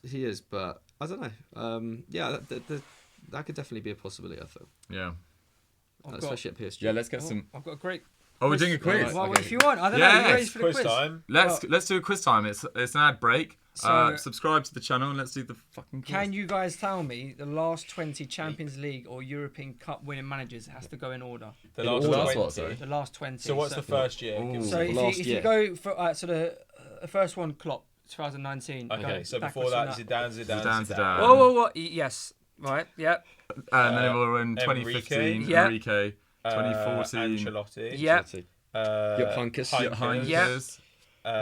Speaker 3: but I don't know. Yeah, that could definitely be a possibility. I think,
Speaker 1: Yeah.
Speaker 4: I've got-
Speaker 3: especially at PSG.
Speaker 1: Yeah, let's get some.
Speaker 4: I've got a great
Speaker 1: Oh, we're doing a quiz.
Speaker 4: Well,
Speaker 3: Okay.
Speaker 4: if you want, I don't know.
Speaker 1: Yes.
Speaker 4: You ready for the
Speaker 2: Quiz
Speaker 4: quiz?
Speaker 2: time.
Speaker 1: Let's do a quiz time. It's an ad break.
Speaker 4: So-
Speaker 1: Subscribe to the channel and let's do the fucking quiz.
Speaker 4: Can you guys tell me the last 20 Champions League or European Cup winning managers? It has to go in order.
Speaker 2: The
Speaker 3: In
Speaker 2: last
Speaker 3: order.
Speaker 2: 20.
Speaker 1: What, sorry?
Speaker 4: The last 20.
Speaker 2: So what's the first year?
Speaker 1: Ooh.
Speaker 2: Give us
Speaker 4: So
Speaker 2: a-
Speaker 4: if,
Speaker 3: last
Speaker 4: you, if
Speaker 3: year.
Speaker 4: you go for so the first one, Klopp, 2019.
Speaker 2: Okay,
Speaker 4: go
Speaker 2: so
Speaker 4: backwards
Speaker 2: before
Speaker 4: from
Speaker 2: that, Zidane.
Speaker 1: Zidane.
Speaker 4: Whoa. Yes. Right. Yep.
Speaker 1: And then we were in
Speaker 2: Enrique.
Speaker 1: 2015,
Speaker 4: Yeah.
Speaker 1: Enrique, 2014,
Speaker 2: Ancelotti.
Speaker 4: Yep.
Speaker 3: Jupp Heynckes.
Speaker 2: Heynckes.
Speaker 1: Heinz,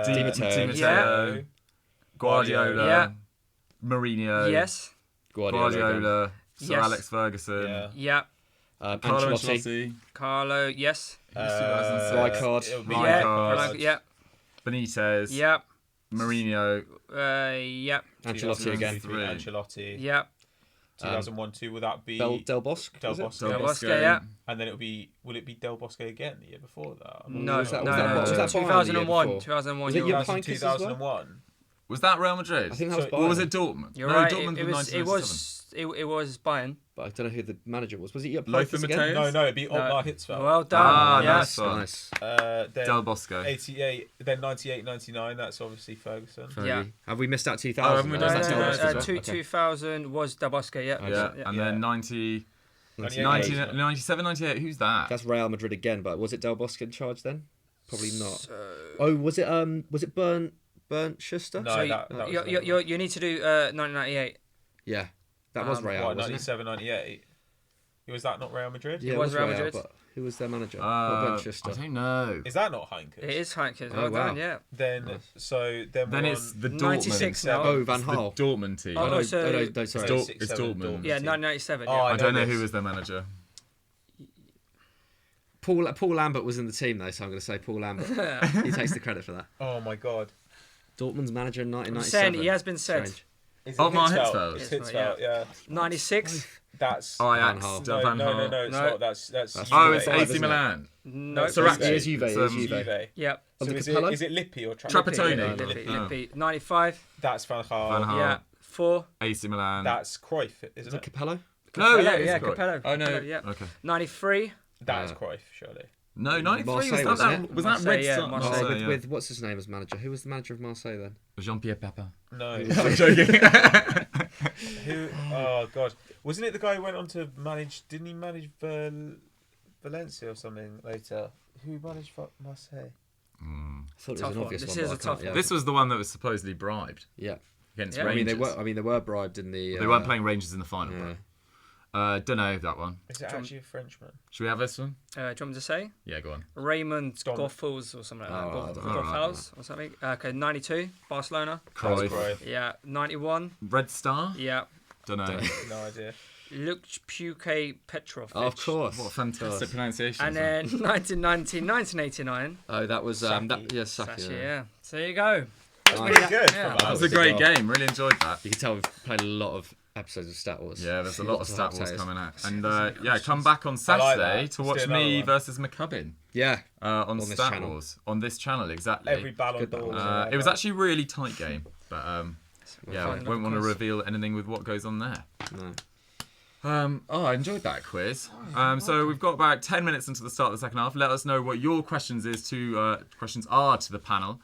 Speaker 3: Di Matteo.
Speaker 1: Di Matteo,
Speaker 4: Yeah.
Speaker 1: Guardiola,
Speaker 4: Yeah.
Speaker 1: Mourinho,
Speaker 4: Yes.
Speaker 1: Guardiola, Sir
Speaker 4: Yes.
Speaker 1: Alex Ferguson,
Speaker 2: Yeah.
Speaker 4: Yep.
Speaker 1: Carlo
Speaker 3: Ancelotti.
Speaker 1: Ancelotti,
Speaker 4: Carlo. Yes.
Speaker 3: Rijkaard.
Speaker 2: It'll be
Speaker 1: Rijkaard.
Speaker 2: Rijkaard.
Speaker 4: Yep.
Speaker 1: Benitez,
Speaker 4: Yep.
Speaker 1: Mourinho,
Speaker 4: Yep.
Speaker 3: Ancelotti again.
Speaker 1: 2003.
Speaker 2: Ancelotti.
Speaker 4: Yep.
Speaker 2: 2001-2. Will that be
Speaker 3: Del Bosque.
Speaker 2: Del
Speaker 3: was it?
Speaker 2: Bosque?
Speaker 1: Del
Speaker 4: Del
Speaker 1: Bosque.
Speaker 4: Bosque, yeah.
Speaker 2: And then will it be Del Bosque again the year before that?
Speaker 4: No,
Speaker 3: Was that-
Speaker 4: no,
Speaker 3: was that-
Speaker 4: no.
Speaker 3: was that Bayern the year
Speaker 4: 2001.
Speaker 3: before?
Speaker 4: 2001.
Speaker 3: Was it
Speaker 4: you're
Speaker 3: Jupp
Speaker 4: right.
Speaker 3: Heynckes as well?
Speaker 2: 2001.
Speaker 1: Was that Real Madrid?
Speaker 3: I think that was
Speaker 2: So-
Speaker 3: Bayern.
Speaker 1: Or was it Dortmund?
Speaker 4: You're
Speaker 1: no,
Speaker 4: right.
Speaker 1: Dortmund
Speaker 4: It was. It
Speaker 1: 1997.
Speaker 4: was. It was Bayern.
Speaker 3: But I don't know who the manager was. Was it Jupp
Speaker 1: Lothar
Speaker 3: Heynckes again?
Speaker 1: Matthäus?
Speaker 2: No, it'd be
Speaker 4: No.
Speaker 2: Otmar Hitzfeld.
Speaker 4: Well done.
Speaker 1: Ah,
Speaker 4: yes.
Speaker 1: nice one.
Speaker 3: Nice.
Speaker 2: Then
Speaker 1: Del Bosque.
Speaker 2: 88, then 98, 99. That's obviously Ferguson.
Speaker 4: Yeah.
Speaker 3: Have we missed out
Speaker 1: Oh,
Speaker 3: 2000?
Speaker 1: haven't we
Speaker 4: No,
Speaker 1: done
Speaker 4: no,
Speaker 1: that?
Speaker 4: no,
Speaker 1: Del Bosque,
Speaker 4: no,
Speaker 1: is it?
Speaker 4: 2000 was Del Bosque. Yeah.
Speaker 1: Yeah, and then 90,
Speaker 2: 98.
Speaker 1: 97, 98. Who's that?
Speaker 3: That's Real Madrid again, but was it Del Bosque in charge then? Probably not. Oh, was it Bernd Schuster?
Speaker 2: No,
Speaker 4: So
Speaker 2: that was
Speaker 4: you need to do 1998.
Speaker 3: Yeah, that was Real.
Speaker 2: What,
Speaker 3: wasn't it?
Speaker 2: 97, 98? Was that not Real Madrid?
Speaker 3: Yeah,
Speaker 4: It
Speaker 3: it
Speaker 4: was
Speaker 3: was
Speaker 4: Real
Speaker 3: Real,
Speaker 4: Madrid.
Speaker 3: but who was their manager?
Speaker 1: I
Speaker 3: Bernd Schuster.
Speaker 1: don't know.
Speaker 2: Is that not Heynckes?
Speaker 4: It is Heynckes.
Speaker 3: Oh,
Speaker 4: Well
Speaker 3: wow.
Speaker 4: done. Yeah.
Speaker 2: Then
Speaker 1: Then
Speaker 2: we're
Speaker 1: it's
Speaker 2: on
Speaker 1: the Dortmund.
Speaker 4: 96 now.
Speaker 3: Oh, Van
Speaker 1: It's the
Speaker 3: Gaal.
Speaker 1: Dortmund team.
Speaker 4: Oh,
Speaker 3: no,
Speaker 4: so-
Speaker 3: no, sorry.
Speaker 1: It's
Speaker 2: 96,
Speaker 1: Dortmund.
Speaker 4: Yeah, 1997.
Speaker 2: Oh,
Speaker 4: Yeah.
Speaker 1: I don't know
Speaker 2: this.
Speaker 1: who was their manager.
Speaker 3: Paul Lambert was in the team though, so I'm going to say Paul Lambert. He takes the credit for that.
Speaker 2: Oh my god.
Speaker 3: Dortmund's manager in
Speaker 4: I'm
Speaker 3: 1997.
Speaker 4: saying he has been said.
Speaker 3: Strange.
Speaker 2: Is it
Speaker 1: Otmar
Speaker 2: Hitzfeld?
Speaker 1: Hitzfeld.
Speaker 2: It's
Speaker 4: Hitzfeld,
Speaker 2: Hitzfeld, yeah.
Speaker 4: 96.
Speaker 2: That's
Speaker 1: Ajax,
Speaker 3: Gaal.
Speaker 1: Del
Speaker 2: no,
Speaker 1: Van
Speaker 2: no,
Speaker 1: Gaal.
Speaker 2: it's
Speaker 4: No.
Speaker 2: not. That's
Speaker 1: Oh,
Speaker 2: Juve.
Speaker 1: it's
Speaker 3: Five,
Speaker 1: AC
Speaker 3: isn't it?
Speaker 1: Milan.
Speaker 4: No.
Speaker 2: it's
Speaker 3: Sorry,
Speaker 2: Juve.
Speaker 3: it is Juve.
Speaker 1: It's,
Speaker 3: It is Juve.
Speaker 2: Juve.
Speaker 4: Yep.
Speaker 3: Under
Speaker 2: is
Speaker 3: Capello?
Speaker 2: it Lippi or
Speaker 1: Trapattoni.
Speaker 4: Lippi.
Speaker 3: No.
Speaker 4: Lippi. 95.
Speaker 2: That's Van Gaal.
Speaker 1: Van Gaal.
Speaker 4: Yeah. 4.
Speaker 1: AC Milan.
Speaker 2: That's Cruyff,
Speaker 3: Is
Speaker 2: isn't
Speaker 3: it
Speaker 2: it?
Speaker 3: Capello?
Speaker 1: No,
Speaker 4: Capello,
Speaker 1: yeah, it's
Speaker 4: yeah,
Speaker 1: Cruyff.
Speaker 4: Capello.
Speaker 1: Oh no.
Speaker 4: Capello, yeah.
Speaker 1: Okay.
Speaker 4: 93.
Speaker 2: That's Cruyff, surely.
Speaker 1: No, 93
Speaker 3: Marseille,
Speaker 1: was
Speaker 3: wasn't
Speaker 1: that.
Speaker 3: it?
Speaker 1: Was that
Speaker 4: Marseille,
Speaker 1: Red
Speaker 4: yeah,
Speaker 1: Star?
Speaker 4: Marseille.
Speaker 1: Marseille,
Speaker 3: with,
Speaker 1: yeah.
Speaker 3: with what's his name as manager? Who was the manager of Marseille then?
Speaker 1: Jean-Pierre Papin.
Speaker 2: No.
Speaker 1: I'm joking.
Speaker 2: Who? Oh god, wasn't it the guy who went on to manage? Didn't he manage Valencia or something later? Who managed Marseille?
Speaker 3: I thought it was
Speaker 4: Tough
Speaker 3: an
Speaker 4: one.
Speaker 3: obvious
Speaker 4: This
Speaker 3: one.
Speaker 4: is
Speaker 3: but
Speaker 4: a
Speaker 3: I
Speaker 4: tough
Speaker 3: can't- yeah.
Speaker 4: one.
Speaker 1: This was the one that was supposedly bribed
Speaker 3: Yeah.
Speaker 1: against
Speaker 4: Yeah.
Speaker 1: Rangers.
Speaker 3: I mean, they were bribed in the.
Speaker 1: They weren't playing Rangers in the final.
Speaker 3: Yeah.
Speaker 1: But, don't know that one.
Speaker 2: Is it actually a Frenchman?
Speaker 1: Should we have this one?
Speaker 4: Do you want me to say?
Speaker 1: Yeah, go on.
Speaker 4: Raymond
Speaker 2: Dom-
Speaker 4: Goffels or something like that.
Speaker 3: Oh,
Speaker 4: Goffels or something. Okay, 92. Barcelona.
Speaker 2: That's
Speaker 1: Cruyff.
Speaker 2: Cruyff.
Speaker 4: Yeah. 91.
Speaker 1: Red Star?
Speaker 4: Yeah.
Speaker 1: Don't know.
Speaker 2: No idea.
Speaker 4: Luke Puke Petrov.
Speaker 3: Oh, of course.
Speaker 1: What a fantastic pronunciation.
Speaker 4: And then 1990, 1989.
Speaker 3: Oh, that was
Speaker 2: Saki.
Speaker 3: Saki.
Speaker 4: Sashi,
Speaker 3: Yeah.
Speaker 4: yeah. So there you go.
Speaker 3: Nice.
Speaker 2: Pretty good.
Speaker 4: Yeah.
Speaker 2: from
Speaker 1: That was
Speaker 2: us.
Speaker 1: a great
Speaker 3: well.
Speaker 1: game. Really enjoyed that.
Speaker 3: You can tell we've played a lot of episodes of Stat Wars.
Speaker 1: Yeah, there's a lot of
Speaker 3: Lots
Speaker 1: Stat
Speaker 3: hot
Speaker 1: Wars
Speaker 3: takes.
Speaker 1: coming out. And yeah, come back on
Speaker 2: like
Speaker 1: Saturday
Speaker 2: that.
Speaker 1: to
Speaker 2: Let's
Speaker 1: watch
Speaker 2: do another
Speaker 1: me
Speaker 2: one.
Speaker 1: versus McCubbin
Speaker 3: Yeah.
Speaker 1: on
Speaker 3: this
Speaker 1: Stat
Speaker 3: channel.
Speaker 1: Wars. On this channel, exactly.
Speaker 2: Every Ballon
Speaker 3: Good
Speaker 2: d'Or.
Speaker 3: battle.
Speaker 1: It was actually a really tight game. But yeah,
Speaker 4: find
Speaker 1: won't want to
Speaker 4: another quiz.
Speaker 1: reveal anything with what goes on there.
Speaker 3: No.
Speaker 1: I enjoyed that quiz. So we've got about 10 minutes into the start of the second half. Let us know what your questions are to the panel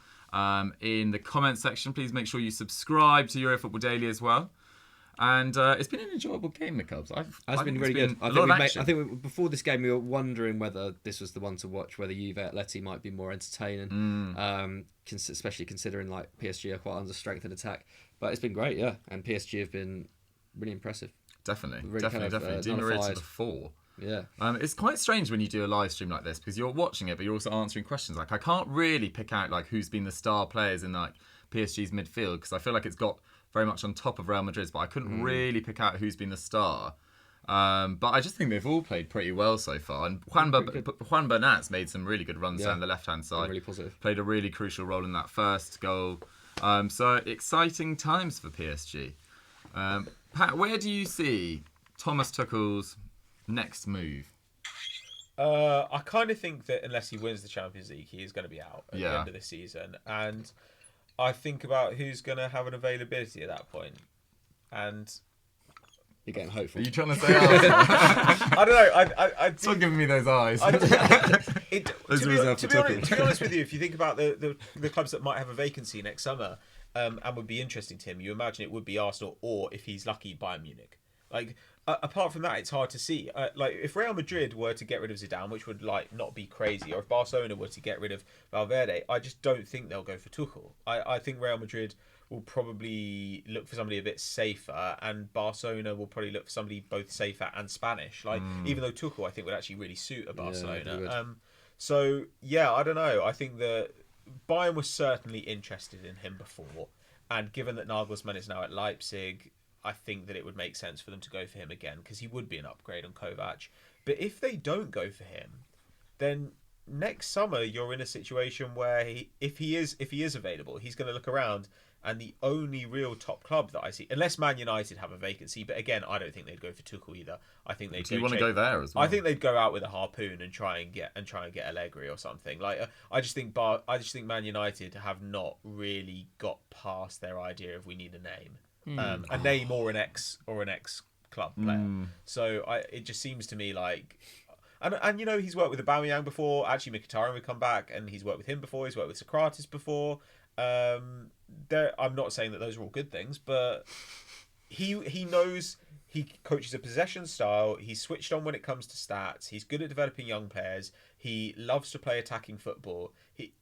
Speaker 1: in the comments section. Please make sure you subscribe to Euro Football Daily as well. And it's been an enjoyable game, the Cubs.
Speaker 3: That's been really good.
Speaker 1: A lot of action.
Speaker 3: I think before this game we were wondering whether this was the one to watch, whether Juve Atleti might be more entertaining, especially considering like PSG are quite under strength in attack. But it's been great, yeah. And PSG have been really impressive.
Speaker 1: Definitely.
Speaker 3: Really
Speaker 1: Definitely. Di Maria to
Speaker 3: nullified.
Speaker 1: the fore.
Speaker 3: Yeah.
Speaker 1: It's quite strange when you do a live stream like this because you're watching it, but you're also answering questions. Like I can't really pick out like who's been the star players in like PSG's midfield because I feel like it's got very much on top of Real Madrid's, but I couldn't really pick out who's been the star. But I just think they've all played pretty well so far. And Juan Bernat's made some really good runs down the left-hand side.
Speaker 3: Really positive.
Speaker 1: Played a really crucial role in that first goal. So exciting times for PSG. Pat, where do you see Thomas Tuchel's next move?
Speaker 2: I kind of think that unless he wins the Champions League, he is going to be out at the
Speaker 1: Yeah.
Speaker 2: end of the season. And I think about who's going to have an availability at that point. And
Speaker 3: You're getting hopeful.
Speaker 1: Are you trying to say Arsenal?
Speaker 2: I don't know. I
Speaker 1: Stop giving me those eyes.
Speaker 2: to
Speaker 3: reserved for
Speaker 2: be honest with you, if you think about the clubs that might have a vacancy next summer and would be interesting to him, you imagine it would be Arsenal, or if he's lucky, Bayern Munich. Like, apart from that, it's hard to see. Like, if Real Madrid were to get rid of Zidane, which would like not be crazy, or if Barcelona were to get rid of Valverde, I just don't think they'll go for Tuchel. I think Real Madrid will probably look for somebody a bit safer, and Barcelona will probably look for somebody both safer and Spanish. Like, even though Tuchel, I think, would actually really suit a Barcelona. So yeah, I don't know. I think that Bayern was certainly interested in him before, and given that Nagelsmann is now at Leipzig, I think that it would make sense for them to go for him again, because he would be an upgrade on Kovac. But if they don't go for him, then next summer you're in a situation where if he is available, he's going to look around, and the only real top club that I see, unless Man United have a vacancy, but again, I don't think they'd go for Tuchel either. I think they'd.
Speaker 1: Do you want to go there as well?
Speaker 2: I think they'd go out with a harpoon and try and get Allegri or something. Like, I just think Man United have not really got past their idea of we need a name, a name or an ex club player. So it just seems to me like. And you know, he's worked with Aubameyang before. Actually, Mkhitaryan would come back, and he's worked with him before. He's worked with Socrates before. I'm not saying that those are all good things, but he knows, he coaches a possession style. He's switched on when it comes to stats. He's good at developing young players. He loves to play attacking football.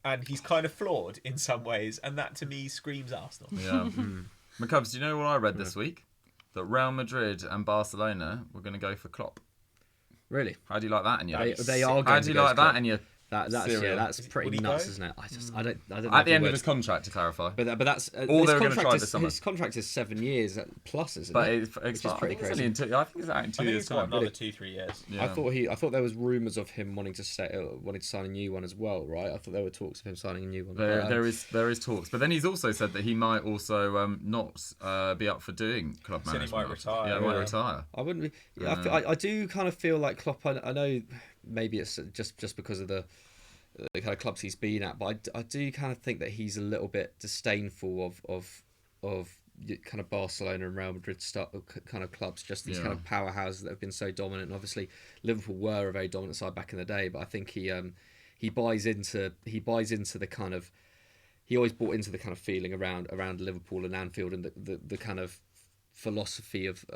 Speaker 2: And he's kind of flawed in some ways, and that to me screams Arsenal.
Speaker 1: Yeah. McCubs, do you know what I read this week? That Real Madrid and Barcelona were going to go for Klopp.
Speaker 3: Really?
Speaker 1: How do you like that? In your
Speaker 3: They are going
Speaker 1: How do you like that? In your
Speaker 3: that's pretty nuts, isn't it? I don't know.
Speaker 1: At the end of his contract, to clarify.
Speaker 3: But that's
Speaker 1: all they were going to try this summer.
Speaker 3: His contract is 7 years plus, isn't
Speaker 1: but
Speaker 3: it?
Speaker 1: It's
Speaker 3: pretty crazy.
Speaker 1: I think it's out in 2 years' time.
Speaker 2: Another 2-3 years.
Speaker 1: Yeah.
Speaker 3: I thought there was rumours of him wanting to sign a new one as well, right? I thought there were talks of him signing a new one.
Speaker 1: There is talks, but then he's also said that he might also not be up for doing club management.
Speaker 2: He might retire.
Speaker 1: Yeah, he might retire.
Speaker 3: I wouldn't be. Yeah, I do kind of feel like Klopp. I know maybe it's just because of the kind of clubs he's been at, but I do kind of think that he's a little bit disdainful of kind of Barcelona and Real Madrid kind of clubs, just these kind of powerhouses that have been so dominant. And obviously, Liverpool were a very dominant side back in the day, but I think he buys into the kind of, he always bought into the kind of feeling around Liverpool and Anfield and the kind of philosophy of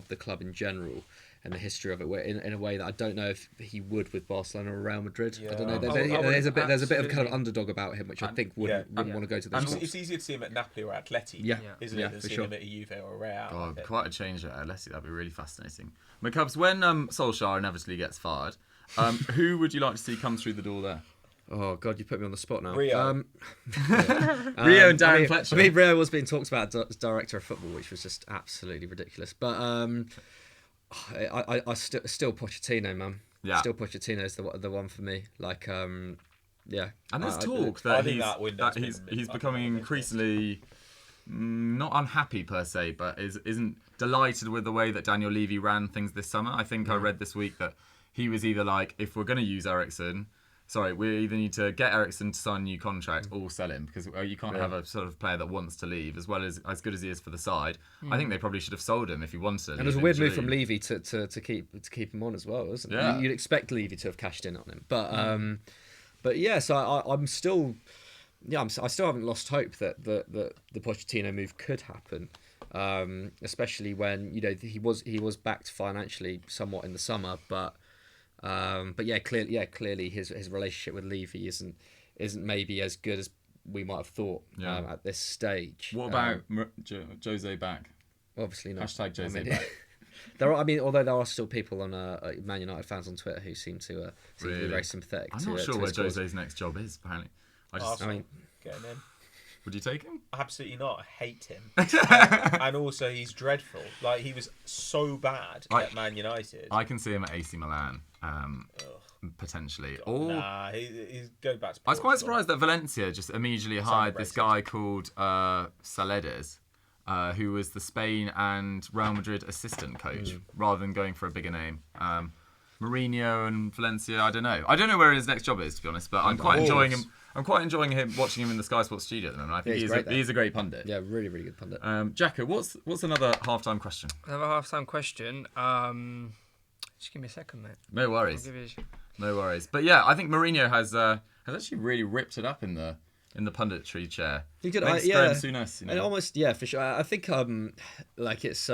Speaker 3: the club in general and the history of it, in a way that I don't know if he would with Barcelona or Real Madrid. Yeah. I don't know. There's a bit of kind of underdog about him, which I think wouldn't want to go to the top.
Speaker 2: It's easier to see him at Napoli or Atleti, isn't it, than seeing him at a Juve or Real.
Speaker 1: Oh, quite a change at Atleti. That'd be really fascinating. McCubs, when Solskjaer inevitably gets fired, who would you like to see come through the door there?
Speaker 3: Oh God, you put me on the spot now.
Speaker 2: Rio.
Speaker 1: Rio and Darren Fletcher.
Speaker 3: I mean, Rio was being talked about as director of football, which was just absolutely ridiculous. But I still Pochettino, man. Yeah. Still Pochettino is the one for me. Like, yeah.
Speaker 1: And there's talk that he's becoming increasingly not unhappy per se, but isn't delighted with the way that Daniel Levy ran things this summer. I think I read this week that he was either like, if we're going to use Eriksen, we either need to get Eriksen to sign a new contract or sell him, because you can't have a sort of player that wants to leave as well as good as he is for the side. I think they probably should have sold him if he wanted to.
Speaker 3: And it was a weird move from Levy to keep him on as well, wasn't it? Yeah. You'd expect Levy to have cashed in on him, but yeah. So I'm still, I still haven't lost hope that the Pochettino move could happen. Especially when he was backed financially somewhat in the summer, but clearly his relationship with Levy isn't maybe as good as we might have thought at this stage.
Speaker 1: What about Jose back?
Speaker 3: Obviously not.
Speaker 1: Hashtag Jose back.
Speaker 3: Although there are still people on Man United fans on Twitter who seem to be very sympathetic.
Speaker 1: I'm not sure where Jose's next job is. Apparently,
Speaker 2: get him in.
Speaker 1: Would you take him?
Speaker 2: Absolutely not. I hate him. and also, he's dreadful. Like, he was so bad at Man United.
Speaker 1: I can see him at AC Milan, potentially.
Speaker 2: He's go back to Portugal.
Speaker 1: I was quite surprised that Valencia just immediately hired this guy called Saledes, who was the Spain and Real Madrid assistant coach, rather than going for a bigger name. Mourinho and Valencia, I don't know. I don't know where his next job is, to be honest, but I'm quite enjoying him. I'm quite enjoying watching him in the Sky Sports studio at the moment. I think he's a great pundit.
Speaker 3: Yeah, really, really good pundit.
Speaker 1: Jacko, what's another half-time question?
Speaker 4: Another half-time question. Just give me a second, mate.
Speaker 1: No worries. No worries. But yeah, I think Mourinho has actually really ripped it up in the punditry chair.
Speaker 3: He did.
Speaker 1: Makes Graham Souness,
Speaker 3: and almost for sure. I think it's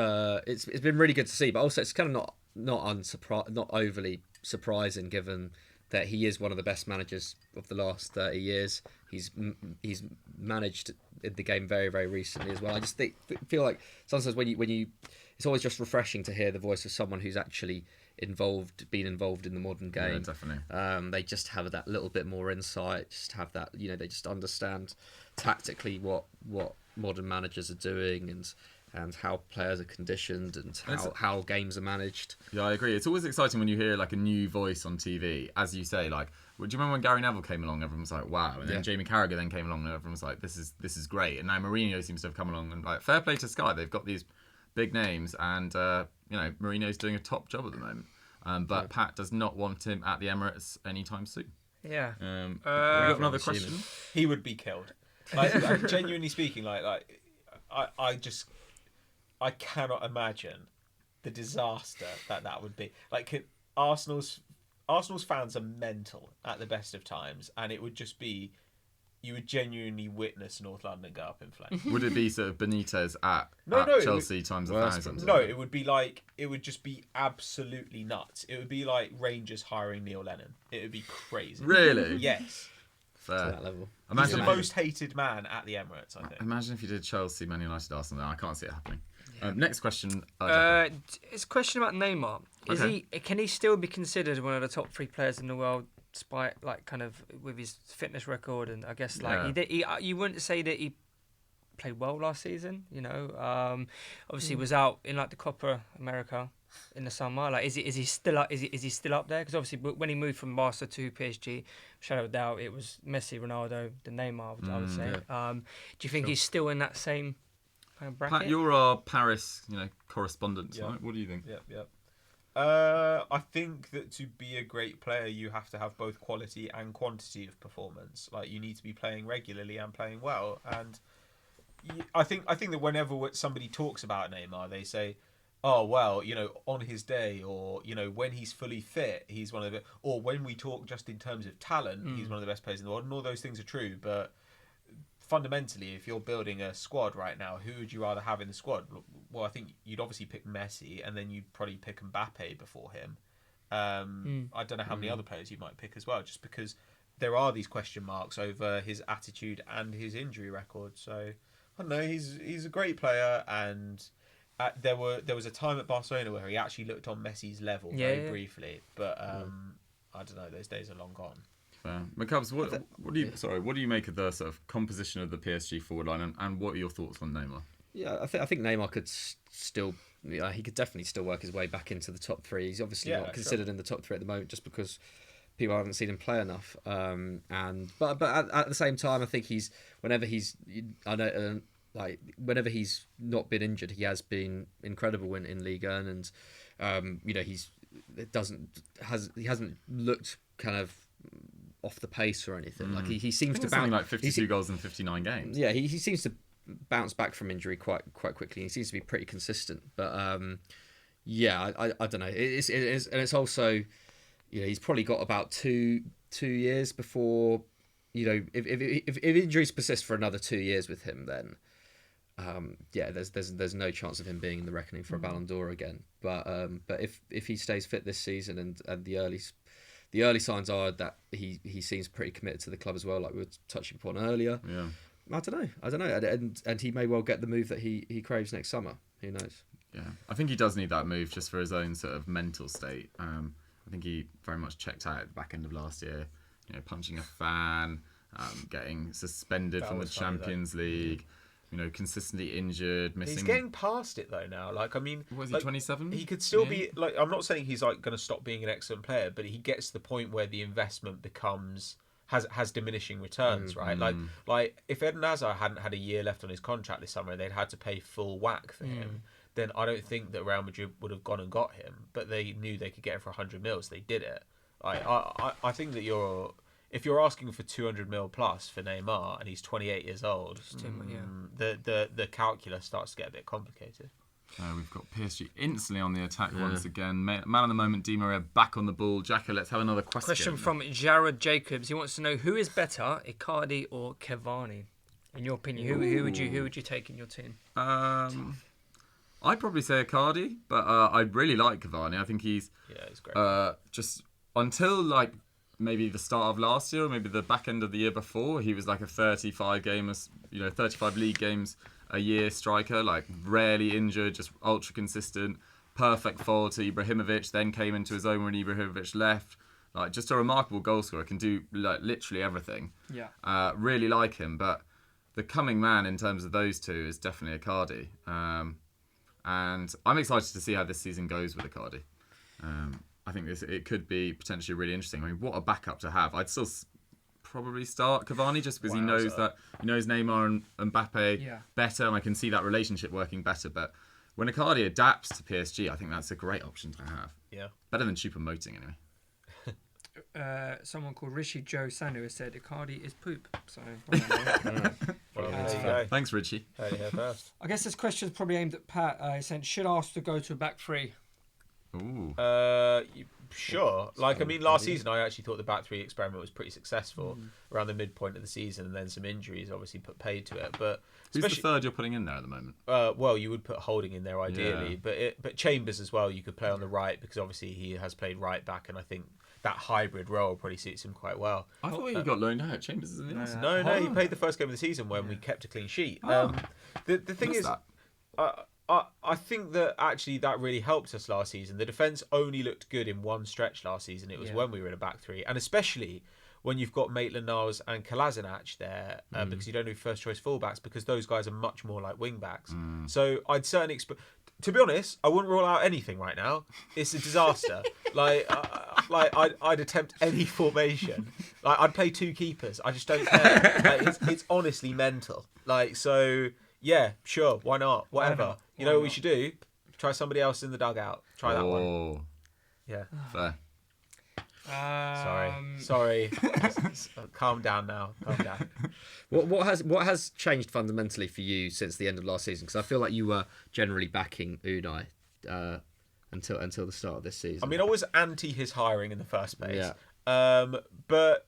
Speaker 3: been really good to see, but also it's kind of not overly surprising given that he is one of the best managers of the last 30 years. He's managed the game very, very recently as well. I just feel like sometimes when you it's always just refreshing to hear the voice of someone who's actually been involved in the modern game.
Speaker 1: Yeah, definitely.
Speaker 3: They just have that little bit more insight, just have that, they just understand tactically what modern managers are doing and how players are conditioned and how games are managed.
Speaker 1: Yeah, I agree. It's always exciting when you hear like a new voice on TV, as you say. Like, do you remember when Gary Neville came along? Everyone was like, "Wow!" And then Jamie Carragher then came along, and everyone was like, "This is great." And now Mourinho seems to have come along, and like, fair play to Sky. They've got these big names, and Mourinho's doing a top job at the moment. But Pat does not want him at the Emirates anytime soon.
Speaker 4: Yeah.
Speaker 1: We got another question.
Speaker 2: He would be killed. Like genuinely speaking, I cannot imagine the disaster that would be. Like, Arsenal's fans are mental at the best of times, and it would just be, you would genuinely witness North London go up in flames.
Speaker 1: Would it be sort of Benitez at Chelsea times 1,000?
Speaker 2: No, it would just be absolutely nuts. It would be like Rangers hiring Neil Lennon. It would be crazy.
Speaker 1: Really?
Speaker 2: Yes.
Speaker 1: Fair.
Speaker 3: To that level.
Speaker 2: He's the most hated man at the Emirates, I think.
Speaker 1: Imagine if you did Chelsea, Man United, Arsenal. I can't see it happening. Next question.
Speaker 4: It's a question about Neymar. Can he still be considered one of the top 3 players in the world, despite with his fitness record? And I guess you wouldn't say that he played well last season. Obviously was out in the Copa America in the summer. Like, is he still up? Is he still up there? Because obviously when he moved from Barca to PSG, shadow of doubt, it was Messi, Ronaldo, then Neymar. I would say.
Speaker 1: Yeah.
Speaker 4: Do you think he's still in that same kind of bracket?
Speaker 1: Pat, you're our Paris, correspondent, right? What do you think?
Speaker 2: Yep. I think that to be a great player, you have to have both quality and quantity of performance. Like, you need to be playing regularly and playing well. And I think that whenever somebody talks about Neymar, they say, "Oh well, on his day, or when he's fully fit, he's one of the." Or when we talk just in terms of talent, he's one of the best players in the world. And all those things are true, but fundamentally, if you're building a squad right now, who would you rather have in the squad? Well, I think you'd obviously pick Messi, and then you'd probably pick Mbappe before him. I don't know how many other players you might pick as well, just because there are these question marks over his attitude and his injury record. So I don't know. He's a great player, and there was a time at Barcelona where he actually looked on Messi's level very briefly, but I don't know. Those days are long gone.
Speaker 1: McCubbs, what do you make of the sort of composition of the PSG forward line, and what are your thoughts on Neymar?
Speaker 3: Yeah, I think Neymar could still, he could definitely still work his way back into the top 3. He's obviously not considered in the top 3 at the moment, just because people haven't seen him play enough. But at the same time, I think whenever he's not been injured, he has been incredible in Ligue 1, and he hasn't looked kind of off the pace or anything. Like he seems to bounce,
Speaker 1: like 52 goals in 59 games.
Speaker 3: Yeah, he seems to bounce back from injury quite quickly. He seems to be pretty consistent. But I don't know. It's also, he's probably got about two years before, if injuries persist for another 2 years with him, then there's no chance of him being in the reckoning for a Ballon d'Or again. But if he stays fit this season, and the early signs are that he seems pretty committed to the club as well, like we were touching upon earlier.
Speaker 1: Yeah.
Speaker 3: I don't know, and he may well get the move that he craves next summer. Who knows?
Speaker 1: Yeah, I think he does need that move just for his own sort of mental state. I think he very much checked out at the back end of last year, punching a fan, getting suspended from the Champions League. Consistently injured, missing.
Speaker 2: He's getting past it though now.
Speaker 1: Was he 27?
Speaker 2: He could still be I'm not saying he's going to stop being an excellent player, but he gets to the point where the investment has diminishing returns, right? Like if Eden Hazard hadn't had a year left on his contract this summer and they'd had to pay full whack for him, then I don't think that Real Madrid would have gone and got him. But they knew they could get him for 100 mils. They did it. I think that if you're asking for 200 mil plus for Neymar and he's 28 years old, the calculus starts to get a bit complicated.
Speaker 1: We've got PSG instantly on the attack once again. Man of the moment, Di Maria back on the ball. Jacko, let's have another question.
Speaker 4: Question from Jared Jacobs. He wants to know who is better, Icardi or Cavani? In your opinion, who would you take in your team?
Speaker 1: I'd probably say Icardi, but I really like Cavani. I think he's
Speaker 2: great.
Speaker 1: Just until like maybe the start of last year or maybe the back end of the year before, he was like a 35 league games a year striker, like rarely injured, just ultra consistent, perfect forward to Ibrahimovic, then came into his own when Ibrahimovic left. Like just a remarkable goal scorer, can do like literally everything.
Speaker 4: Yeah.
Speaker 1: Really like him, but the coming man in terms of those two is definitely Icardi. And I'm excited to see how this season goes with Icardi. I think it could be potentially really interesting. I mean, what a backup to have. I'd still probably start Cavani just because he knows Neymar and Mbappe better, and I can see that relationship working better. But when Icardi adapts to PSG, I think that's a great option to have.
Speaker 2: Yeah.
Speaker 1: Better than Choupo-Moting anyway.
Speaker 4: Someone called Rishi Joe Sanu has said Icardi is poop. So
Speaker 1: thanks, Richie.
Speaker 2: First.
Speaker 4: I guess this question is probably aimed at Pat. He said, should Arsenal go to a back three?
Speaker 1: Ooh.
Speaker 2: Sure. Like, I mean, last season I actually thought the back three experiment was pretty successful around the midpoint of the season, and then some injuries obviously put paid to it. But
Speaker 1: who's the third you're putting in there at the moment?
Speaker 2: Well, you would put Holding in there ideally, but Chambers as well. You could play on the right because obviously he has played right back, and I think that hybrid role probably suits him quite well.
Speaker 1: I thought he got loaned out. Chambers is in the Arsenal.
Speaker 2: No, he played the first game of the season when we kept a clean sheet. The thing is, I think that actually that really helped us last season. The defence only looked good in one stretch last season. It was when we were in a back three, and especially when you've got Maitland-Niles and Kolasinac there, because you don't do first choice fullbacks, because those guys are much more like wing backs. So I'd certainly to be honest, I wouldn't rule out anything right now. It's a disaster. I'd attempt any formation. Like I'd play two keepers. I just don't care. Like, it's honestly mental. Like so. Yeah, sure. Why not? Whatever. You know what we should do? Try somebody else in the dugout. Try that one. Yeah.
Speaker 1: Fair.
Speaker 2: Sorry. Calm down now. Calm down.
Speaker 3: What has changed fundamentally for you since the end of last season? Because I feel like you were generally backing Unai until the start of this season.
Speaker 2: I mean, I was anti his hiring in the first place. Yeah. But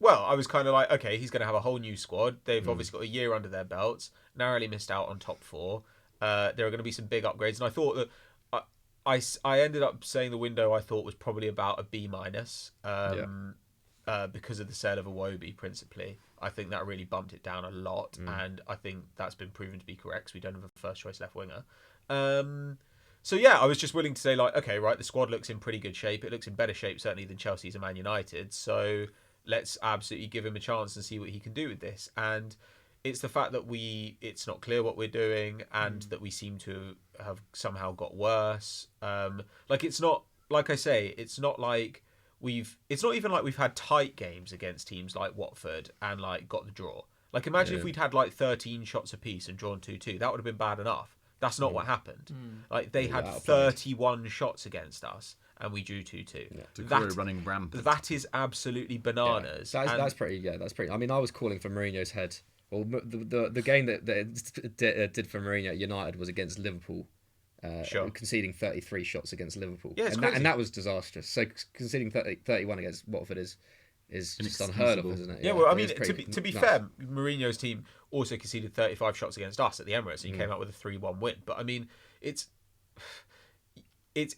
Speaker 2: I was kind of like, okay, he's going to have a whole new squad. They've obviously got a year under their belts. Narrowly missed out on top four. There are going to be some big upgrades, and I thought that I ended up saying the window I thought was probably about a B-, because of the sale of Iwobi principally. I think that really bumped it down a lot, and I think that's been proven to be correct. We don't have a first choice left winger. So I was just willing to say like, okay, right, the squad looks in pretty good shape. It looks in better shape certainly than Chelsea's and Man United. So let's absolutely give him a chance and see what he can do with this. And it's the fact that it's not clear what we're doing, and that we seem to have somehow got worse. It's not, like I say, it's not even like we've had tight games against teams like Watford and like got the draw. Like imagine if we'd had like 13 shots apiece and drawn 2-2, that would have been bad enough. That's not what happened. Like they had 31 shots against us and we drew 2-2.
Speaker 1: That running rampant.
Speaker 2: That is absolutely bananas.
Speaker 3: Yeah. That's pretty. I mean, I was calling for Mourinho's head. Well, the game that it did for Mourinho at United was against Liverpool, conceding 33 shots against Liverpool.
Speaker 2: Yeah,
Speaker 3: and that was disastrous. So conceding 31 against Watford is just unheard of, isn't it?
Speaker 2: Yeah, well, I mean, to be fair, Mourinho's team also conceded 35 shots against us at the Emirates, and he came out with a 3-1 win. But I mean, it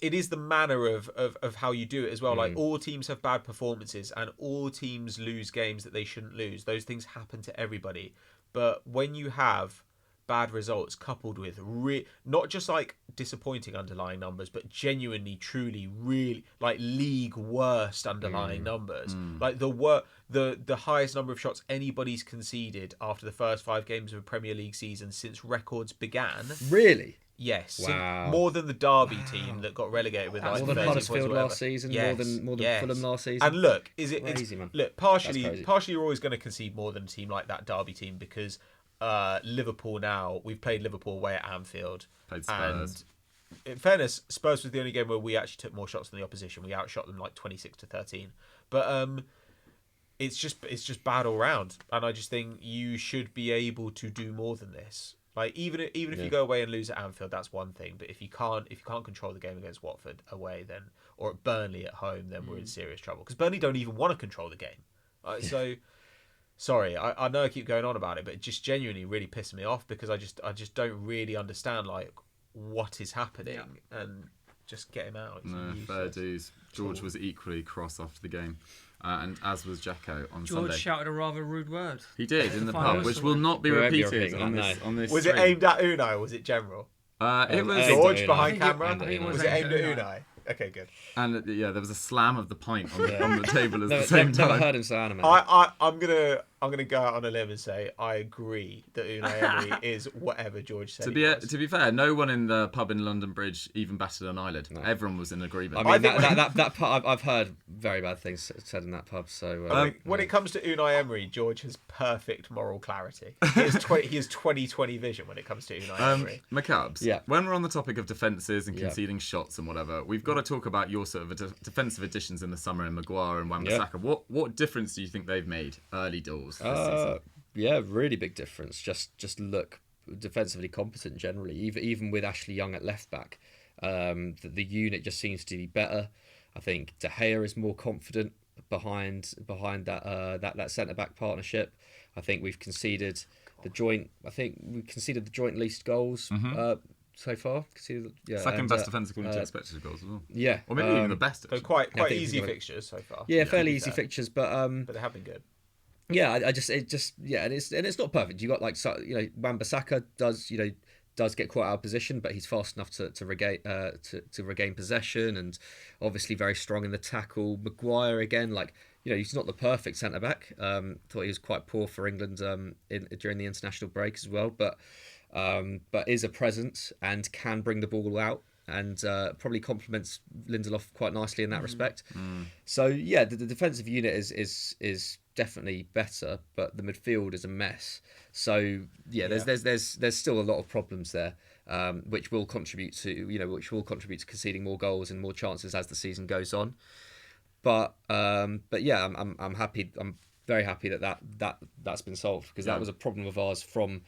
Speaker 2: is the manner of how you do it as well. Like all teams have bad performances, and all teams lose games that they shouldn't lose. Those things happen to everybody. But when you have bad results coupled with not just like disappointing underlying numbers, but genuinely, truly, really like league worst underlying numbers, like the highest number of shots anybody's conceded after the first 5 games of a Premier League season since records began.
Speaker 3: Really?
Speaker 2: Yes,
Speaker 3: wow.
Speaker 2: More than the Derby team that got relegated with like
Speaker 3: more than Huddersfield last season,
Speaker 2: yes.
Speaker 3: more than Fulham last season.
Speaker 2: And look,
Speaker 3: crazy, man.
Speaker 2: Look, partially you're always going to concede more than a team like that Derby team because Liverpool now, we've played Liverpool away at Anfield.
Speaker 1: Played Spurs.
Speaker 2: And in fairness, Spurs was the only game where we actually took more shots than the opposition. We outshot them like 26-13. But it's just bad all round, and I just think you should be able to do more than this. Like even if you go away and lose at Anfield, that's one thing. But if you can't control the game against Watford away, then or at Burnley at home, then we're in serious trouble. Because Burnley don't even want to control the game. So sorry, I know I keep going on about it, but it just genuinely really pissed me off because I just don't really understand like what is happening and just get him out.
Speaker 1: No, fair dues. George was equally cross after the game. And as was Jacko on
Speaker 4: George
Speaker 1: Sunday.
Speaker 4: shouted a rather rude word.
Speaker 1: He did in the
Speaker 4: Final
Speaker 1: pub, which
Speaker 4: whistle.
Speaker 1: will not be
Speaker 3: We won't be
Speaker 1: repeated
Speaker 3: repeating
Speaker 1: on this.
Speaker 2: Was
Speaker 1: stream.
Speaker 2: it aimed at Unai or was it general?
Speaker 1: It was
Speaker 2: George
Speaker 3: Unai.
Speaker 2: behind
Speaker 3: I
Speaker 2: camera?
Speaker 3: think it
Speaker 2: Was it aimed at Unai? Okay, good.
Speaker 1: and there was a slam of the pint on the table at the
Speaker 3: Never,
Speaker 1: same
Speaker 3: never
Speaker 1: time.
Speaker 3: heard him say animated.
Speaker 2: I'm gonna go out on a limb and say I agree that Unai Emery is whatever George said.
Speaker 1: To be fair, no one in the pub in London Bridge even batted an eyelid.
Speaker 3: No.
Speaker 1: Everyone was in agreement.
Speaker 3: I mean,
Speaker 2: I think
Speaker 3: that pub, I've heard very bad things said in that pub. So
Speaker 2: when it comes to Unai Emery, George has perfect moral clarity. He has 20/20 vision when it comes to Unai Emery.
Speaker 1: McCabs,
Speaker 3: Yeah.
Speaker 1: when we're on the topic of defences and
Speaker 3: Yeah.
Speaker 1: conceding shots and whatever, we've got to talk about your sort of defensive additions in the summer in Maguire and Wan-Bissaka.
Speaker 3: Yeah.
Speaker 1: What difference do you think they've made early doors this season?
Speaker 3: Yeah, really big difference. Just look defensively competent generally. Even with Ashley Young at left back, the unit just seems to be better. I think De Gea is more confident behind that centre back partnership. I think we've conceded the joint. I think we conceded the joint least goals so far.
Speaker 1: Second best defence according to expected goals as well.
Speaker 3: Yeah,
Speaker 1: Or maybe even the best.
Speaker 2: So
Speaker 1: actually.
Speaker 2: quite
Speaker 3: I think
Speaker 2: easy
Speaker 3: we've got-
Speaker 2: fixtures so far.
Speaker 3: Yeah,
Speaker 2: to
Speaker 3: fairly
Speaker 2: be
Speaker 3: easy
Speaker 2: fair.
Speaker 3: fixtures, but
Speaker 2: But they have been good.
Speaker 3: yeah, and it's not perfect. You got Wan-Bissaka does get quite out of position, but he's fast enough to regain possession, and obviously very strong in the tackle. Maguire again, he's not the perfect centre back. Thought he was quite poor for England during the international break as well, but is a presence and can bring the ball out. And probably complements Lindelof quite nicely in that respect. So yeah, the defensive unit is definitely better, but the midfield is a mess. So there's still a lot of problems there, which will contribute to conceding more goals and more chances as the season goes on. But yeah, I'm happy. I'm very happy that's been solved because that was a problem of ours from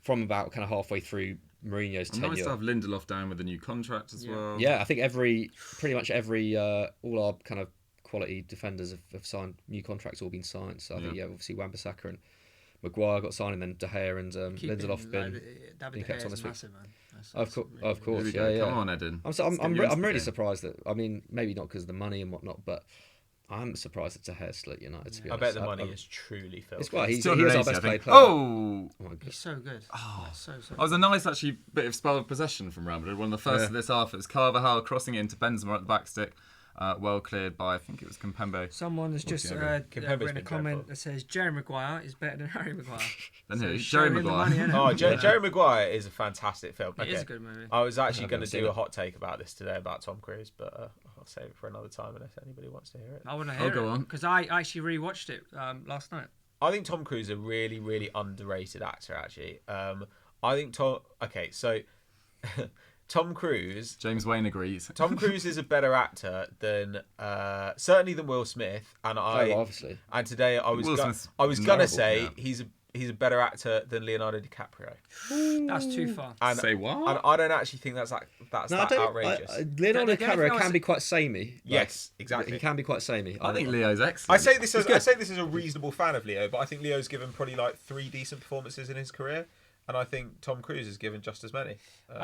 Speaker 3: about kind of halfway through Mourinho's tenure.
Speaker 1: Nice to have Lindelof down with a new contract as well.
Speaker 3: Yeah, I think pretty much every all our kind of quality defenders have signed new contracts, all been signed. So I think obviously Wan-Bissaka and Maguire got signed, and then De Gea and Lindelof been kept on this week.
Speaker 4: massive, man.
Speaker 3: Of course,
Speaker 1: Here we
Speaker 3: yeah.
Speaker 1: go. Come on, Eden.
Speaker 3: I'm really surprised that maybe not because of the money and whatnot, but I'm surprised that De Gea's still at United. To be
Speaker 2: I
Speaker 3: honest,
Speaker 2: bet the money is truly filthy.
Speaker 3: It's well, he is
Speaker 1: 280,
Speaker 3: our best
Speaker 1: I think.
Speaker 3: player.
Speaker 1: Oh!
Speaker 3: my God.
Speaker 4: He's so good. So
Speaker 1: That was a nice, actually, bit of spell of possession from Real Madrid. One of the first of this half. It was Carvajal crossing it into Benzema at the back stick. Well cleared by, I think it was Kimpembe.
Speaker 4: someone has just
Speaker 2: Kimpembe's
Speaker 4: written a
Speaker 2: been
Speaker 4: comment
Speaker 2: dreadful.
Speaker 4: that says Jerry Maguire is better than Harry Maguire.
Speaker 1: Then who?
Speaker 4: show
Speaker 1: Jerry
Speaker 4: him the
Speaker 1: Maguire.
Speaker 4: money, innit?
Speaker 2: Jerry Maguire is a fantastic film.
Speaker 4: It is a good movie.
Speaker 2: I was actually
Speaker 3: I've
Speaker 2: going
Speaker 3: never
Speaker 2: to
Speaker 3: seen
Speaker 2: do a
Speaker 3: it.
Speaker 2: hot take about this today about Tom Cruise, but I'll save it for another time unless anybody wants to hear it.
Speaker 4: I want to hear
Speaker 1: go
Speaker 4: it
Speaker 1: on.
Speaker 4: because I actually rewatched it last night.
Speaker 2: I think Tom Cruise is a really, really underrated actor, actually. I think Tom Cruise...
Speaker 1: James Wayne agrees.
Speaker 2: Tom Cruise is a better actor than certainly than Will Smith, and
Speaker 3: obviously.
Speaker 2: And today I was
Speaker 1: Will Smith's
Speaker 2: gonna
Speaker 1: terrible,
Speaker 2: say
Speaker 1: yeah.
Speaker 2: he's a better actor than Leonardo DiCaprio.
Speaker 4: That's too far.
Speaker 2: And,
Speaker 1: Say what?
Speaker 2: And I don't actually think that's
Speaker 3: No,
Speaker 2: outrageous.
Speaker 3: Leonardo
Speaker 4: Don't
Speaker 3: DiCaprio
Speaker 4: know
Speaker 3: can be quite samey.
Speaker 2: Yes, exactly.
Speaker 3: He can be quite samey.
Speaker 1: I think Leo's
Speaker 2: I
Speaker 1: excellent.
Speaker 2: say this as a reasonable fan of Leo, but I think Leo's given probably like 3 decent performances in his career, and I think Tom Cruise has given just as many.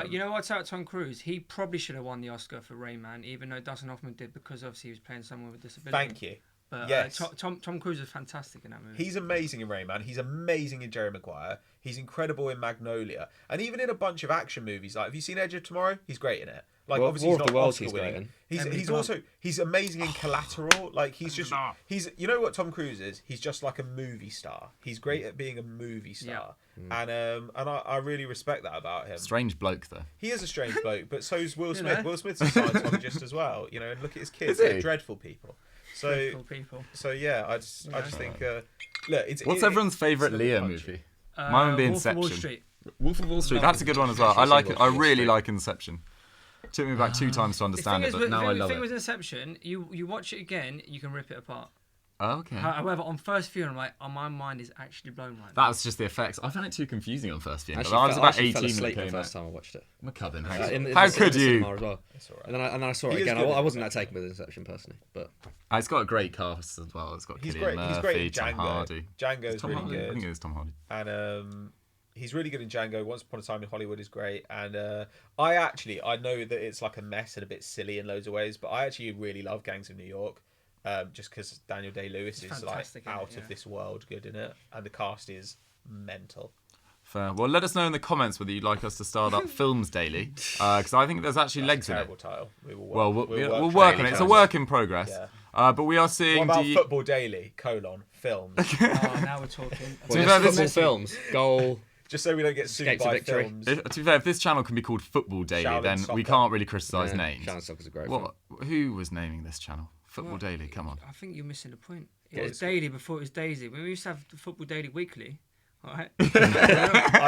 Speaker 4: You know what's out Tom Cruise? He probably should have won the Oscar for Rain Man, even though Dustin Hoffman did, because obviously he was playing someone with a disability.
Speaker 2: Thank you.
Speaker 4: But
Speaker 2: Yes.
Speaker 4: Tom Cruise is fantastic in that movie.
Speaker 2: He's amazing in Rain Man. He's amazing in Jerry Maguire. He's incredible in Magnolia, and even in a bunch of action movies. Like, have you seen Edge of Tomorrow? He's great in it. Like,
Speaker 3: War
Speaker 2: obviously
Speaker 3: of
Speaker 2: he's
Speaker 3: the
Speaker 2: not
Speaker 3: Worlds
Speaker 2: Oscar
Speaker 3: he's
Speaker 2: winning.
Speaker 3: great in.
Speaker 2: He's amazing in Collateral. Like, he's you know what Tom Cruise is? He's just like a movie star. He's great at being a movie star, and I really respect that about him.
Speaker 1: Strange bloke, though.
Speaker 2: He is a strange bloke, but so's Will
Speaker 4: You
Speaker 2: Smith.
Speaker 4: know.
Speaker 2: Will Smith's a Scientologist as well. You know, and look at his kids;
Speaker 1: Is he?
Speaker 2: they're dreadful people. So,
Speaker 4: Dreadful people.
Speaker 2: so yeah, I just think, look, it's
Speaker 1: What's
Speaker 2: it-
Speaker 1: everyone's favourite
Speaker 2: it's a little
Speaker 1: Leo
Speaker 2: punchy.
Speaker 1: movie? Mine would be
Speaker 4: Wolf of Wall
Speaker 1: Inception.
Speaker 4: Street.
Speaker 1: Wolf of Wall Street.
Speaker 3: Love
Speaker 1: That's a good one as well. I
Speaker 3: Inception.
Speaker 1: like it. I
Speaker 3: Wolf of Wall
Speaker 1: really
Speaker 3: Street.
Speaker 1: like Inception. Took me back 2 times to understand it, but now I love
Speaker 4: The thing
Speaker 1: it.
Speaker 4: with Inception, you watch it again, you can rip it apart.
Speaker 1: Okay.
Speaker 4: However, on first view, I'm like, my mind is actually blown right now.
Speaker 1: That was just the effects. I found it too confusing on first viewing.
Speaker 3: Actually,
Speaker 1: I was about
Speaker 3: fell
Speaker 1: 18 when it
Speaker 3: asleep the
Speaker 1: came
Speaker 3: first
Speaker 1: out.
Speaker 3: time I watched it.
Speaker 1: McCubbin,
Speaker 3: How
Speaker 1: could you?
Speaker 3: As well.
Speaker 2: It's all right.
Speaker 3: And then I saw it
Speaker 2: He is
Speaker 3: again.
Speaker 2: good
Speaker 3: I
Speaker 2: in
Speaker 3: wasn't
Speaker 2: it.
Speaker 3: that taken with Inception personally, but
Speaker 1: It's got a great cast as well. It's got
Speaker 2: He's
Speaker 1: Cillian
Speaker 2: great. He's
Speaker 1: Murphy,
Speaker 2: great in
Speaker 1: Tom
Speaker 2: Django.
Speaker 1: Hardy.
Speaker 2: Django's
Speaker 1: Tom
Speaker 2: really
Speaker 1: Hardy? I think
Speaker 2: good,
Speaker 1: it is Tom Hardy.
Speaker 2: and he's really good in Django. Once Upon a Time in Hollywood is great, and I know that it's like a mess and a bit silly in loads of ways, but I actually really love Gangs of New York. Just because Daniel Day-Lewis is like out of this world good in it, and the cast is mental.
Speaker 1: Fair. Well, let us know in the comments whether you'd like us to start up Films Daily, because I think there's actually legs in it.
Speaker 2: Terrible title. We'll
Speaker 1: work on it. It's a work in progress.
Speaker 2: Yeah.
Speaker 1: But we are seeing.
Speaker 2: What about Football Daily, films?
Speaker 4: Oh, now we're talking.
Speaker 3: football films, goal.
Speaker 2: Just so we don't get sued
Speaker 3: Escape to
Speaker 2: by
Speaker 3: Victory.
Speaker 2: films.
Speaker 1: To be fair, if this channel can be called Football Daily,
Speaker 2: Shaolin
Speaker 1: then we
Speaker 2: Soccer.
Speaker 1: can't really criticise names.
Speaker 3: Shaolin Soccer's a great film.
Speaker 1: Who was naming this channel? Football Daily, come on.
Speaker 4: I think you're missing the point. It was daily before it was Daisy. When we used to have the Football Daily weekly, all right?
Speaker 2: I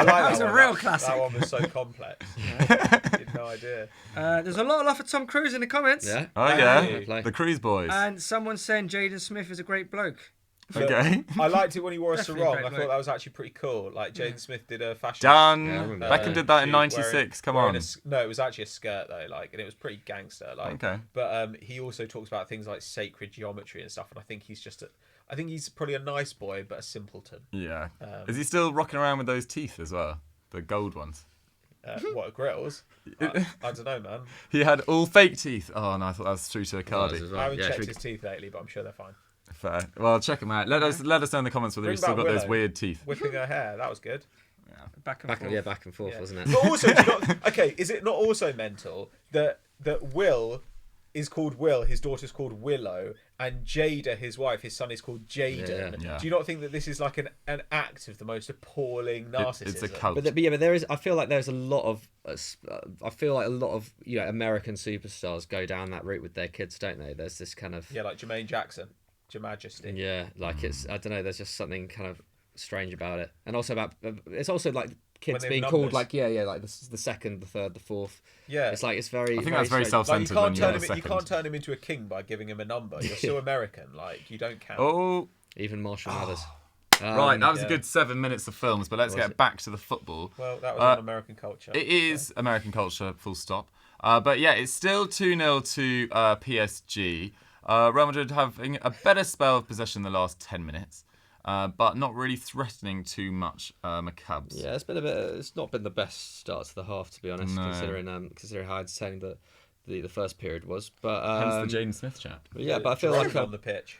Speaker 2: like that
Speaker 4: was a
Speaker 2: one.
Speaker 4: real
Speaker 2: That-
Speaker 4: classic.
Speaker 2: That one was so complex. I had no idea.
Speaker 4: There's a lot of love for Tom Cruise in the comments.
Speaker 3: Yeah.
Speaker 1: Oh yeah,
Speaker 2: Hey.
Speaker 3: Play.
Speaker 1: the Cruise Boys.
Speaker 4: And someone saying Jaden Smith is a great bloke.
Speaker 1: Okay.
Speaker 2: I liked it when he wore a
Speaker 4: Definitely
Speaker 2: sarong.
Speaker 4: great
Speaker 2: I
Speaker 4: bloke.
Speaker 2: thought that was actually pretty cool. Like Jaden Smith did a fashion.
Speaker 1: Done.
Speaker 3: Yeah, I remember
Speaker 1: Beckham
Speaker 3: that.
Speaker 1: did that in
Speaker 2: shoot
Speaker 1: '96. Come
Speaker 2: wearing
Speaker 1: on.
Speaker 2: no, it was actually a skirt though, and it was pretty gangster.
Speaker 1: Okay.
Speaker 2: But he also talks about things like sacred geometry and stuff, and I think he's probably a nice boy, but a simpleton.
Speaker 1: Yeah. Is he still rocking around with those teeth as well? The gold ones.
Speaker 2: What grills? I don't know, man.
Speaker 1: He had all fake teeth. Oh no, I thought that was true to a Cardi.
Speaker 3: as well.
Speaker 2: I haven't
Speaker 3: Yeah,
Speaker 2: checked
Speaker 3: should we-
Speaker 2: his teeth lately, but I'm sure they're fine.
Speaker 1: Fair. Well, check him out. Let us know in the comments whether
Speaker 2: Bring
Speaker 1: he's still
Speaker 2: back
Speaker 1: got those
Speaker 2: Willow.
Speaker 1: weird teeth.
Speaker 2: Whipping her hair, that was good.
Speaker 4: Back and
Speaker 3: Back
Speaker 4: forth.
Speaker 3: and forth,
Speaker 2: Yeah.
Speaker 3: wasn't it?
Speaker 2: But also, do you not, okay, is it not also mental that Will is called Will, his daughter's called Willow, and Jada, his wife, his son is called Jaden?
Speaker 1: Yeah.
Speaker 2: Do you not think that this is like an act of the most appalling narcissism?
Speaker 1: It's a cult.
Speaker 3: But there is. I feel like there's a lot of. I feel like a lot of American superstars go down that route with their kids, don't they? There's this kind of.
Speaker 2: Yeah, like Jermaine Jackson, Your Majesty.
Speaker 3: Yeah, like it's. I don't know. There's just something kind of strange about it, and also about. It's also like kids
Speaker 2: they have
Speaker 3: being
Speaker 2: numbers.
Speaker 3: called like like the second, the third, the fourth.
Speaker 2: Yeah.
Speaker 3: It's like it's very.
Speaker 1: I think that's very
Speaker 3: strange.
Speaker 2: Like you
Speaker 1: self-centered when
Speaker 2: can't
Speaker 1: you're
Speaker 2: turn
Speaker 1: a
Speaker 2: him. You
Speaker 1: second.
Speaker 2: can't turn him into a king by giving him a number. You're still American. Like you don't count.
Speaker 1: Oh,
Speaker 3: Even Marshall Mathers.
Speaker 1: right. That was a
Speaker 2: yeah.
Speaker 1: good 7 minutes of films, but let's
Speaker 3: Was
Speaker 1: get
Speaker 3: it?
Speaker 1: back to the football.
Speaker 2: Well, that was on American culture.
Speaker 1: It is American culture, full stop. But yeah, it's still 2-0 to PSG. Real Madrid having a better spell of possession the last 10 minutes, but not really threatening too much Macabs.
Speaker 3: Yeah, it's been a bit. It's not been the best start to the half, to be honest,
Speaker 1: No.
Speaker 3: considering how entertaining the first period was. But
Speaker 1: Hence the Jaden Smith chat.
Speaker 3: yeah, but I feel
Speaker 2: Jerome
Speaker 3: like
Speaker 2: on the pitch.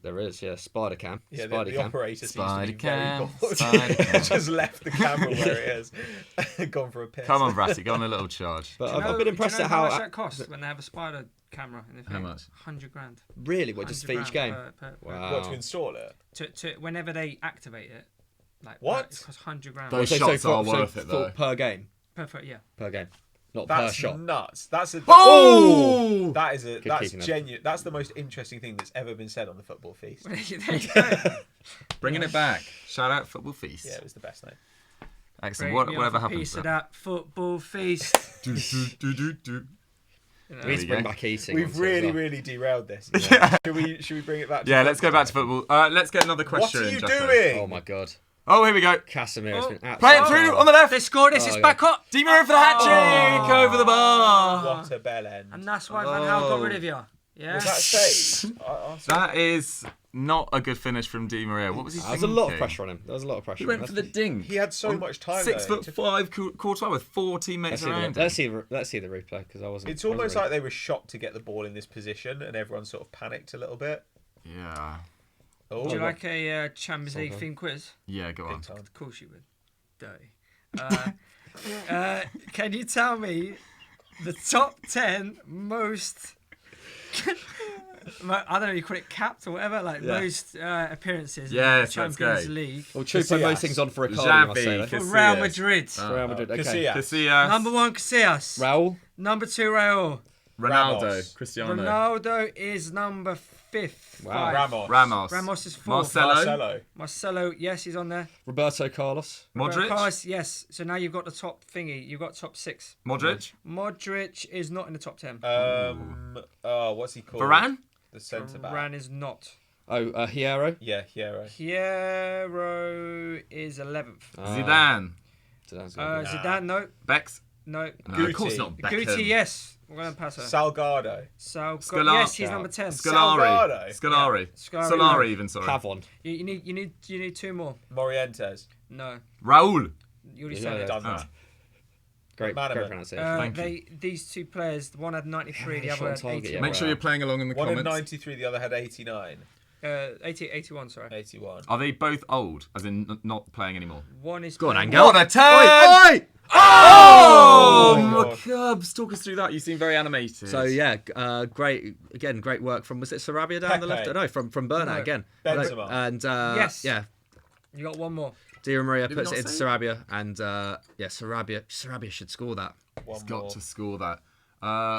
Speaker 3: there is Spider Cam.
Speaker 2: Yeah,
Speaker 3: Spider
Speaker 2: the
Speaker 3: Cam.
Speaker 2: operator seems to
Speaker 1: Spider
Speaker 2: be very
Speaker 1: cam,
Speaker 2: bored.
Speaker 1: spider cam.
Speaker 2: Just left the camera where it is, gone for a piss.
Speaker 1: Come on, Brassy, go on a little charge.
Speaker 3: But
Speaker 4: Do you
Speaker 3: I've
Speaker 4: know-
Speaker 3: been impressed
Speaker 4: do you
Speaker 3: at
Speaker 4: know
Speaker 3: how
Speaker 4: much that costs when they have a spider camera in the
Speaker 1: How
Speaker 4: thing?
Speaker 1: much?
Speaker 4: 100 grand.
Speaker 3: really what just for each game.
Speaker 4: Wow.
Speaker 2: What, to install it?
Speaker 4: To whenever they activate it, like
Speaker 2: What?
Speaker 4: It costs 100 grand.
Speaker 1: Those shots are worth it, though.
Speaker 3: per game.
Speaker 4: Yeah.
Speaker 3: Per game. Not per
Speaker 2: That's
Speaker 3: shot.
Speaker 2: nuts. That's a.
Speaker 1: Oh!
Speaker 2: That's
Speaker 3: keeping up.
Speaker 2: genuine. That's the most interesting thing that's ever been said on the football feast.
Speaker 4: There you go.
Speaker 1: Bringing it back. Shout out Football Feast.
Speaker 2: Yeah, it was the best night.
Speaker 1: Excellent.
Speaker 4: Bring me
Speaker 1: Whatever
Speaker 4: off a
Speaker 1: happens
Speaker 4: piece
Speaker 1: to
Speaker 4: of
Speaker 1: that.
Speaker 4: that football feast.
Speaker 1: Do, do, do, do, do.
Speaker 4: You know.
Speaker 3: We need to
Speaker 1: you
Speaker 3: bring
Speaker 1: go.
Speaker 3: back eating.
Speaker 2: We've
Speaker 3: onto it as
Speaker 2: really,
Speaker 3: well.
Speaker 2: really derailed this. Should we bring it back?
Speaker 1: Yeah, let's go back to football. Let's get another
Speaker 2: What
Speaker 1: question.
Speaker 2: are you
Speaker 1: Jacko.
Speaker 2: doing?
Speaker 3: Oh my god.
Speaker 1: Oh, here we go.
Speaker 3: Casemiro's
Speaker 4: Oh.
Speaker 3: been absolutely.
Speaker 1: Play it through on the left.
Speaker 4: They scored this.
Speaker 3: Oh,
Speaker 4: It's
Speaker 3: yeah.
Speaker 4: back up.
Speaker 1: Di Maria for the hat trick over the bar.
Speaker 2: What a bell end.
Speaker 4: And that's why Van Gaal got rid of you. Yeah.
Speaker 2: Was that saved?
Speaker 1: That is not a good finish from Di Maria. What was he
Speaker 3: There
Speaker 1: thinking?
Speaker 3: was a lot of pressure on him. There was a lot of pressure.
Speaker 1: He
Speaker 3: on
Speaker 1: went
Speaker 3: him.
Speaker 1: for the ding.
Speaker 2: He had so much time.
Speaker 1: 6'5" quarter with 4 teammates around him.
Speaker 3: Let's see the replay because I wasn't.
Speaker 2: It's almost like they were shocked to get the ball in this position, and everyone sort of panicked a little bit.
Speaker 1: Yeah.
Speaker 2: Oh,
Speaker 4: Would you like a Champions League themed quiz?
Speaker 1: Yeah, go on.
Speaker 2: big time.
Speaker 4: Of course you would. Dirty. Can you tell me the top 10 most... I don't know, you call it capped or whatever, like most appearances
Speaker 1: Yes,
Speaker 4: in the
Speaker 1: that's
Speaker 4: Champions
Speaker 1: great.
Speaker 4: League
Speaker 3: Well, Chupo
Speaker 2: Casillas.
Speaker 3: most things on for Ricardo, I must say.
Speaker 1: Xavi,
Speaker 3: though.
Speaker 4: for
Speaker 1: Casillas.
Speaker 4: Real Madrid.
Speaker 3: Real Madrid, okay.
Speaker 2: Casillas.
Speaker 1: Casillas.
Speaker 4: Number 1, Casillas.
Speaker 3: Raul.
Speaker 4: Number 2, Raul.
Speaker 1: Ronaldo.
Speaker 2: Ramos.
Speaker 1: Cristiano.
Speaker 4: Ronaldo is number 5th.
Speaker 3: Wow.
Speaker 2: Ramos.
Speaker 4: Ramos is 4th.
Speaker 1: Marcelo.
Speaker 4: Marcelo, yes, he's on there.
Speaker 3: Roberto Carlos.
Speaker 1: Modric.
Speaker 4: Carlos, yes. So now you've got the top thingy. You've got top 6.
Speaker 1: Modric.
Speaker 4: Modric is not in the top 10.
Speaker 2: What's he called?
Speaker 1: Varane.
Speaker 2: The centre back.
Speaker 4: Varane is not.
Speaker 3: Oh, Hierro.
Speaker 2: Yeah, Hierro.
Speaker 4: Hierro is 11th.
Speaker 1: Zidane.
Speaker 4: Zidane, no.
Speaker 1: Bex.
Speaker 4: No.
Speaker 1: No, of course not Beckham.
Speaker 4: Guti, yes. We're going to pass her.
Speaker 2: Salgado.
Speaker 4: Yes, he's number 10.
Speaker 1: Scolari.
Speaker 2: Salgado.
Speaker 1: Solari even, sorry.
Speaker 3: Pavon.
Speaker 4: You need 2 more.
Speaker 2: Morientes.
Speaker 4: No.
Speaker 1: Raul.
Speaker 4: You already said it.
Speaker 2: Done that.
Speaker 3: Great
Speaker 2: Manaman.
Speaker 3: pronunciation.
Speaker 1: Thank you.
Speaker 4: These 2 players, one had 93, the
Speaker 3: Yeah,
Speaker 4: other
Speaker 3: shot
Speaker 4: had
Speaker 3: on target,
Speaker 4: 81.
Speaker 3: yeah.
Speaker 1: Make sure you're playing along in the
Speaker 2: One had
Speaker 1: comments.
Speaker 2: 93, the other had 89.
Speaker 4: 81, sorry.
Speaker 2: 81.
Speaker 1: Are they both old, as in not playing anymore?
Speaker 4: One is.
Speaker 3: Go on,
Speaker 4: playing-
Speaker 3: Angel.
Speaker 1: What a turn!
Speaker 3: Oi!
Speaker 1: Oh, Cubs, talk us through that. You seem very animated.
Speaker 3: So yeah, great work from, was it Sarabia down the left?
Speaker 2: Pepe.
Speaker 3: No, from Bernat
Speaker 4: No.
Speaker 3: again.
Speaker 2: Benzema.
Speaker 3: And
Speaker 4: Yes.
Speaker 3: yeah,
Speaker 4: You got one more.
Speaker 3: Di Maria
Speaker 1: Did we
Speaker 3: puts
Speaker 1: not
Speaker 3: it into
Speaker 1: say?
Speaker 3: Sarabia, and Sarabia should score that.
Speaker 1: He's got to score that.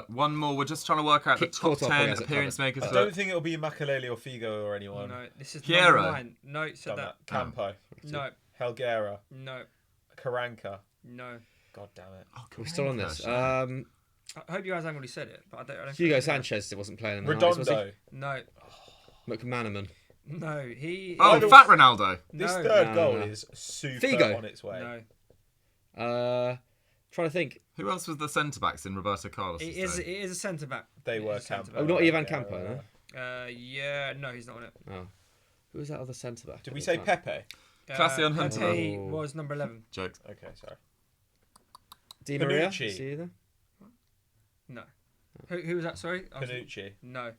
Speaker 1: One more. We're just trying to work out the top
Speaker 3: Courtois probably
Speaker 1: 10
Speaker 3: has it
Speaker 1: appearance
Speaker 3: covered.
Speaker 1: makers.
Speaker 2: I don't think it'll be Makaleli or Figo or anyone.
Speaker 4: No, this is
Speaker 1: Piero.
Speaker 4: number 9. No, it said
Speaker 2: Done
Speaker 4: that.
Speaker 2: that. Campo.
Speaker 4: No,
Speaker 2: Helguera.
Speaker 4: no,
Speaker 2: Karanka.
Speaker 4: no.
Speaker 2: God damn it.
Speaker 3: We're still on this.
Speaker 4: I hope you guys haven't already said it, but I don't
Speaker 3: Hugo
Speaker 4: think-
Speaker 3: Sanchez wasn't playing in the Knights, was he?
Speaker 2: Redondo.
Speaker 4: No,
Speaker 3: McManaman.
Speaker 4: no, he.
Speaker 1: Oh, Fat Ronaldo.
Speaker 2: This
Speaker 4: No.
Speaker 2: third
Speaker 3: No,
Speaker 2: goal
Speaker 3: no.
Speaker 2: is super
Speaker 3: Figo.
Speaker 2: on its way.
Speaker 4: No,
Speaker 3: Trying to think.
Speaker 1: Who else was the centre backs in Roberto Carlos?
Speaker 4: it is a centre back.
Speaker 2: They
Speaker 4: It
Speaker 2: were
Speaker 4: is a centre
Speaker 2: Campo.
Speaker 3: Oh, not
Speaker 4: back.
Speaker 3: Ivan Campo, no?
Speaker 4: Yeah, no, he's not on it.
Speaker 3: Oh, who was that other centre back?
Speaker 2: Did we say Pepe?
Speaker 1: Classy on Hunter.
Speaker 4: Pepe
Speaker 3: Oh.
Speaker 4: was number 11.
Speaker 1: Jokes.
Speaker 2: Okay, sorry.
Speaker 3: Di Maria.
Speaker 2: Panucci.
Speaker 3: See you there?
Speaker 4: No. Who was that? Sorry.
Speaker 2: Panucci.
Speaker 4: No.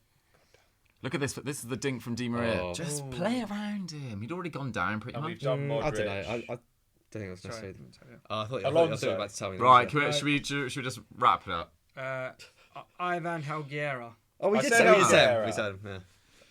Speaker 1: Look at this. This is the dink from Di Maria.
Speaker 3: Oh.
Speaker 1: Just
Speaker 4: Ooh.
Speaker 1: play around him. He'd already gone down pretty
Speaker 2: And
Speaker 1: much.
Speaker 2: we've done Modric.
Speaker 3: I don't know. I don't think it was
Speaker 4: Sorry.
Speaker 3: necessarily.
Speaker 4: didn't tell you.
Speaker 3: I thought you
Speaker 2: Alonso.
Speaker 3: were about to tell me.
Speaker 1: Right,
Speaker 3: that.
Speaker 1: should we just wrap it up?
Speaker 4: Ivan Helguera.
Speaker 3: Oh, we
Speaker 2: I
Speaker 3: did
Speaker 2: said
Speaker 3: say we did
Speaker 2: Helguera.
Speaker 3: we said him. Yeah.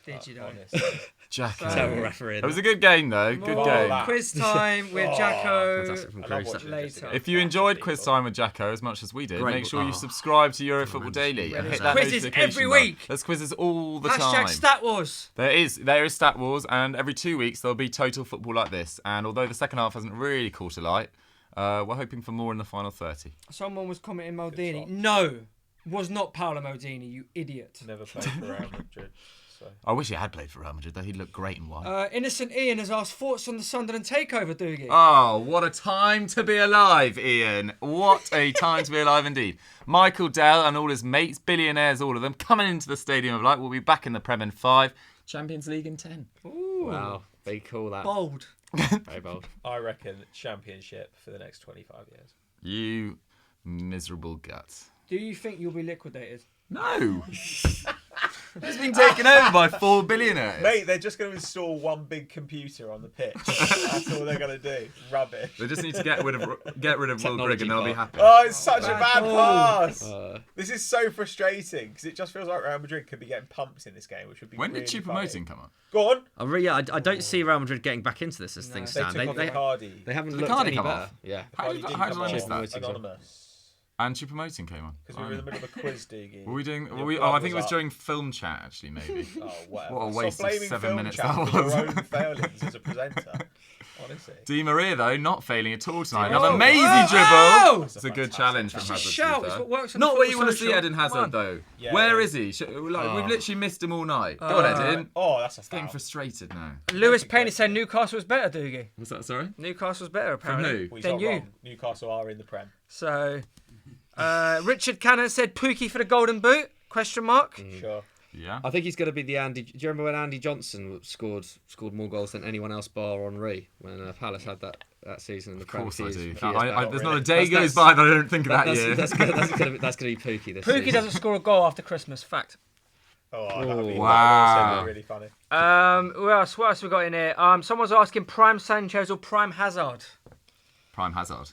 Speaker 4: Did you know?
Speaker 2: Honestly.
Speaker 1: Jacko.
Speaker 3: Terrible referee.
Speaker 1: It was a good game though. Good
Speaker 4: More
Speaker 1: game.
Speaker 4: quiz time with
Speaker 2: Oh,
Speaker 4: Jacko.
Speaker 3: Fantastic from
Speaker 2: I love
Speaker 3: Cruz.
Speaker 2: watching
Speaker 4: Later.
Speaker 2: this again.
Speaker 1: If you enjoyed Quiz Time with Jacko as much as we did,
Speaker 3: Great.
Speaker 1: make sure you
Speaker 3: Oh.
Speaker 1: subscribe to Eurofootball Daily and
Speaker 4: There's
Speaker 1: hit that
Speaker 4: quizzes
Speaker 1: notification
Speaker 4: every
Speaker 1: bell.
Speaker 4: week.
Speaker 1: There's quizzes all the
Speaker 4: Hashtag
Speaker 1: time.
Speaker 4: Stat Wars.
Speaker 1: There is Stat Wars, and every 2 weeks there'll be total football like this. And although the second half hasn't really caught a light, we're hoping for more in the final 30.
Speaker 4: Someone was commenting Maldini.
Speaker 2: shot.
Speaker 4: No, was not Paolo Maldini, you idiot.
Speaker 2: Never played for Real Madrid. So.
Speaker 1: I wish he had played for Real Madrid, though. He'd look great in white.
Speaker 4: Innocent Ian has asked thoughts on the Sunderland takeover, Doogie.
Speaker 1: Oh, what a time to be alive, Ian. What a time to be alive indeed. Michael Dell and all his mates, billionaires, all of them, coming into the Stadium of Light. We'll be back in the Prem in 5. Champions League in 10.
Speaker 4: Ooh,
Speaker 3: Wow, very cool that.
Speaker 4: bold.
Speaker 3: Very bold.
Speaker 2: I reckon championship for the next 25 years.
Speaker 1: You miserable guts.
Speaker 4: Do you think you'll be liquidated?
Speaker 1: No. It's been taken over by 4 billionaires.
Speaker 2: Mate, they're just going to install one big computer on the pitch. That's all they're going to do. Rubbish.
Speaker 1: They just need to get rid of Will
Speaker 3: Technology
Speaker 1: Grigg and they'll be
Speaker 3: part.
Speaker 1: happy.
Speaker 2: Oh, it's such a
Speaker 4: Bad
Speaker 2: bad
Speaker 4: ball.
Speaker 2: pass. This is so frustrating because it just feels like Real Madrid could be getting pumped in this game, which would be
Speaker 1: When
Speaker 2: really
Speaker 1: did Cheap
Speaker 2: funny.
Speaker 1: Promoting come on?
Speaker 2: Go on.
Speaker 3: I don't see Real Madrid getting back into this as things
Speaker 2: They
Speaker 3: stand.
Speaker 2: took off Icardi.
Speaker 3: They haven't
Speaker 1: Did
Speaker 3: looked
Speaker 1: Icardi
Speaker 3: any
Speaker 1: come
Speaker 3: better.
Speaker 1: off?
Speaker 3: Yeah.
Speaker 1: How
Speaker 2: Icardi
Speaker 1: did
Speaker 2: didn't
Speaker 1: I
Speaker 2: come
Speaker 1: miss
Speaker 2: on.
Speaker 1: that?
Speaker 2: Anonymous.
Speaker 1: And Cheap Promoting came on.
Speaker 2: Because we were in the middle of a quiz, Doogie.
Speaker 1: Were we doing?
Speaker 2: Your
Speaker 1: Were we,
Speaker 2: blood
Speaker 1: I think it was
Speaker 2: up.
Speaker 1: during film chat actually, maybe.
Speaker 2: Oh, whatever.
Speaker 1: What a waste
Speaker 2: Stop
Speaker 1: of
Speaker 2: blaming
Speaker 1: 7
Speaker 2: film
Speaker 1: minutes
Speaker 2: chat
Speaker 1: that
Speaker 2: for
Speaker 1: was.
Speaker 2: your own failings as a presenter. Honestly.
Speaker 1: Di Maria though, not failing at all tonight.
Speaker 4: Oh,
Speaker 1: Another amazing
Speaker 4: oh,
Speaker 1: dribble.
Speaker 4: oh!
Speaker 1: It's a good challenge from
Speaker 4: Just
Speaker 1: Hazard.
Speaker 4: shout.
Speaker 1: to be
Speaker 4: It's
Speaker 1: fair.
Speaker 4: what works on
Speaker 1: Not where you
Speaker 4: Football
Speaker 1: want to see
Speaker 4: Social.
Speaker 1: Eden
Speaker 4: Come
Speaker 1: Hazard
Speaker 4: on.
Speaker 1: though.
Speaker 2: Yeah,
Speaker 1: Where
Speaker 2: it
Speaker 1: is he? We've literally missed him all night. Go on, Eden.
Speaker 2: Oh, that's a
Speaker 1: Getting
Speaker 2: foul.
Speaker 1: frustrated now.
Speaker 4: Lewis Payne is saying Newcastle was better, Doogie.
Speaker 1: Was that sorry?
Speaker 4: Newcastle was better, apparently.
Speaker 1: who?
Speaker 2: Well, he's
Speaker 4: Than
Speaker 2: not
Speaker 4: you.
Speaker 2: wrong. Newcastle are in the Prem.
Speaker 4: So, Richard Cannon said Pookie for the Golden Boot? Question mark.
Speaker 2: Sure.
Speaker 1: Yeah.
Speaker 3: I think he's going to be the Andy. Do you remember when Andy Johnson scored more goals than anyone else bar Henry when Palace had that season in the
Speaker 1: Of course I do.
Speaker 3: Prem?
Speaker 1: There's not a day
Speaker 2: Really.
Speaker 1: goes by that I don't think of that year.
Speaker 3: That's going to be Pookie this
Speaker 4: Pookie
Speaker 3: season.
Speaker 4: doesn't score a goal after Christmas. Fact.
Speaker 2: Oh, that'd be
Speaker 1: Wow.
Speaker 2: really funny.
Speaker 4: What else we got in here? Someone's asking Prime Sanchez or Prime Hazard.
Speaker 1: Prime Hazard.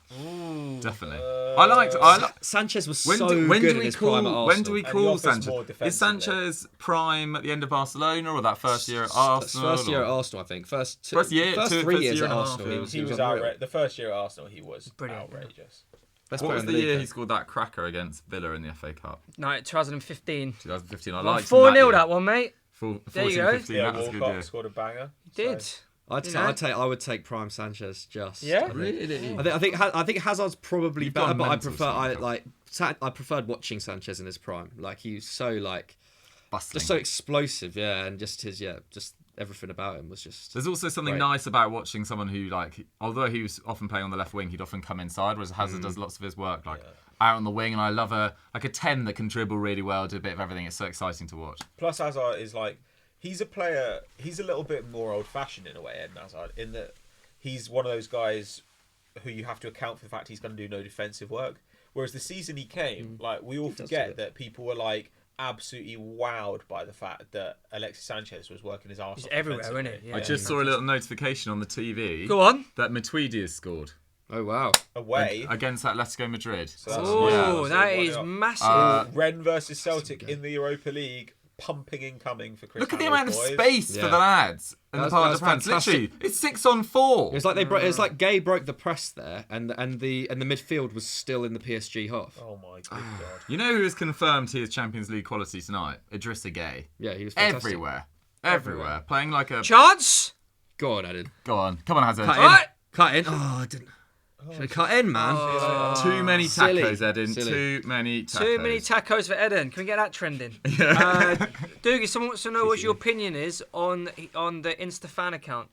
Speaker 1: Definitely.
Speaker 2: Uh,
Speaker 1: I liked.
Speaker 3: Sanchez was
Speaker 1: When
Speaker 3: so
Speaker 1: do
Speaker 3: good in
Speaker 1: we
Speaker 3: his
Speaker 1: call?
Speaker 3: prime at Arsenal.
Speaker 1: When do we
Speaker 2: And he
Speaker 1: call
Speaker 2: offers
Speaker 1: Sanchez?
Speaker 2: more
Speaker 1: Is
Speaker 2: defensively.
Speaker 1: Sanchez prime at the end of Barcelona or that first year at Arsenal?
Speaker 3: First year
Speaker 1: or-
Speaker 3: at Arsenal, I think. First
Speaker 1: year,
Speaker 3: 3
Speaker 1: first
Speaker 3: years
Speaker 1: year
Speaker 3: at
Speaker 1: and a half,
Speaker 3: Arsenal.
Speaker 1: yeah.
Speaker 2: He was
Speaker 3: unreal.
Speaker 2: outrageous. The first year at Arsenal, he was
Speaker 4: Brilliant.
Speaker 2: outrageous.
Speaker 3: Best
Speaker 1: What
Speaker 3: player
Speaker 1: was
Speaker 3: in
Speaker 1: the
Speaker 3: the
Speaker 1: year
Speaker 3: league.
Speaker 1: he scored that cracker against Villa in the FA Cup?
Speaker 4: No, 2015.
Speaker 1: 2015. I
Speaker 4: Won
Speaker 1: liked
Speaker 4: 4-0 that one, mate.
Speaker 1: 14,
Speaker 4: There you go.
Speaker 1: 15.
Speaker 2: Yeah,
Speaker 1: That was a good
Speaker 2: Walcott
Speaker 1: year.
Speaker 2: scored a banger.
Speaker 4: Did.
Speaker 2: So-
Speaker 3: I'd
Speaker 4: You
Speaker 3: say,
Speaker 4: know?
Speaker 3: I would take Prime Sanchez just.
Speaker 4: Yeah?
Speaker 3: I think.
Speaker 1: Really?
Speaker 3: I think Hazard's probably
Speaker 1: You've
Speaker 3: better,
Speaker 1: gone
Speaker 3: but I
Speaker 1: mental,
Speaker 3: prefer
Speaker 1: Steve.
Speaker 3: I preferred watching Sanchez in his prime. Like he was so like
Speaker 1: bustling.
Speaker 3: Just so explosive, yeah, and just everything about him was just.
Speaker 1: There's also something
Speaker 3: great.
Speaker 1: nice about watching someone who, like, although he was often playing on the left wing, he'd often come inside, whereas Hazard does lots of his work out on the wing. And I love a 10 that can dribble really well, do a bit of everything. It's so exciting to watch.
Speaker 2: Plus, Hazard is like, he's a player. He's a little bit more old-fashioned in a way, Eden Hazard, in that he's one of those guys who you have to account for the fact he's going to do no defensive work. Whereas the season he came, like, we all forget that people were like absolutely wowed by the fact that Alexis Sanchez was working his arse off.
Speaker 4: He's everywhere, isn't he?
Speaker 1: I just saw a little notification on the TV.
Speaker 4: Go on.
Speaker 1: That Matuidi has scored.
Speaker 3: Oh wow!
Speaker 2: Away
Speaker 1: against Atletico Madrid.
Speaker 2: So
Speaker 4: that is massive.
Speaker 2: Rennes versus Celtic in the Europa League. Pumping incoming for Chris.
Speaker 1: Look at the
Speaker 2: Hamill's
Speaker 1: amount of
Speaker 2: boys.
Speaker 1: space for the lads in the part of defence. Literally, it's 6-on-4.
Speaker 3: It was like it's like Gay broke the press there, and the midfield was still in the PSG half.
Speaker 2: Oh my good god!
Speaker 1: You know who has confirmed he is Champions League quality tonight? Idrissa Gueye.
Speaker 3: Yeah, he was fantastic.
Speaker 1: Everywhere, playing like a
Speaker 4: Chance.
Speaker 3: Go on, Eden.
Speaker 1: Go on, come on, Hazard.
Speaker 3: Cut in. Oh, I didn't. Should have cut in, man.
Speaker 1: Too many tacos,
Speaker 3: Silly.
Speaker 1: Eden.
Speaker 3: Silly.
Speaker 1: Too many tacos.
Speaker 4: Too many tacos for Eden. Can we get that trending? Doogie, someone wants to know what your opinion is on the Insta fan account.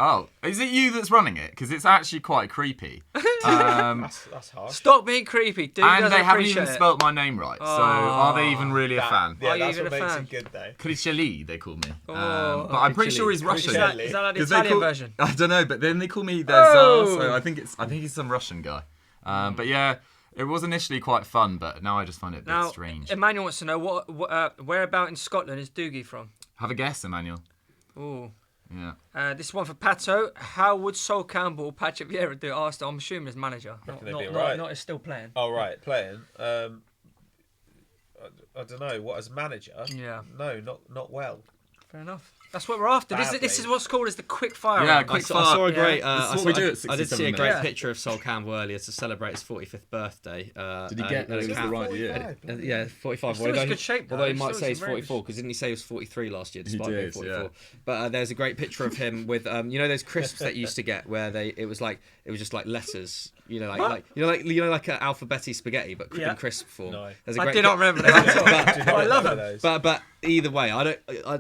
Speaker 1: Oh, is it you that's running it? Because it's actually quite creepy.
Speaker 2: That's harsh.
Speaker 4: Stop being creepy. Doogie
Speaker 1: And
Speaker 4: doesn't
Speaker 1: they haven't
Speaker 4: appreciate
Speaker 1: even
Speaker 4: it.
Speaker 1: spelt my name right. So are they even really a fan?
Speaker 2: Yeah,
Speaker 4: Are you
Speaker 2: that's
Speaker 4: even
Speaker 2: what
Speaker 4: a
Speaker 2: makes
Speaker 4: fan?
Speaker 2: it good though.
Speaker 1: Krishali, they call me. But
Speaker 4: Oh,
Speaker 1: I'm pretty sure he's
Speaker 2: Krishali.
Speaker 1: Russian.
Speaker 4: Is that like the
Speaker 1: 'Cause they
Speaker 4: Italian version?
Speaker 1: I don't know, but then they call me their Tsar, so I think he's some Russian guy. But yeah, it was initially quite fun, but now I just find it a bit strange.
Speaker 4: Emmanuel wants to know whereabout in Scotland is Doogie from?
Speaker 1: Have a guess, Emmanuel.
Speaker 4: Ooh.
Speaker 1: Yeah.
Speaker 4: This is one for Pato. How would Sol Campbell or Patrick Vieira do at Arsenal? I'm assuming as manager, not as still playing.
Speaker 2: Oh right, playing. I don't know. What as manager?
Speaker 4: Yeah.
Speaker 2: No, not well.
Speaker 4: Fair enough. That's what we're after. This is what's called as the quick fire.
Speaker 1: Yeah,
Speaker 4: round.
Speaker 1: quick
Speaker 3: I saw a great.
Speaker 1: This is what we do at
Speaker 3: I did see a
Speaker 1: 67
Speaker 3: great
Speaker 1: minutes.
Speaker 3: picture of Sol Campbell earlier to celebrate his 45th birthday.
Speaker 1: Did he get that? It was the right year.
Speaker 3: Yeah, 45.
Speaker 4: Still in good shape, though.
Speaker 3: Although he
Speaker 4: He's
Speaker 3: might
Speaker 4: still
Speaker 3: say he's
Speaker 4: some range.
Speaker 3: 44 because didn't he say he was 43 last year?
Speaker 1: He
Speaker 3: Despite being
Speaker 1: did,
Speaker 3: 44.
Speaker 1: yeah.
Speaker 3: But there's a great picture of him with you know those crisps that you used to get where it was just like letters. You know, like alphabeti spaghetti, but in crisp form.
Speaker 2: No.
Speaker 3: There's a
Speaker 4: I
Speaker 3: great
Speaker 4: do not remember that.
Speaker 2: I
Speaker 4: love it.
Speaker 3: But either way,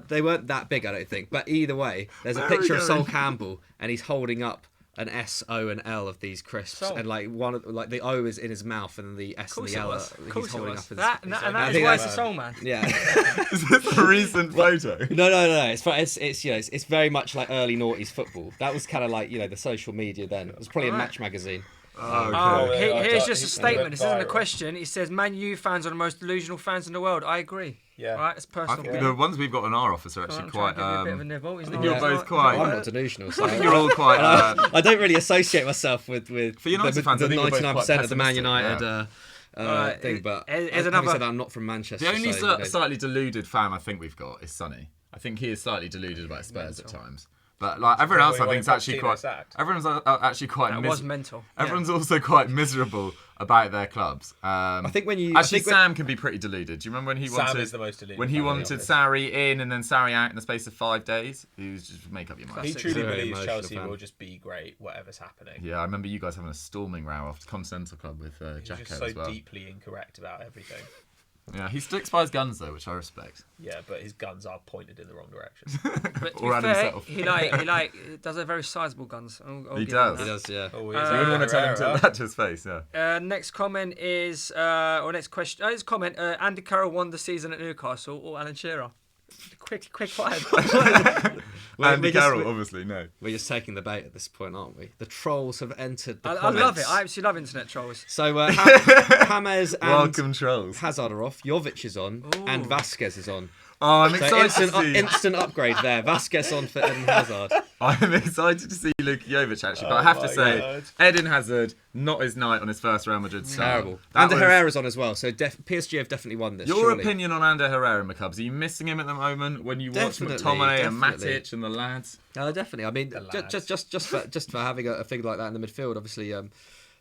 Speaker 3: they weren't that big, I don't think. But either way, there's a picture of Sol Campbell, and he's holding up an S, O, and L of these crisps,
Speaker 4: Sol.
Speaker 3: and like the O is in his mouth, and the S and the L
Speaker 4: Of
Speaker 3: he's
Speaker 4: course it
Speaker 3: holding
Speaker 4: was.
Speaker 3: up.
Speaker 4: That
Speaker 3: I
Speaker 4: is
Speaker 3: think
Speaker 4: why
Speaker 3: that's-
Speaker 4: it's a soul man.
Speaker 3: Yeah.
Speaker 1: Is this a recent photo?
Speaker 3: No. It's very much like early noughties football. That was kind of like the social media then. It was probably a Match magazine.
Speaker 4: Oh,
Speaker 2: yeah,
Speaker 4: here's
Speaker 2: I-
Speaker 4: just a
Speaker 2: he
Speaker 4: statement.
Speaker 2: went
Speaker 4: This isn't a
Speaker 2: viral.
Speaker 4: question. He says, Man U fans are the most delusional fans in the world. I agree.
Speaker 2: Yeah.
Speaker 4: Right, it's
Speaker 1: I
Speaker 4: personal.
Speaker 1: think the ones we've got in our office are
Speaker 4: Come on,
Speaker 1: actually
Speaker 4: I'm trying
Speaker 1: quite.
Speaker 4: to give you a bit of a nibble. He's not-
Speaker 1: you're
Speaker 4: he's
Speaker 1: both
Speaker 4: not-
Speaker 1: quite.
Speaker 3: I'm not delusional. So
Speaker 1: I think you're all quite.
Speaker 3: I don't really associate myself with
Speaker 1: For United fans, I
Speaker 3: the
Speaker 1: think we're both
Speaker 3: 99%
Speaker 1: quite
Speaker 3: of the Man
Speaker 1: pessimistic,
Speaker 3: United thing. But
Speaker 4: here's
Speaker 3: having
Speaker 4: another-
Speaker 3: said that, I'm not from Manchester.
Speaker 1: The only
Speaker 3: so,
Speaker 1: slightly deluded fan I think we've got is Sonny. I think he is slightly deluded about Spurs at times. But like everyone else, I think is actually quite. Everyone's actually quite.
Speaker 4: That was mental.
Speaker 1: Everyone's also quite miserable about their clubs.
Speaker 3: I think when you
Speaker 1: Actually, Sam can be pretty deluded. Do you remember when he
Speaker 2: Sam
Speaker 1: wanted
Speaker 2: is the most deluded
Speaker 1: when he
Speaker 2: fan in the
Speaker 1: wanted
Speaker 2: office.
Speaker 1: Sarri in and then Sarri out in the space of 5 days? He was just make up your mind.
Speaker 2: He truly
Speaker 3: Very
Speaker 2: believes
Speaker 3: emotional
Speaker 2: Chelsea
Speaker 3: fan.
Speaker 2: will just be great, whatever's happening.
Speaker 1: Yeah, I remember you guys having a storming row after Continental Club with
Speaker 2: He's
Speaker 1: Jacko
Speaker 2: just so
Speaker 1: as well.
Speaker 2: deeply incorrect about everything.
Speaker 1: Yeah, he sticks by his guns though, which I respect.
Speaker 2: Yeah, but his guns are pointed in the wrong direction.
Speaker 4: But to
Speaker 1: Or
Speaker 4: be
Speaker 1: at
Speaker 4: fair,
Speaker 1: himself.
Speaker 4: he does have very sizable guns. I'll
Speaker 1: He
Speaker 4: give him
Speaker 1: does.
Speaker 3: He
Speaker 4: that.
Speaker 3: does, yeah.
Speaker 2: Oh,
Speaker 1: You wouldn't want to tell him to that to his face, yeah.
Speaker 4: Next comment is, or next question. Next comment. Andy Carroll won the season at Newcastle or Alan Shearer? Quick fire.
Speaker 1: Andy Carroll, obviously, no.
Speaker 3: We're just taking the bait at this point, aren't we? The trolls have entered the
Speaker 4: I
Speaker 3: comments.
Speaker 4: love it. I absolutely love internet trolls.
Speaker 3: So James and
Speaker 1: Welcome, trolls.
Speaker 3: Hazard are off. Jovic is on, and Vasquez is on.
Speaker 1: Oh, I'm
Speaker 3: So
Speaker 1: excited to see.
Speaker 3: instant upgrade there. Vasquez on for Eden Hazard.
Speaker 1: I'm excited to see Luka Jovic actually, but I have to
Speaker 2: my
Speaker 1: say,
Speaker 2: God.
Speaker 1: Eden Hazard not his night on his first Real Madrid start.
Speaker 3: Terrible.
Speaker 1: That
Speaker 3: Ander
Speaker 1: was-
Speaker 3: Herrera's on as well, so PSG have definitely won this.
Speaker 1: Your
Speaker 3: surely.
Speaker 1: opinion on Ander Herrera, McCubs? Are you missing him at the moment when you watch
Speaker 3: Definitely,
Speaker 1: McTominay and
Speaker 3: definitely.
Speaker 1: Matic and the lads?
Speaker 3: Definitely. I mean,
Speaker 2: lads.
Speaker 3: just for having a figure like that in the midfield, obviously,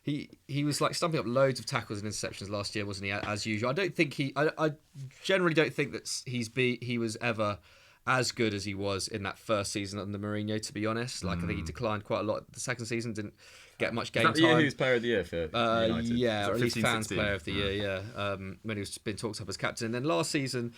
Speaker 3: he was like stumping up loads of tackles and interceptions last year, wasn't he? As usual. I don't think I generally don't think that he was ever as good as he was in that first season under Mourinho. To be honest, like I think he declined quite a lot. The second season didn't get much game
Speaker 1: Is that the year
Speaker 3: time.
Speaker 1: he was Player of the Year for United?
Speaker 3: Yeah,
Speaker 1: Was
Speaker 3: or
Speaker 1: it
Speaker 3: at least
Speaker 1: 15,
Speaker 3: fans
Speaker 1: 16?
Speaker 3: player of the year. Yeah, when he was being talked up as captain, and then last season,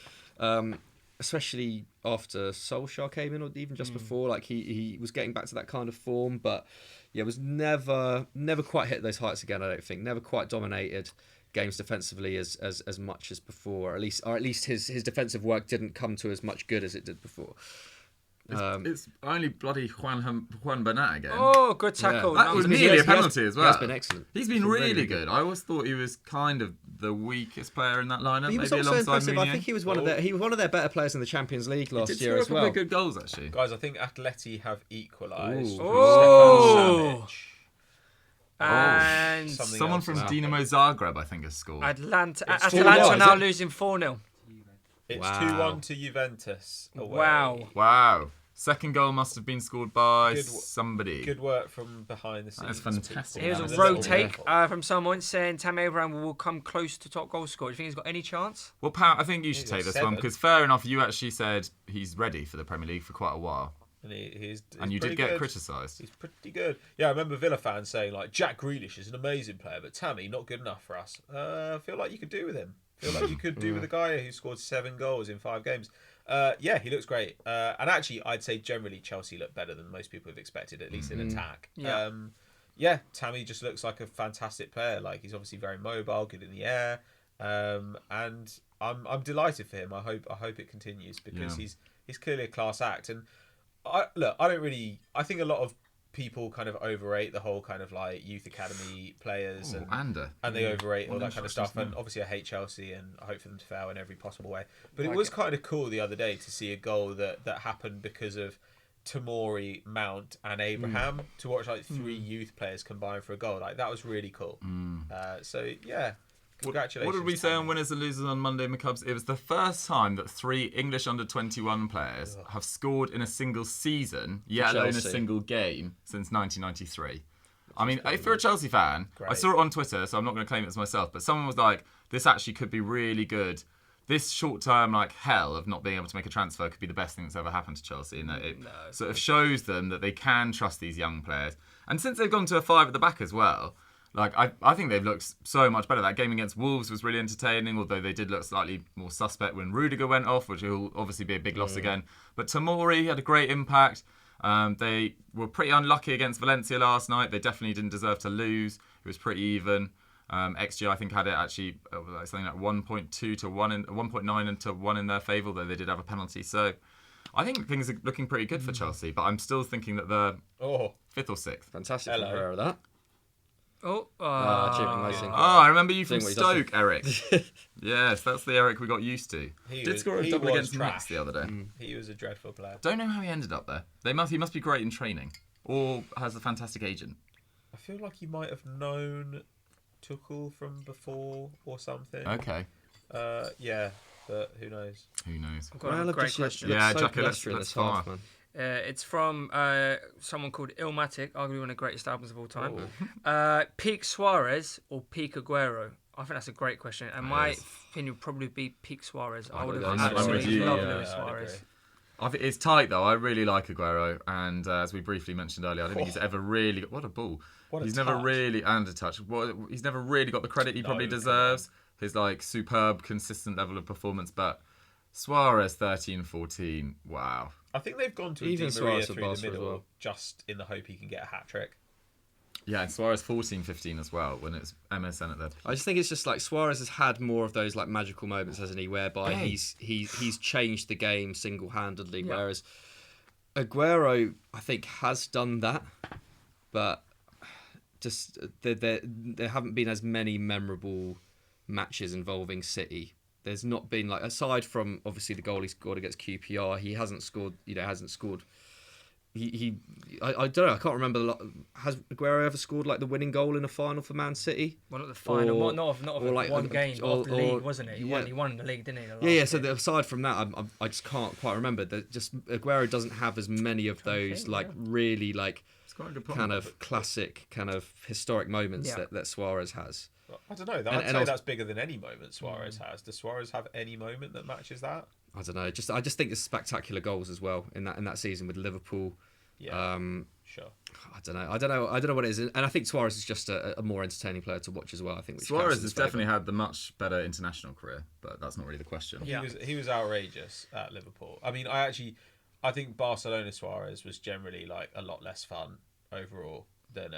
Speaker 3: especially after Solskjaer came in, or even just before. Like he was getting back to that kind of form, but yeah, was never quite hit those heights again. I don't think never quite dominated games defensively as much as before. Or at least his defensive work didn't come to as much good as it did before.
Speaker 1: It's only bloody Juan Bernat again.
Speaker 4: Oh, good tackle.
Speaker 1: That was nearly a penalty as well.
Speaker 3: He has been excellent.
Speaker 1: He's been really good. I always thought he was kind of the weakest player in that lineup.
Speaker 3: He was
Speaker 1: maybe
Speaker 3: also
Speaker 1: alongside
Speaker 3: impressive.
Speaker 1: Meunier.
Speaker 3: I think he was one of their better players in the Champions League last year as
Speaker 1: He did score a
Speaker 3: well.
Speaker 1: couple of good goals actually.
Speaker 2: Guys, I think Atleti have equalised.
Speaker 4: Oh. And
Speaker 1: Someone from Dinamo Zagreb, I think, has scored.
Speaker 4: Atlanta
Speaker 3: It's
Speaker 4: are now
Speaker 3: 4-1,
Speaker 4: losing 4-0.
Speaker 2: It's
Speaker 3: Wow.
Speaker 2: 2-1 to Juventus away.
Speaker 4: Wow.
Speaker 1: Second goal must have been scored by
Speaker 2: Good
Speaker 1: somebody.
Speaker 2: Good work from behind the scenes.
Speaker 1: That's fantastic.
Speaker 4: Here's
Speaker 1: That
Speaker 4: a
Speaker 1: is
Speaker 4: road
Speaker 1: all
Speaker 4: take from someone saying Tammy Abraham will come close to top goal scorer. Do you think he's got any chance?
Speaker 1: Well, Pat, I think you should
Speaker 2: He's
Speaker 1: take
Speaker 2: got
Speaker 1: this
Speaker 2: 7.
Speaker 1: one because fair enough, you actually said he's ready for the Premier League for quite a while.
Speaker 2: And he's
Speaker 1: And you did
Speaker 2: pretty
Speaker 1: get
Speaker 2: good.
Speaker 1: criticised.
Speaker 2: He's pretty good. Yeah, I remember Villa fans saying, like, Jack Grealish is an amazing player, but Tammy, not good enough for us. I feel like you could do with him. Feel like you could do with a guy who scored 7 goals in 5 games. Yeah, he looks great. And actually, I'd say generally Chelsea look better than most people have expected, at least in attack.
Speaker 4: Yeah.
Speaker 2: Yeah, Tammy just looks like a fantastic player. Like, he's obviously very mobile, good in the air. And I'm delighted for him. I hope it continues because he's clearly a class act. And I think a lot of people kind of overrate the whole kind of like youth academy players and they overrate all that kind of stuff. And obviously I hate Chelsea and I hope for them to fail in every possible way. But it was kind of cool the other day to see a goal that happened because of Tomori, Mount and Abraham, to watch like 3 youth players combine for a goal. Like that was really cool. So yeah. Congratulations.
Speaker 1: What did we say on winners and losers on Monday, McCubs? It was the first time that 3 English under-21 players have scored in a single season, yet alone a single game, since 1993. I mean, if you're a Chelsea fan, I saw it on Twitter, so I'm not going to claim it as myself, but someone was like, this actually could be really good. This short-term hell of not being able to make a transfer could be the best thing that's ever happened to Chelsea. And it sort of shows them that they can trust these young players. And since they've gone to a 5 at the back as well, I think they've looked so much better. That game against Wolves was really entertaining, although they did look slightly more suspect when Rudiger went off, which will obviously be a big loss again. But Tomori had a great impact. They were pretty unlucky against Valencia last night. They definitely didn't deserve to lose. It was pretty even. XG, I think, had it actually something like 1.2 to 1, 1.9 and to 1 in their favour, though they did have a penalty. So I think things are looking pretty good for Chelsea, but I'm still thinking that they're 5th or 6th.
Speaker 3: Fantastic from Herrera, that.
Speaker 1: I remember you from Stoke, Eric. Yes, that's the Eric we got used to. He did score a double against Metz the other day.
Speaker 2: He was a dreadful player.
Speaker 1: Don't know how he ended up there. He must be great in training, or has a fantastic agent.
Speaker 2: I feel like he might have known Tuchel from before or something.
Speaker 1: Okay.
Speaker 2: Yeah, but who knows?
Speaker 1: Who knows?
Speaker 4: I've got a great question.
Speaker 1: Yeah, Jacko, let's fire.
Speaker 4: It's from someone called Illmatic, arguably one of the greatest albums of all time. Peak Suarez or Peak Aguero? I think that's a great question. And my opinion would probably be Peak Suarez. I would have absolutely loved Luis Suarez.
Speaker 1: It's tight though. I really like Aguero, and as we briefly mentioned earlier, I don't think he's ever really what a ball. He's never really and a touch. He's never really got the credit he probably deserves. His superb, consistent level of performance, but Suarez 13-14. Wow.
Speaker 2: I think they've gone to Di Maria through the middle just in the hope he can get a hat trick.
Speaker 1: Yeah, and Suarez 14-15 as well when it's MSN at their peak.
Speaker 3: I just think it's just like Suarez has had more of those magical moments, hasn't he? Whereby he's changed the game single-handedly, whereas Aguero I think has done that, but just there haven't been as many memorable matches involving City. There's not been aside from obviously the goal he scored against QPR, he hasn't scored. I don't know. I can't remember. Has Aguero ever scored the winning goal in a final for Man City?
Speaker 4: Well, not the final, not of one game, but of the league, wasn't it? He won the league, didn't he?
Speaker 3: Yeah. So aside from that, I just can't quite remember. Aguero doesn't have as many of those really kind of classic, kind of historic moments that Suarez has.
Speaker 2: I don't know. I'd say that's bigger than any moment Suarez has. Does Suarez have any moment that matches that?
Speaker 3: I don't know. I just think there's spectacular goals as well in that season with Liverpool.
Speaker 2: Yeah, sure.
Speaker 3: I don't know what it is, and I think Suarez is just a more entertaining player to watch as well. I think
Speaker 1: Suarez has definitely had the much better international career, but that's not really the question.
Speaker 4: Yeah.
Speaker 2: He was outrageous at Liverpool. I mean, I think Barcelona Suarez was generally like a lot less fun overall than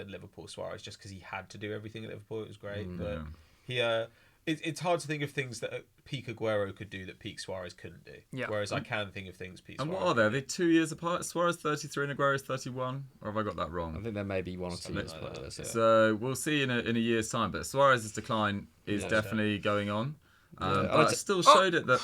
Speaker 2: Liverpool Suarez, just because he had to do everything at Liverpool. It was great, but he it's hard to think of things that peak Aguero could do that peak Suarez couldn't do.
Speaker 4: Yeah.
Speaker 2: Whereas I can think of things peak
Speaker 1: And
Speaker 2: Suarez.
Speaker 1: what are they? Are they 2 years apart? Suarez 33 and Aguero's 31? Or have I got that wrong?
Speaker 3: I think there may be 1 or 2 years.
Speaker 2: Something like that, yeah.
Speaker 1: So we'll see in a year's time. But Suarez's decline is definitely going on. But it still showed it that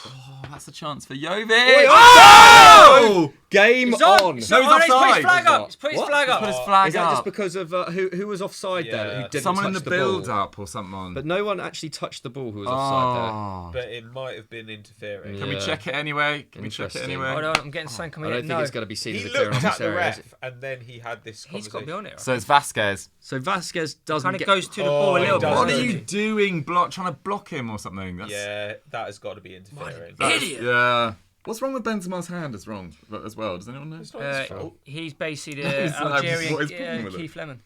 Speaker 1: that's a chance for Jovic.
Speaker 3: Oh! Game on.
Speaker 4: He's
Speaker 1: No, he's
Speaker 4: put his
Speaker 1: offside.
Speaker 4: flag up. He's put his
Speaker 3: What?
Speaker 4: flag up.
Speaker 1: Put his flag
Speaker 3: Is that
Speaker 1: up.
Speaker 3: just because of who was offside there? Who didn't
Speaker 1: Someone in
Speaker 3: touch
Speaker 1: the
Speaker 3: ball?
Speaker 1: build-up or something.
Speaker 3: But no one actually touched the ball who was offside
Speaker 1: Oh.
Speaker 2: But it might have been interfering.
Speaker 3: Yeah.
Speaker 1: Can we check it anyway? Can we check it
Speaker 3: Interesting.
Speaker 1: anyway?
Speaker 4: Hold on, I'm getting something
Speaker 3: there.
Speaker 4: coming
Speaker 3: I don't
Speaker 4: in.
Speaker 3: think
Speaker 4: No,
Speaker 3: it's going to be seen as
Speaker 2: He
Speaker 3: a clear
Speaker 2: looked at
Speaker 3: offensive
Speaker 2: the
Speaker 3: area.
Speaker 2: ref, and then he had this
Speaker 4: he's
Speaker 2: conversation.
Speaker 4: got to be on it. Right?
Speaker 1: So it's Vasquez.
Speaker 3: So Vasquez doesn't
Speaker 4: Kind of
Speaker 3: get...
Speaker 4: goes to the ball a
Speaker 2: he
Speaker 4: little bit.
Speaker 2: does.
Speaker 1: What are
Speaker 2: doesn't
Speaker 1: you
Speaker 2: he?
Speaker 1: doing? Trying to block him or something? That's,
Speaker 2: Yeah, that has got to be interfering.
Speaker 4: Idiot.
Speaker 1: Yeah. What's wrong with Benzema's hand? Is wrong as well. Does anyone know?
Speaker 2: It's not his fault.
Speaker 4: He's basically
Speaker 1: He's
Speaker 4: the
Speaker 1: like,
Speaker 4: Algerian
Speaker 1: what is problem with it?
Speaker 4: Keith Lemon.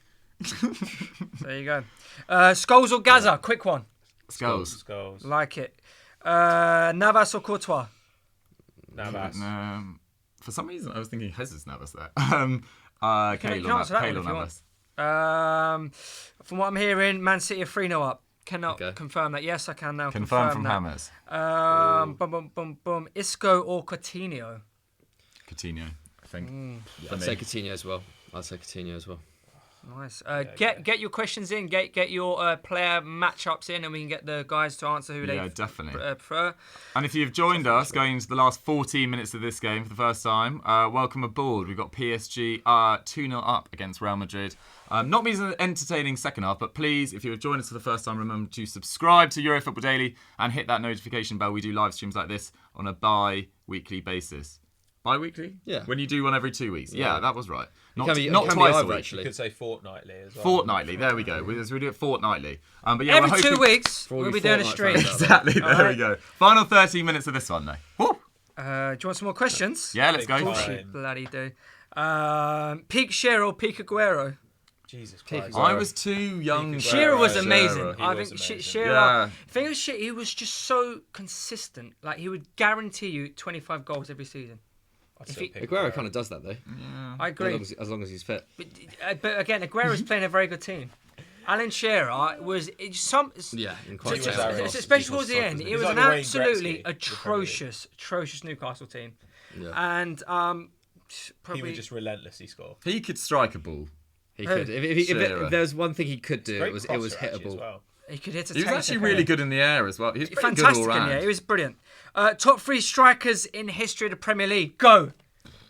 Speaker 4: There you go. Scholes or Gaza? Quick one.
Speaker 1: Skulls.
Speaker 2: Goals.
Speaker 4: Like it. Navas or Courtois?
Speaker 2: Navas.
Speaker 1: For some reason, I was thinking Jesus Navas there.
Speaker 4: can answer that one if you
Speaker 1: Navas.
Speaker 4: From what I'm hearing, Man City are 3-0 up. Cannot
Speaker 3: Okay.
Speaker 4: confirm that. Yes, I can now
Speaker 1: Confirmed
Speaker 4: confirm
Speaker 1: from
Speaker 4: that.
Speaker 1: Hammers.
Speaker 4: Boom. Isco or Coutinho?
Speaker 1: Coutinho, I think. For
Speaker 3: I'd
Speaker 1: me.
Speaker 3: say Coutinho as well.
Speaker 4: Nice. Get your questions in. Get your player matchups in, and we can get the guys to answer who
Speaker 1: Yeah,
Speaker 4: they
Speaker 1: definitely.
Speaker 4: prefer.
Speaker 1: And if you've joined us going into the last 14 minutes of this game for the first time, welcome aboard. We've got PSG 2-0 up against Real Madrid. Not means an entertaining second half, but please, if you have joined us for the first time, remember to subscribe to Euro Football Daily and hit that notification bell. We do live streams like this on a bi-weekly basis. Bi-weekly?
Speaker 3: Yeah.
Speaker 1: When you do one every 2 weeks. Yeah, that was right. Not
Speaker 3: can be
Speaker 1: twice
Speaker 3: either,
Speaker 1: a week.
Speaker 3: actually.
Speaker 2: You could say fortnightly as well.
Speaker 1: Fortnightly, there we go. We do it fortnightly. But yeah,
Speaker 4: Every
Speaker 1: we're
Speaker 4: 2
Speaker 1: hoping...
Speaker 4: weeks,
Speaker 3: For all
Speaker 4: we'll
Speaker 3: you
Speaker 4: be doing a
Speaker 3: Fortnite
Speaker 4: stream.
Speaker 3: fans out there.
Speaker 1: Exactly, there we go. Final 30 minutes of this one, though. Woo!
Speaker 4: Do you want some more questions?
Speaker 1: Yeah, let's go.
Speaker 2: Big
Speaker 4: Of course
Speaker 2: time.
Speaker 4: you bloody do. Peak Shearer or peak Aguero?
Speaker 2: Jesus Christ.
Speaker 1: I was too young.
Speaker 2: Peak
Speaker 1: for
Speaker 4: Shearer was
Speaker 2: Shearer.
Speaker 4: amazing.
Speaker 2: He
Speaker 4: I
Speaker 2: was
Speaker 4: think
Speaker 2: amazing.
Speaker 4: Shearer.
Speaker 1: Yeah.
Speaker 4: The thing was, he was just so consistent. Like he would guarantee you 25 goals every season.
Speaker 2: I'd
Speaker 4: If
Speaker 2: still
Speaker 4: he-
Speaker 2: pick
Speaker 3: Aguero kind of does that though.
Speaker 4: I agree.
Speaker 3: As long as he's fit.
Speaker 4: But again, Aguero's playing a very good team. Alan Shearer was
Speaker 3: Yeah, in quite
Speaker 2: He was
Speaker 3: a
Speaker 2: very
Speaker 3: way.
Speaker 2: awesome.
Speaker 4: especially towards the end. It
Speaker 2: He's
Speaker 4: was
Speaker 2: like
Speaker 4: an
Speaker 2: the Wayne
Speaker 4: absolutely
Speaker 2: Gretzky of the
Speaker 4: atrocious Newcastle team,
Speaker 3: Yeah.
Speaker 4: and
Speaker 2: He
Speaker 4: probably
Speaker 2: would just relentlessly score.
Speaker 1: He could strike a ball.
Speaker 3: He could. If
Speaker 1: Shearer.
Speaker 3: there's one thing he could do,
Speaker 2: Great
Speaker 3: it was
Speaker 2: crosser, actually, as
Speaker 3: hittable.
Speaker 2: well.
Speaker 4: he could hit a.
Speaker 1: He was
Speaker 4: taser,
Speaker 1: actually
Speaker 4: couldn't
Speaker 1: really
Speaker 4: he?
Speaker 1: good in the air as well. He was pretty
Speaker 4: Fantastic
Speaker 1: good all
Speaker 4: in
Speaker 1: round.
Speaker 4: the air. He was brilliant. Top 3 strikers in history of the Premier League. Go.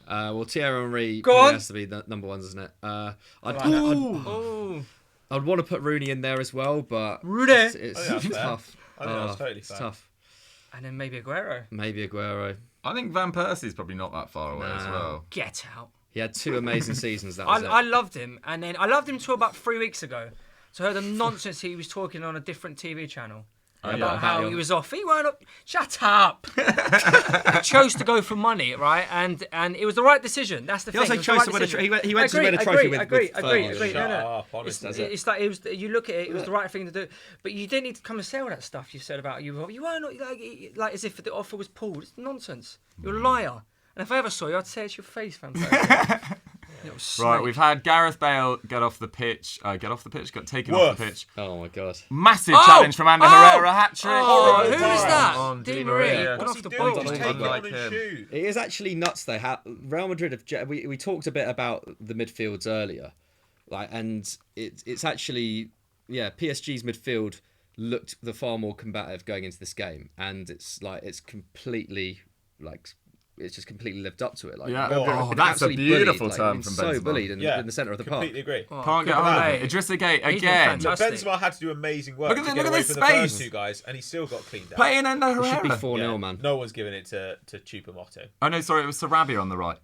Speaker 3: Well, Thierry Henry
Speaker 4: Go
Speaker 3: probably
Speaker 4: on.
Speaker 3: has to be the number one, doesn't it?
Speaker 4: Ooh.
Speaker 3: I'd want to put Rooney in there as well, but
Speaker 4: Rooney.
Speaker 3: it's
Speaker 2: Oh, yeah, that's fair.
Speaker 3: tough.
Speaker 2: I think that's totally
Speaker 3: it's
Speaker 2: fair.
Speaker 3: tough.
Speaker 4: And then maybe Aguero.
Speaker 3: Maybe Aguero.
Speaker 1: I think Van Persie's probably not that far away as
Speaker 3: No.
Speaker 1: well.
Speaker 4: Get out.
Speaker 3: He had 2 amazing seasons. That was
Speaker 4: I
Speaker 3: it.
Speaker 4: loved him, and then I loved him till about 3 weeks ago. So I heard the nonsense he was talking on a different TV channel about
Speaker 1: yeah.
Speaker 4: how he was off. He weren't up. Shut up. He chose to go for money, right? And it was the right decision. That's the
Speaker 3: He
Speaker 4: thing.
Speaker 3: also
Speaker 4: It was the
Speaker 3: chose
Speaker 4: right
Speaker 3: to win a
Speaker 4: decision.
Speaker 3: trophy. He went to
Speaker 4: I
Speaker 3: win a
Speaker 4: agree,
Speaker 3: trophy
Speaker 4: I
Speaker 3: with
Speaker 4: agree.
Speaker 2: Shut
Speaker 4: No, no.
Speaker 2: up, honestly.
Speaker 4: It's like it was. You look at it. It was the right thing to do. But you didn't need to come and say all that stuff you said about you. You weren't like as if the offer was pulled. It's nonsense. You're a liar. And if I ever saw you, I'd say it's your face, Van Persie. Little snake.
Speaker 1: Right, we've had Gareth Bale get off the pitch. Got taken off the pitch.
Speaker 3: Oh my god.
Speaker 1: Massive challenge from Ander Herrera, hat-trick.
Speaker 4: Oh, who
Speaker 2: is
Speaker 4: that?
Speaker 1: On
Speaker 4: Di
Speaker 1: Di
Speaker 4: Maria.
Speaker 1: Maria.
Speaker 4: Got
Speaker 2: What's
Speaker 4: off
Speaker 2: he
Speaker 4: the
Speaker 2: doing?
Speaker 4: ball.
Speaker 2: Just take it
Speaker 1: Unlike
Speaker 2: on and
Speaker 1: him.
Speaker 2: shoot.
Speaker 3: It is actually nuts though. How Real Madrid have. We talked a bit about the midfields earlier, and it's actually PSG's midfield looked the far more combative going into this game, and it's completely it's just completely lived up to it.
Speaker 1: Yeah.
Speaker 3: Real Madrid have
Speaker 1: Oh,
Speaker 3: been
Speaker 1: that's a
Speaker 3: absolutely
Speaker 1: beautiful
Speaker 3: bullied,
Speaker 1: term
Speaker 3: been
Speaker 1: from
Speaker 3: so
Speaker 1: Benzema.
Speaker 3: bullied in the centre of the park.
Speaker 2: Completely agree.
Speaker 1: Can't get hold of it. Idrissa Gueye
Speaker 4: He's been
Speaker 1: again.
Speaker 4: fantastic.
Speaker 2: Benzema had to do amazing work
Speaker 1: Look at
Speaker 2: to
Speaker 1: the-
Speaker 2: get
Speaker 1: look at
Speaker 2: away
Speaker 1: the
Speaker 2: from the first
Speaker 1: space.
Speaker 2: 2 guys, and he still got cleaned out.
Speaker 1: Playing Ander
Speaker 3: It should be
Speaker 1: Herrera.
Speaker 3: 4-0, man.
Speaker 2: No one's giving it to Choupo-Moting.
Speaker 1: Oh no, sorry, it was Sarabia on the right.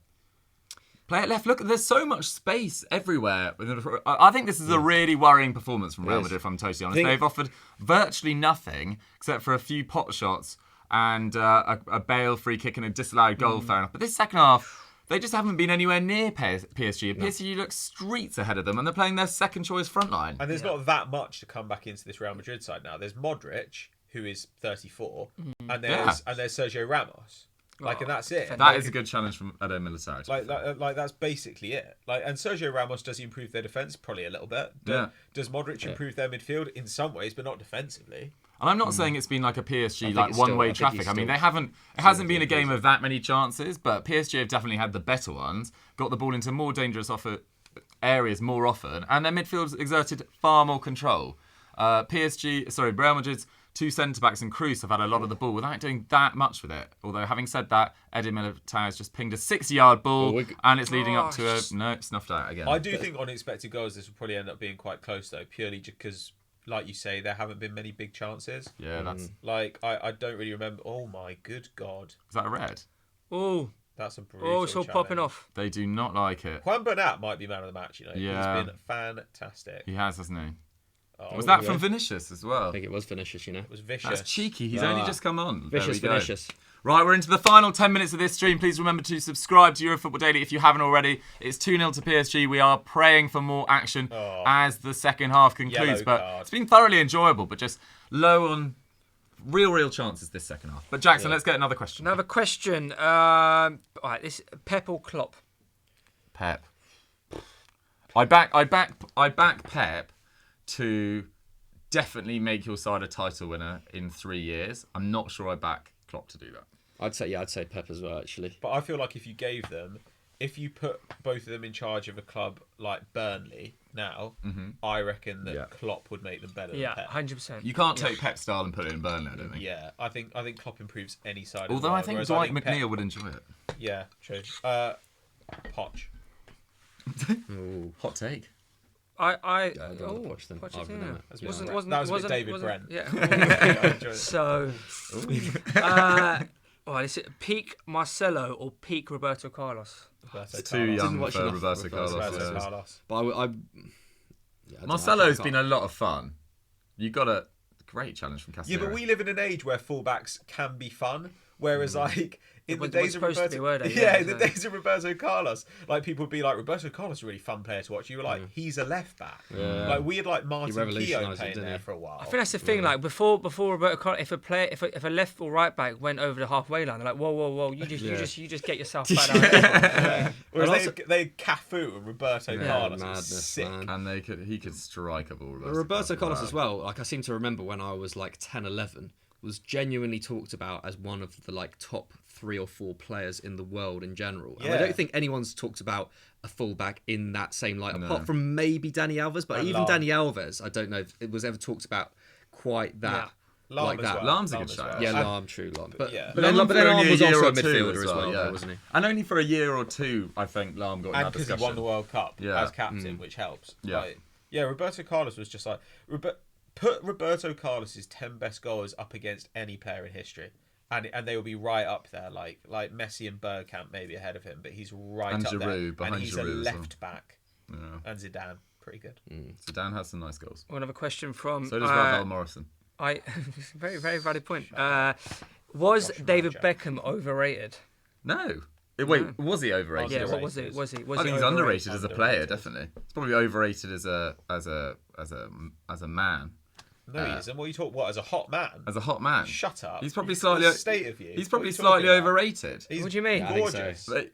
Speaker 1: Play it left. Look, there's so much space everywhere. I think this is a really worrying performance from Real
Speaker 3: is.
Speaker 1: Madrid, if I'm totally honest.
Speaker 3: Think-
Speaker 1: They've offered virtually nothing except for a few pot shots and a Bale free kick and a disallowed goal, fair enough. But this second half, They just haven't been anywhere near PSG. PSG looks streets ahead of them, and they're playing their second choice front line.
Speaker 2: And there's not that much to come back into this Real Madrid side now. There's Modric, who is 34, and there's Sergio Ramos. And that's it.
Speaker 1: That is a good challenge from Eder Militao.
Speaker 2: Like that's basically it. And Sergio Ramos, does he improve their defense? Probably a little bit. Does Modric improve their midfield in some ways, but not defensively?
Speaker 1: And I'm not saying it's been like a PSG one-way traffic. I mean, it hasn't been a game of that many chances, but PSG have definitely had the better ones, got the ball into more dangerous areas more often, and their midfield's exerted far more control. Real Madrid's 2 centre-backs and Cruz have had a lot of the ball without doing that much with it. Although, having said that, Eder Militao has just pinged a 6-yard ball, and it's leading up to snuffed out again.
Speaker 2: I do think on expected goals, this will probably end up being quite close, though, purely just because, like you say, there haven't been many big chances.
Speaker 1: Yeah, that's...
Speaker 2: I don't really remember... Oh, my good God.
Speaker 1: Is that a red?
Speaker 4: Oh.
Speaker 2: That's a brutal
Speaker 4: it's all
Speaker 2: challenge.
Speaker 4: popping off.
Speaker 1: They do not like it.
Speaker 2: Juan Bernat might be man of the match,
Speaker 1: Yeah.
Speaker 2: He's been fantastic.
Speaker 1: He has, hasn't he?
Speaker 2: Oh,
Speaker 1: was that from Vinicius as well?
Speaker 3: I think it was Vinicius,
Speaker 2: It was vicious.
Speaker 1: That's cheeky. He's only just come on.
Speaker 3: Vicious
Speaker 1: There we go.
Speaker 3: Vinicius.
Speaker 1: Right, we're into the final 10 minutes of this stream. Please remember to subscribe to Eurofootball Daily if you haven't already. It's 2-0 to PSG. We are praying for more action as the second half concludes. But it's been thoroughly enjoyable, but just low on real chances this second half. But Jackson, let's get another question.
Speaker 4: Another question. All right, this Pep or Klopp?
Speaker 1: Pep. I back Pep to definitely make your side a title winner in 3 years. I'm not sure I back Klopp to do that.
Speaker 3: I'd say Pep as well, actually.
Speaker 2: But I feel like if you put both of them in charge of a club like Burnley now, I reckon that Klopp would make them better than Pep.
Speaker 4: 100%.
Speaker 1: You can't take Pep's style and put it in Burnley, I don't think.
Speaker 2: Yeah, I think Klopp improves any side.
Speaker 1: Although I think Dwight McNeil would enjoy it.
Speaker 2: Yeah, true. Poch.
Speaker 1: Hot take.
Speaker 4: I
Speaker 3: don't want to watch them.
Speaker 2: That was a bit David Brent.
Speaker 4: Yeah. So, is it peak Marcelo or peak Roberto Carlos?
Speaker 1: It's too young for Roberto Carlos.
Speaker 3: But
Speaker 1: Marcelo's been a lot of fun. You got a great challenge from Casemiro.
Speaker 2: Yeah, but we live in an age where fullbacks can be fun. Whereas, in the days of Roberto Carlos, people would be like, Roberto Carlos is a really fun player to watch. You were like, he's a left back.
Speaker 3: Yeah.
Speaker 2: We had Martin Keown playing there for a while.
Speaker 4: I think that's the thing. Before Roberto Carlos, if a left or right back went over the halfway line, they're like, whoa, you just get yourself back out.
Speaker 2: Whereas they had Cafu and Roberto Carlos.
Speaker 3: Madness,
Speaker 2: sick.
Speaker 3: man.
Speaker 1: And he could strike a ball.
Speaker 3: Roberto Carlos as well. I seem to remember when I was 10, 11. Was genuinely talked about as one of the top 3 or 4 players in the world in general. And I don't think anyone's talked about a fullback in that same light, apart from maybe Dani Alves. But even Dani Alves, I don't know if it was ever talked about quite that.
Speaker 2: Lahm
Speaker 3: like that.
Speaker 2: Well.
Speaker 1: Lahm's a good shout.
Speaker 3: Yeah, Lahm, true Lahm. But
Speaker 1: then
Speaker 3: Lahm was also a
Speaker 1: midfielder
Speaker 3: as well, wasn't he?
Speaker 1: And only for a year or two, I think Lahm got in that discussion. And
Speaker 2: because he won the World Cup as captain, which helps.
Speaker 1: Yeah.
Speaker 2: Roberto Carlos was just put Roberto Carlos's 10 best goals up against any player in history, and they will be right up there, like Messi and Bergkamp maybe ahead of him, but he's right up there. And he's a left back. Yeah. And Zidane, pretty good.
Speaker 1: Zidane has some nice goals.
Speaker 4: One other question from.
Speaker 1: So does Ravel Morrison.
Speaker 4: Very, very valid point. Was David Beckham overrated?
Speaker 1: No. Wait, was he overrated?
Speaker 4: Yeah, what was he? Was he?
Speaker 1: I think he's underrated as a player, definitely. He's probably overrated as a man.
Speaker 2: No, he isn't. What are you talking? What, as a hot man?
Speaker 1: As a hot man.
Speaker 2: Shut up.
Speaker 1: He's probably slightly.
Speaker 2: State of you.
Speaker 1: He's probably slightly overrated.
Speaker 4: What do you mean?
Speaker 2: Gorgeous.
Speaker 3: So.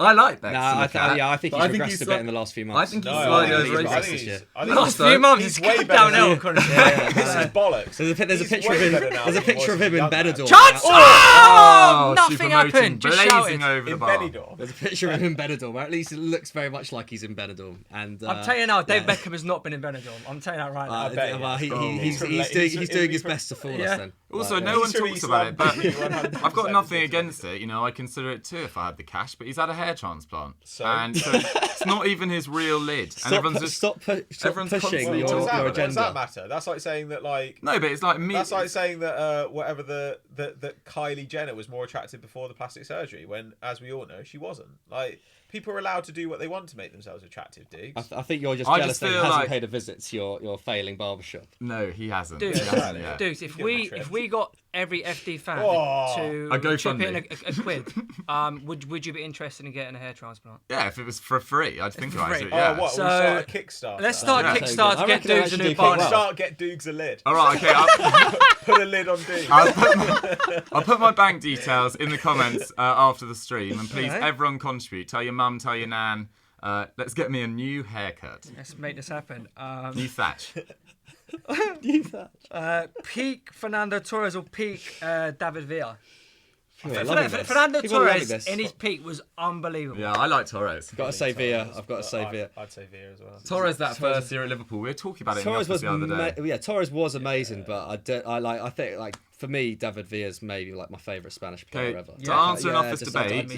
Speaker 1: I like that.
Speaker 3: I think he's regressed a bit in the last few months.
Speaker 1: I think he's slightly
Speaker 3: overrated.
Speaker 4: Last few months, he's way downhill.
Speaker 2: This is bollocks.
Speaker 3: There's a picture of him. There's a picture of him in Benidorm.
Speaker 4: Chance! Oh! Nothing happened. Just
Speaker 1: blazing
Speaker 4: shouted.
Speaker 1: over the
Speaker 2: In
Speaker 1: bar.
Speaker 2: Benidorm.
Speaker 3: There's a picture of him in Benidorm. Or at least it looks very much like he's in Benidorm. And
Speaker 4: I'm telling you now, Dave Beckham has not been in Benidorm. I'm telling you that right now.
Speaker 2: I bet
Speaker 3: he's doing his best to fool us then.
Speaker 1: Also, no one talks about it, but I've got nothing against it. I consider it too if I had the cash, but he's had a hair transplant. And so it's not even his real lid. And everyone's just
Speaker 3: stop pushing your
Speaker 2: agenda.
Speaker 3: agenda.
Speaker 2: Does that matter? That's like saying that
Speaker 1: No, but it's like me.
Speaker 2: That's like saying that whatever that Kylie Jenner was more attractive before the plastic surgery, when, as we all know, she wasn't. People are allowed to do what they want to make themselves attractive, Diggs.
Speaker 3: I think you're just jealous that he hasn't paid a visit to your failing barbershop.
Speaker 1: No, he hasn't.
Speaker 4: Dude,
Speaker 1: he hasn't yet.
Speaker 4: Dude, if we we got every FD fan
Speaker 2: Oh.
Speaker 1: A
Speaker 4: to chip in
Speaker 1: GoFundMe.
Speaker 4: a quid, would you be interested in getting a hair transplant?
Speaker 1: Yeah, if it was for free, I'd think about
Speaker 4: free.
Speaker 1: it. Yeah.
Speaker 2: Oh, what?
Speaker 4: So,
Speaker 2: we start a Kickstarter.
Speaker 4: Let's start
Speaker 1: Yeah.
Speaker 4: Kickstarter
Speaker 3: I
Speaker 4: to get
Speaker 3: reckon I
Speaker 4: Dukes a
Speaker 3: actually
Speaker 4: new
Speaker 3: do quite
Speaker 4: partner.
Speaker 3: well.
Speaker 2: Start get Dukes a lid.
Speaker 1: All right, okay.
Speaker 2: Put a lid on Dukes.
Speaker 1: I'll put my bank details in the comments after the stream, and please,
Speaker 4: Okay.
Speaker 1: everyone contribute. Tell your mum, tell your nan. Let's get me a new haircut.
Speaker 4: Let's make this happen.
Speaker 1: New thatch.
Speaker 4: Peak Fernando Torres or peak David Villa?
Speaker 3: People are loving this.
Speaker 4: Fernando
Speaker 3: People are loving
Speaker 4: Torres
Speaker 3: this.
Speaker 4: in his peak was unbelievable.
Speaker 1: Yeah, I like Torres.
Speaker 3: Got to say Villa. I've got to say Villa.
Speaker 2: I'd say Villa as well.
Speaker 1: Torres that first year at Liverpool. We were talking about it in the
Speaker 3: Torres
Speaker 1: office
Speaker 3: was
Speaker 1: the other day.
Speaker 3: Torres was amazing, but I think for me, David Villa's maybe like my favourite Spanish player
Speaker 1: Okay,
Speaker 3: ever.
Speaker 1: to answer an office
Speaker 3: just-
Speaker 1: debate,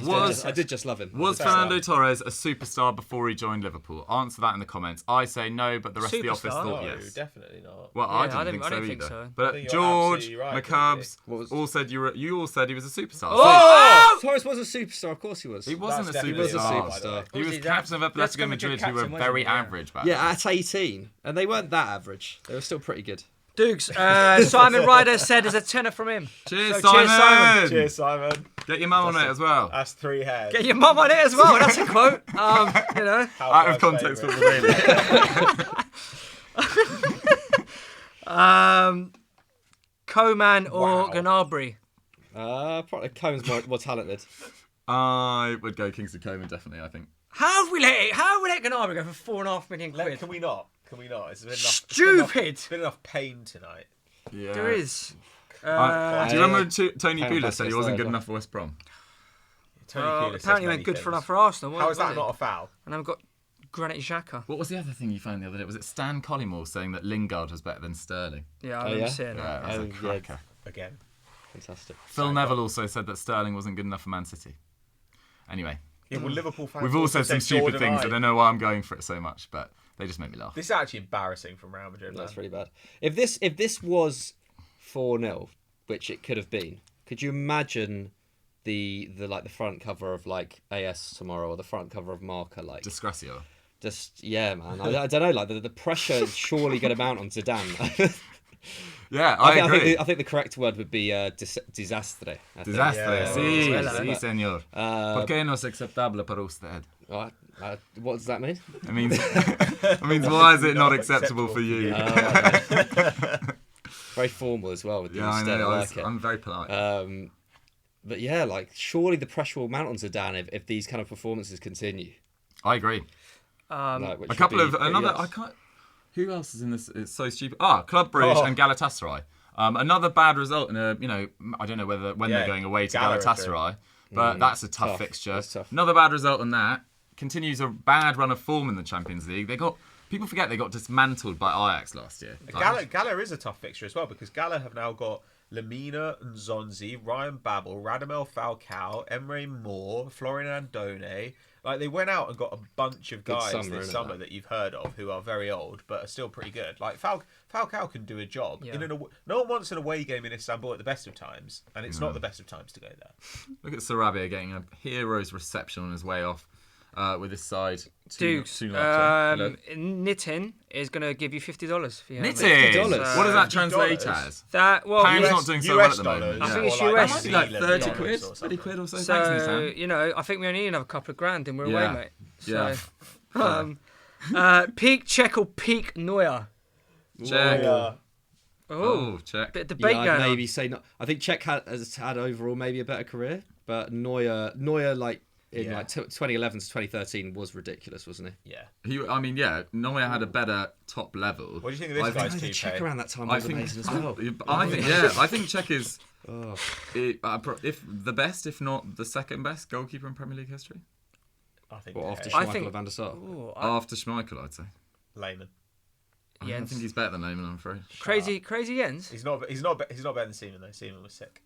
Speaker 3: I did just love him.
Speaker 1: Was
Speaker 2: Fair
Speaker 1: Fernando
Speaker 2: enough.
Speaker 1: Torres a superstar before he joined Liverpool? Answer that in the comments. I say no, but the rest of the office
Speaker 4: Superstar?
Speaker 1: thought
Speaker 2: No,
Speaker 1: yes.
Speaker 2: definitely not.
Speaker 1: Well,
Speaker 4: Yeah,
Speaker 1: I
Speaker 4: I
Speaker 1: didn't
Speaker 4: don't-
Speaker 1: think
Speaker 4: I
Speaker 1: so
Speaker 4: don't
Speaker 1: either.
Speaker 4: think so.
Speaker 2: I
Speaker 1: But
Speaker 2: think you're
Speaker 1: George,
Speaker 2: absolutely right,
Speaker 1: McCubs,
Speaker 3: What was-
Speaker 1: all said you all said he was a superstar.
Speaker 4: Oh!
Speaker 3: Torres was a superstar, of course he was.
Speaker 1: He wasn't a
Speaker 2: That's
Speaker 1: superstar.
Speaker 2: definitely
Speaker 3: He was a superstar.
Speaker 1: He was
Speaker 4: Was he
Speaker 1: captain of
Speaker 4: that's
Speaker 1: Atletico
Speaker 4: gonna be
Speaker 1: Madrid,
Speaker 4: captain,
Speaker 1: who were
Speaker 4: wasn't
Speaker 1: very
Speaker 4: he? Yeah.
Speaker 1: average back
Speaker 3: Yeah,
Speaker 1: then.
Speaker 3: at 18, and they weren't that average. They were still pretty good.
Speaker 4: Dukes, Simon Ryder said there's a tenner from him.
Speaker 1: Cheers,
Speaker 4: So,
Speaker 1: Simon!
Speaker 4: cheers, Simon.
Speaker 2: Cheers, Simon.
Speaker 1: Get your mum on it as well.
Speaker 2: That's 3 hairs.
Speaker 4: Get your mum on it as well. That's a quote. You know.
Speaker 2: How
Speaker 1: Out of
Speaker 2: fast
Speaker 1: context for
Speaker 2: favourite.
Speaker 1: the daily.
Speaker 4: Coman or
Speaker 2: Wow.
Speaker 4: Gnabry?
Speaker 3: Probably Cohen's more talented.
Speaker 1: I would go Kingsley Coman, definitely, I think.
Speaker 4: How have we let Gnabry go for £4.5 million quid?
Speaker 2: Can we not? Can we not? It's been enough.
Speaker 4: Stupid.
Speaker 2: It's been enough pain tonight.
Speaker 1: Yeah.
Speaker 4: There is.
Speaker 1: Do you remember Tony
Speaker 3: Coman
Speaker 1: Pulis said he
Speaker 3: back
Speaker 1: wasn't
Speaker 3: there,
Speaker 1: good
Speaker 3: though.
Speaker 1: enough for West Brom?
Speaker 2: Tony Pulis says
Speaker 4: Apparently
Speaker 2: many
Speaker 4: went good
Speaker 2: things.
Speaker 4: for enough for Arsenal.
Speaker 2: How is that
Speaker 4: wasn't
Speaker 2: not
Speaker 4: it?
Speaker 2: a foul?
Speaker 4: And I've got Granit Xhaka.
Speaker 1: What was the other thing you found the other day? Was it Stan Collymore saying that Lingard was better than Sterling?
Speaker 4: Yeah, I
Speaker 3: Oh,
Speaker 4: remember
Speaker 3: yeah?
Speaker 4: seeing that.
Speaker 1: Yeah, it was a
Speaker 3: yeah.
Speaker 1: cracker.
Speaker 2: Again.
Speaker 3: Fantastic.
Speaker 1: Phil Neville also said that Sterling wasn't good enough for Man City. Anyway,
Speaker 2: Yeah, well, Liverpool fans.
Speaker 1: we've all
Speaker 2: also
Speaker 1: said some stupid
Speaker 2: Jordan
Speaker 1: things. I
Speaker 2: Ibe.
Speaker 1: don't know why I'm going for it so much, but they just make me laugh.
Speaker 2: This is actually embarrassing from Real Madrid.
Speaker 3: That's
Speaker 2: man.
Speaker 3: really bad. If this was 4-0, which it could have been, could you imagine the front cover of like AS tomorrow or the front cover of Marca
Speaker 1: Disgracio.
Speaker 3: just yeah, man. I don't know, like the pressure is surely going to mount on Zidane.
Speaker 1: Yeah, I agree.
Speaker 3: I think the correct word would be desastre. I think.
Speaker 1: Desastre.
Speaker 2: Yeah.
Speaker 1: Sí,
Speaker 4: Well,
Speaker 1: sí, señor. ¿Por qué no es aceptable para usted?
Speaker 3: What does that mean?
Speaker 1: It means, it means why is it not acceptable for you?
Speaker 3: Very formal as well with the
Speaker 1: Yeah, I
Speaker 3: instead.
Speaker 1: know.
Speaker 3: like it.
Speaker 1: I'm very polite.
Speaker 3: But yeah, like surely the pressure will mount on Zidane if these kind of performances continue.
Speaker 1: I agree.
Speaker 3: Which
Speaker 1: A couple
Speaker 3: would
Speaker 1: of
Speaker 3: be pretty
Speaker 1: another.
Speaker 3: nuts.
Speaker 1: I can't. Who else is in this? It's so stupid. Club Brugge and Galatasaray. Another bad result in a. I don't know when they're going away to Galatasaray, but that's a tough fixture.
Speaker 3: That's tough.
Speaker 1: Another bad result in that. Continues a bad run of form in the Champions League. People forget they got dismantled by Ajax last year.
Speaker 2: Gala is a tough fixture as well because Gala have now got Lamina Nzonzi, Ryan Babel, Radamel Falcao, Emre Moore, Florian Andone. Like they went out and got a bunch of guys this summer that you've heard of who are very old but are still pretty good. Like Falcao can do a job.
Speaker 4: Yeah.
Speaker 2: No one wants an away game in Istanbul at the best of times, and it's not the best of times to go there.
Speaker 1: Look at Sarabia getting a hero's reception on his way off with his side.
Speaker 4: Dukes,
Speaker 1: Hello.
Speaker 4: Nitin is going to give you $50 for your helmet.
Speaker 1: $50. What does that
Speaker 2: $50?
Speaker 1: translate as?
Speaker 4: That well,
Speaker 1: Pounds
Speaker 4: US
Speaker 1: not doing so well at the
Speaker 2: dollars,
Speaker 1: moment.
Speaker 4: I think
Speaker 1: yeah.
Speaker 4: it's
Speaker 2: or
Speaker 4: US.
Speaker 1: That might be like
Speaker 2: New
Speaker 1: 30
Speaker 2: Zealand
Speaker 1: quid,
Speaker 2: dollars or
Speaker 1: 30 quid or so.
Speaker 4: so
Speaker 1: Thanks, Nissan.
Speaker 4: I think we only need another couple of grand and we're away,
Speaker 1: Yeah.
Speaker 4: mate.
Speaker 1: Yeah.
Speaker 4: Peak Czech or peak Neuer?
Speaker 1: Check.
Speaker 2: Yeah.
Speaker 1: Oh, check.
Speaker 4: Bit of debate
Speaker 3: Yeah,
Speaker 4: going
Speaker 3: I'd
Speaker 4: on.
Speaker 3: maybe say not. I think Czech has had overall maybe a better career, but Neuer like in
Speaker 2: Yeah.
Speaker 3: like 2011 to 2013 was ridiculous, wasn't he?
Speaker 2: Yeah.
Speaker 1: Neuer had a better top level.
Speaker 2: What do you think of this
Speaker 1: I
Speaker 2: guy's
Speaker 1: think-
Speaker 3: The Czech
Speaker 2: toupee?
Speaker 3: around that time
Speaker 1: I
Speaker 3: was
Speaker 1: think,
Speaker 3: amazing as well.
Speaker 1: I think Czech is, if the best, if not the second best goalkeeper in Premier League history.
Speaker 2: I think
Speaker 3: Well, after
Speaker 4: I
Speaker 3: Schmeichel
Speaker 4: think-
Speaker 3: or Van der Sar.
Speaker 4: Ooh,
Speaker 1: After Schmeichel, I'd say.
Speaker 2: Layman.
Speaker 1: I don't think he's better than Lehmann, I'm afraid.
Speaker 4: crazy Jens.
Speaker 2: He's not better than Seaman though. Seaman was sick.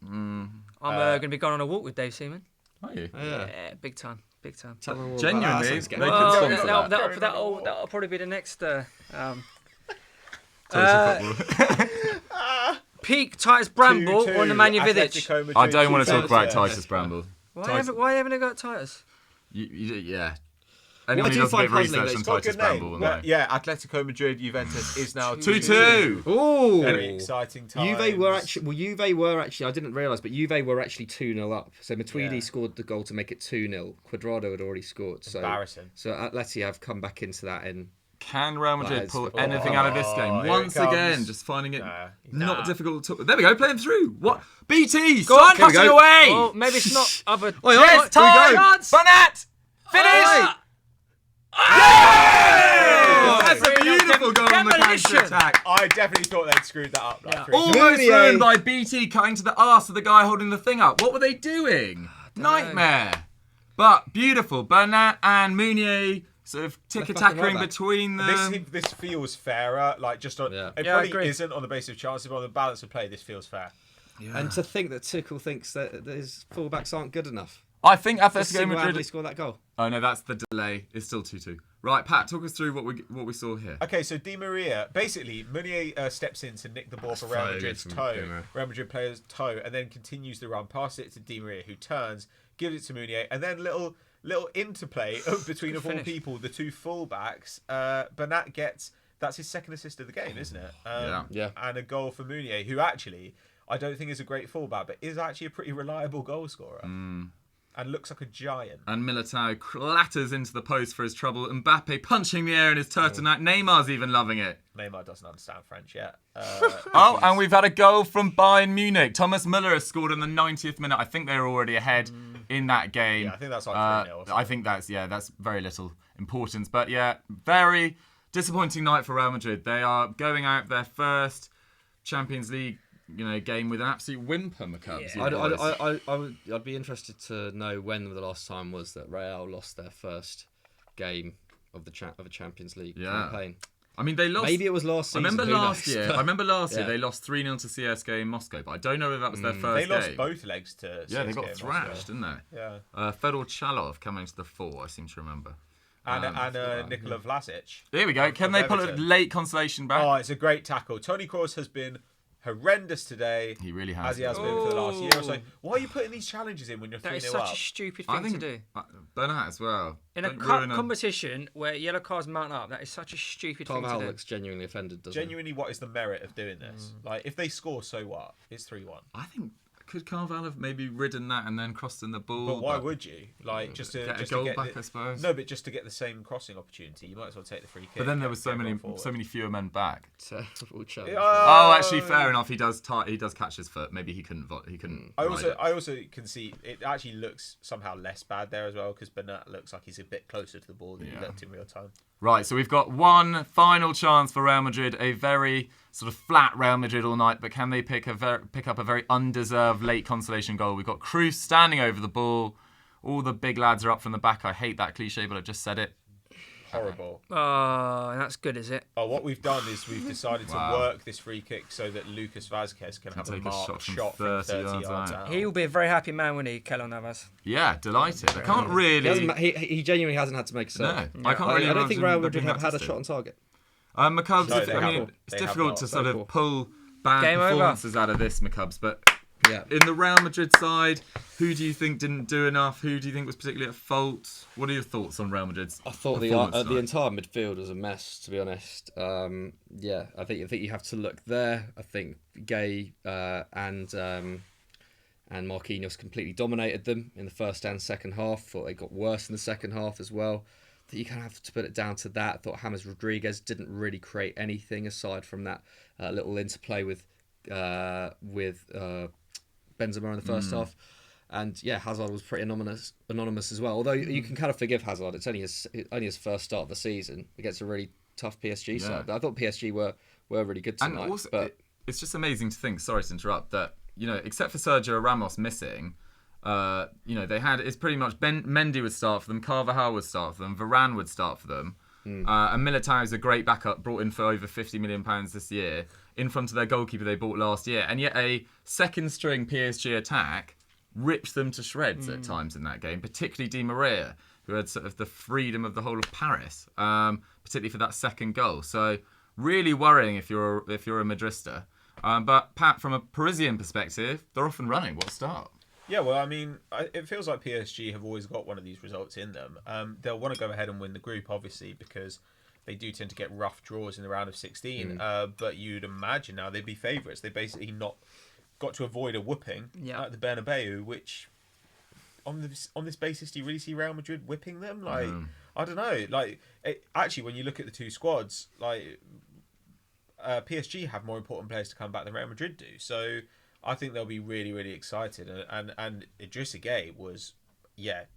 Speaker 4: I'm going to be going on a walk with Dave Seaman.
Speaker 1: Are you?
Speaker 3: Yeah.
Speaker 4: Yeah, big time.
Speaker 3: Tell them all about
Speaker 1: Genuinely,
Speaker 3: that. Sounds
Speaker 1: they
Speaker 3: good.
Speaker 1: could
Speaker 4: Well,
Speaker 1: sponsor that.
Speaker 4: that'll probably be the next.
Speaker 1: Totally football.
Speaker 4: Peak Titus Bramble or Nemanja Vidic?
Speaker 2: Atletico Madrid,
Speaker 1: I don't want to
Speaker 2: 2-2.
Speaker 1: talk about Titus Bramble.
Speaker 4: Why haven't they got Titus?
Speaker 1: Yeah. anyone who does a bit of research on
Speaker 2: got a
Speaker 1: Titus
Speaker 2: good name.
Speaker 1: Bramble will
Speaker 2: Well,
Speaker 1: know.
Speaker 2: yeah, Atletico Madrid, Juventus is now
Speaker 1: 2-2.
Speaker 3: Oh,
Speaker 2: Very exciting times.
Speaker 3: Juve were actually. I didn't realise, but Juve were actually 2-0 up. So Matuidi scored the goal to make it 2-0. Quadrado had already scored. So,
Speaker 2: embarrassing.
Speaker 3: So Atleti have come back into that in.
Speaker 1: Can Real Madrid
Speaker 3: is-
Speaker 1: pull anything out of this game?
Speaker 2: here
Speaker 1: Once
Speaker 2: it comes.
Speaker 1: again, just finding it
Speaker 2: Nah.
Speaker 1: not difficult to... There we go, playing through. What? BT,
Speaker 4: on,
Speaker 1: stop
Speaker 3: here we
Speaker 1: cutting
Speaker 3: go.
Speaker 1: away!
Speaker 4: Oh, maybe it's not other.
Speaker 3: Oi,
Speaker 1: Yes,
Speaker 3: here we
Speaker 1: time!
Speaker 3: go.
Speaker 1: Burnett! Finish!
Speaker 4: Oh,
Speaker 1: That's a beautiful goal on the
Speaker 4: demolition.
Speaker 1: counter-attack.
Speaker 2: I definitely thought they'd screwed that up. Like,
Speaker 1: Almost
Speaker 3: Meunier.
Speaker 1: ruined by BT cutting to the arse of the guy holding the thing up. What were they doing? Nightmare. But beautiful. Burnett and Meunier sort of tick-a-tackering
Speaker 3: right back.
Speaker 1: between them.
Speaker 2: This feels fairer. Like just on,
Speaker 3: Yeah.
Speaker 2: it
Speaker 4: Yeah, I
Speaker 2: probably
Speaker 4: agree.
Speaker 2: isn't on the basis of chances, but on the balance of play, this feels fair.
Speaker 3: And to think that Tuchel thinks that his fullbacks aren't good enough.
Speaker 1: I think
Speaker 3: To
Speaker 1: Atletico
Speaker 3: single-handedly
Speaker 1: Madrid...
Speaker 3: score that goal.
Speaker 1: Oh no, that's the delay. It's still 2-2. Right, Pat, talk us through what we saw here.
Speaker 2: Okay, so Di Maria, basically, Meunier steps in to nick the ball for Real
Speaker 3: very
Speaker 2: Madrid's
Speaker 3: good from
Speaker 2: toe.
Speaker 3: Di Maria.
Speaker 2: Real Madrid player's toe, and then continues the run, passes it to Di Maria, who turns, gives it to Meunier, and then little interplay between, of all
Speaker 4: finish.
Speaker 2: people, the two fullbacks. Bernat gets, that's his second assist of the game, isn't it?
Speaker 3: Yeah.
Speaker 2: And a goal for Meunier, who actually, I don't think is a great fullback, but is actually a pretty reliable goal scorer. And looks like a giant.
Speaker 1: And Militao clatters into the post for his trouble. Mbappe punching the air in his turtleneck. Neymar's even loving it.
Speaker 2: Neymar doesn't understand French yet.
Speaker 1: Oh, and we've had a goal from Bayern Munich. Thomas Müller has scored in the 90th minute. I think they were already ahead in that game.
Speaker 2: Yeah, I think that's like 3-0 or
Speaker 1: I
Speaker 2: something.
Speaker 1: think that's very little importance. But yeah, very disappointing night for Real Madrid. They are going out their first Champions League game with an absolute whimper, McCubs.
Speaker 3: I'd be interested to know when the last time was that Real lost their first game of a Champions League campaign.
Speaker 1: I mean, they lost.
Speaker 3: Maybe it was last season.
Speaker 1: I remember
Speaker 3: who
Speaker 1: last
Speaker 3: knows?
Speaker 1: year. I remember last year
Speaker 3: Yeah.
Speaker 1: they lost 3-0 to CSKA in Moscow, but I don't know if that was their first
Speaker 2: They lost
Speaker 1: game.
Speaker 2: both legs to
Speaker 1: Yeah, they
Speaker 2: CSKA
Speaker 1: got
Speaker 2: in
Speaker 1: thrashed,
Speaker 2: Moscow.
Speaker 1: didn't they?
Speaker 2: Yeah.
Speaker 1: Fedor Chalov coming to the fore, I seem to remember.
Speaker 2: And Nikola Vlasic.
Speaker 1: Here we go. Can they pull a
Speaker 2: Everton.
Speaker 1: late consolation back?
Speaker 2: Oh, it's a great tackle. Toni Kroos has been horrendous today.
Speaker 1: He really has.
Speaker 2: As he has been for the last year or so. Why are you putting these challenges in when you're 3-0
Speaker 4: That is
Speaker 2: up?
Speaker 4: such a stupid
Speaker 1: I
Speaker 4: thing
Speaker 1: think
Speaker 4: to do.
Speaker 1: Bernat as well.
Speaker 4: In a
Speaker 1: Don't
Speaker 4: cup
Speaker 1: ruin
Speaker 4: competition where yellow cards mount up, that is such a stupid thing
Speaker 3: Carvajal
Speaker 4: to do.
Speaker 3: looks genuinely offended, doesn't
Speaker 2: Genuinely, what is the merit of doing this? Like, if they score, so what? It's 3-1.
Speaker 1: I think could Carvalho have maybe ridden that and then crossed in the ball?
Speaker 2: But why would you? Like, just to
Speaker 1: get a
Speaker 2: just
Speaker 1: goal
Speaker 2: to get
Speaker 1: back,
Speaker 2: the,
Speaker 1: I suppose.
Speaker 2: No, but just to get the same crossing opportunity, you might as well take the free kick.
Speaker 1: But then there
Speaker 2: and
Speaker 1: was so
Speaker 2: get
Speaker 1: many
Speaker 2: one forward.
Speaker 1: so many fewer men back.
Speaker 3: he? Terrible challenge.
Speaker 1: Oh, actually, fair enough. He does catch his foot. Maybe he couldn't.
Speaker 2: I
Speaker 1: ride it.
Speaker 2: also can see it actually looks somehow less bad there as well because Bernat looks like he's a bit closer to the ball than he looked in real time.
Speaker 1: Right, so we've got one final chance for Real Madrid, a very sort of flat Real Madrid all night, but can they pick up a very undeserved late consolation goal? We've got Cruz standing over the ball. All the big lads are up from the back. I hate that cliche, but I just said it.
Speaker 2: Horrible.
Speaker 4: Oh, that's good, is it?
Speaker 2: Oh, what we've done is we've decided
Speaker 1: Wow.
Speaker 2: to work this free kick so that Lucas Vazquez can have a
Speaker 1: take a
Speaker 2: marked
Speaker 1: shot
Speaker 2: shot
Speaker 1: from
Speaker 2: from 30 yards out.
Speaker 4: He will be a very happy man when he Keylor Navas.
Speaker 1: Yeah, delighted. I can't
Speaker 3: He,
Speaker 1: really.
Speaker 3: hasn't, he genuinely hasn't had to make a
Speaker 1: No,
Speaker 3: save.
Speaker 1: I can't really.
Speaker 3: I don't think
Speaker 1: imagine
Speaker 3: Real
Speaker 1: there
Speaker 3: Madrid
Speaker 1: being
Speaker 3: have
Speaker 1: that
Speaker 3: had a
Speaker 1: tested.
Speaker 3: shot on target.
Speaker 1: McCubs,
Speaker 2: No, they
Speaker 1: I mean,
Speaker 2: haven't.
Speaker 1: it's
Speaker 2: They have
Speaker 1: difficult
Speaker 2: not.
Speaker 1: to
Speaker 2: So
Speaker 1: sort of
Speaker 3: poor.
Speaker 1: pull bad
Speaker 4: Game over.
Speaker 1: performances out of this, McCubs, but
Speaker 3: Yeah.
Speaker 1: in the Real Madrid side, who do you think didn't do enough? Who do you think was particularly at fault? What are your thoughts on Real Madrid's
Speaker 3: I thought
Speaker 1: performance
Speaker 3: the
Speaker 1: tonight?
Speaker 3: entire midfield was a mess, to be honest. Yeah, I think you have to look there. I think Gay and Marquinhos completely dominated them in the first and second half. Thought they got worse in the second half as well. I think you kind of have to put it down to that. I thought James Rodriguez didn't really create anything aside from that little interplay with Benzema in the first half. And yeah, Hazard was pretty anonymous as well. Although you can kind of forgive Hazard. It's only his first start of the season against a really tough PSG side. I thought PSG were really good tonight.
Speaker 1: And also,
Speaker 3: but
Speaker 1: it's just amazing to think, sorry to interrupt, that, except for Sergio Ramos missing, they had, it's pretty much Mendy would start for them, Carvajal would start for them, Varane would start for them. And Militao is a great backup, brought in for over £50 million this year, in front of their goalkeeper they bought last year. And yet a second-string PSG attack ripped them to shreds at times in that game, particularly Di Maria, who had sort of the freedom of the whole of Paris, particularly for that second goal. So really worrying if you're a Madrista. But Pat, from a Parisian perspective, they're off and running. What a start.
Speaker 2: Yeah, well, I mean, it feels like PSG have always got one of these results in them. They'll want to go ahead and win the group, obviously, because they do tend to get rough draws in the round of 16. But you'd imagine now they'd be favourites. They basically not got to avoid a whooping at the Bernabeu, which on this basis, do you really see Real Madrid whipping them? Like, I don't know. Like, actually, when you look at the two squads, like PSG have more important players to come back than Real Madrid do. So I think they'll be really, really excited. And Idrissa Gueye was,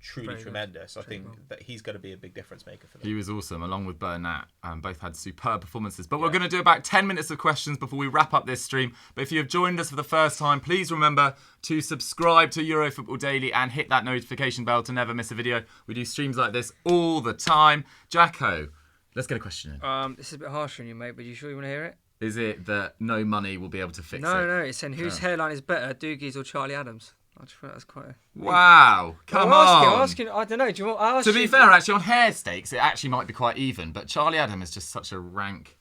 Speaker 2: truly
Speaker 4: Very
Speaker 2: tremendous. I think that he's going to be a big difference maker for them.
Speaker 1: He was awesome, along with Bernat. Both had superb performances. But we're going to do about 10 minutes of questions before we wrap up this stream. But if you have joined us for the first time, please remember to subscribe to EuroFootball Daily and hit that notification bell to never miss a video. We do streams like this all the time. Jacko, let's get a question in.
Speaker 4: This is a bit harsh on you, mate, but you sure you want to hear it?
Speaker 1: Is it that no money will be able to fix it?
Speaker 4: No, it's saying whose hairline is better, Doogie's or Charlie Adams? I just thought that's quite a...
Speaker 1: Wow, come on.
Speaker 4: I'm asking, I don't know, do you want... I ask
Speaker 1: To be
Speaker 4: you-
Speaker 1: fair, actually, on hair stakes, it actually might be quite even. But Charlie Adam is just such a rank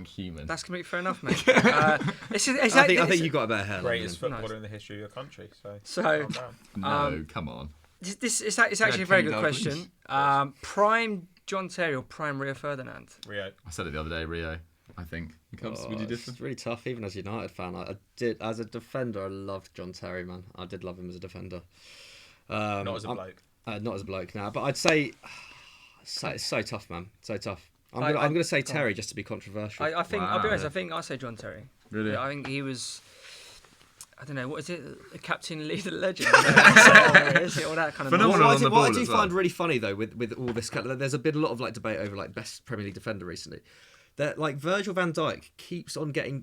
Speaker 1: human.
Speaker 4: That's completely fair enough, mate.
Speaker 3: I think you got a better hair.
Speaker 2: Greatest footballer in the history of your country. So,
Speaker 4: So,
Speaker 1: No, come on.
Speaker 4: it's actually a very
Speaker 1: Kenny
Speaker 4: good question. Prime John Terry or prime Rio Ferdinand?
Speaker 2: Rio.
Speaker 1: I said it the other day, Rio, I think. Would you differ?
Speaker 3: It's really tough, even as a United fan. I did, as a defender, I loved John Terry, man. I did love him as a defender.
Speaker 2: Not as a bloke.
Speaker 3: Not as a bloke now, but I'd say it's so tough, man. So tough. I'm gonna say Terry just to be controversial.
Speaker 4: I think,
Speaker 1: Wow.
Speaker 4: I'll be honest, I think I'll say John Terry.
Speaker 1: Really?
Speaker 4: Yeah, I think he was... I don't know, what is it? The captain, leader, legend? All that kind of...
Speaker 1: Phenomenal. on the
Speaker 3: What I
Speaker 1: ball
Speaker 3: do
Speaker 1: as well.
Speaker 3: find really funny though with all this kind of, there's been a lot of like debate over like best Premier League defender recently. That like Virgil van Dijk keeps on getting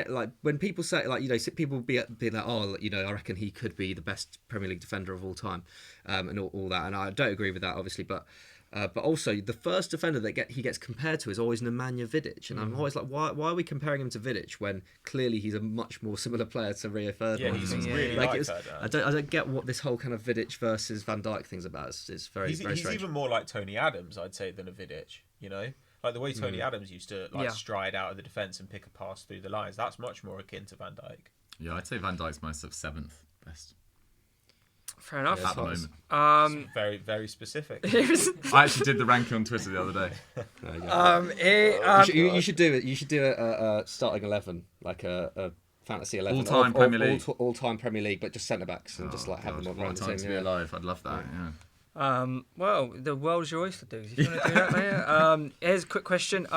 Speaker 3: like when people say like people be like, oh, I reckon he could be the best Premier League defender of all time, and all that, and I don't agree with that obviously, but also the first defender that he gets compared to is always Nemanja Vidic, and I'm always like, why are we comparing him to Vidic when clearly he's a much more similar player to Rio Ferdinand?
Speaker 2: Yeah, he's really
Speaker 3: like
Speaker 2: like Ferdinand.
Speaker 3: I don't get what this whole kind of Vidic versus Van Dijk thing's about. It's very
Speaker 2: He's
Speaker 3: strange.
Speaker 2: even more like Tony Adams, I'd say, than a Vidic. Like the way Tony Adams used to stride out of the defence and pick a pass through the lines. That's much more akin to Van Dijk.
Speaker 1: Yeah, I'd say Van Dijk's my sort of seventh best
Speaker 4: Fair enough.
Speaker 1: at the moment.
Speaker 2: Very, very specific.
Speaker 1: I actually did the ranking on Twitter the other day.
Speaker 3: You should do it. You should do a starting 11, like a fantasy 11,
Speaker 1: All-time Premier League.
Speaker 3: all-time Premier League, but just centre backs and just like have them
Speaker 1: What a
Speaker 3: around the
Speaker 1: time
Speaker 3: team.
Speaker 1: to be alive. I'd love that. Yeah.
Speaker 4: Well, the world's your oyster, dudes. If you want to do that, mate. Here's a quick question.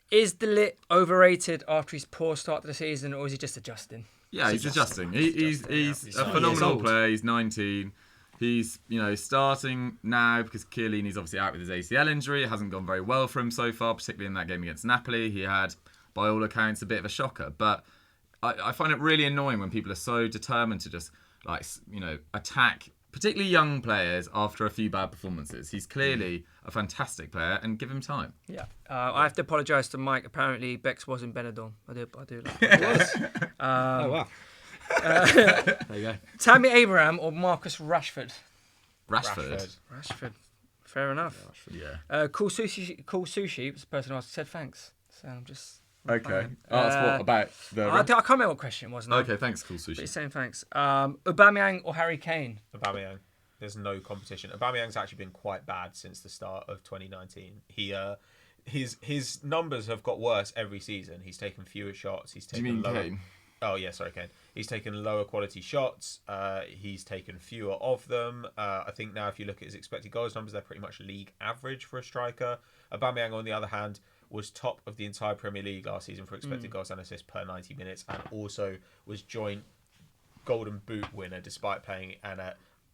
Speaker 4: Is De Ligt overrated after his poor start to the season, or is he just adjusting?
Speaker 1: Yeah, he's adjusting. He's a phenomenal player. He's 19. He's starting now because Chiellini's obviously out with his ACL injury. It hasn't gone very well for him so far, particularly in that game against Napoli. He had, by all accounts, a bit of a shocker. But I find it really annoying when people are so determined to just attack particularly young players after a few bad performances. He's clearly a fantastic player, and give him time.
Speaker 4: Yeah. I have to apologise to Mike. Apparently, Bex was in Benidorm. I do like that.
Speaker 3: Oh wow! There you go.
Speaker 4: Tammy Abraham or Marcus Rashford?
Speaker 1: Rashford.
Speaker 4: Rashford. Fair enough.
Speaker 1: Yeah.
Speaker 4: Cool sushi. The person asked said thanks. So I'm just.
Speaker 1: Okay. That's what about the.
Speaker 4: I can't remember what question it was. No.
Speaker 1: Okay, thanks, Cool
Speaker 4: But
Speaker 1: Sushi.
Speaker 4: he's saying thanks. Aubameyang or Harry Kane?
Speaker 2: Aubameyang. There's no competition. Aubameyang's actually been quite bad since the start of 2019. His numbers have got worse every season. He's taken fewer shots. He's
Speaker 1: Do you
Speaker 2: taken
Speaker 1: mean
Speaker 2: lower.
Speaker 1: Kane?
Speaker 2: Oh yeah, sorry, Kane. He's taken lower quality shots. He's taken fewer of them. I think now if you look at his expected goals numbers, they're pretty much league average for a striker. Aubameyang, on the other hand, was top of the entire Premier League last season for expected goals and assists per 90 minutes, and also was joint Golden Boot winner despite playing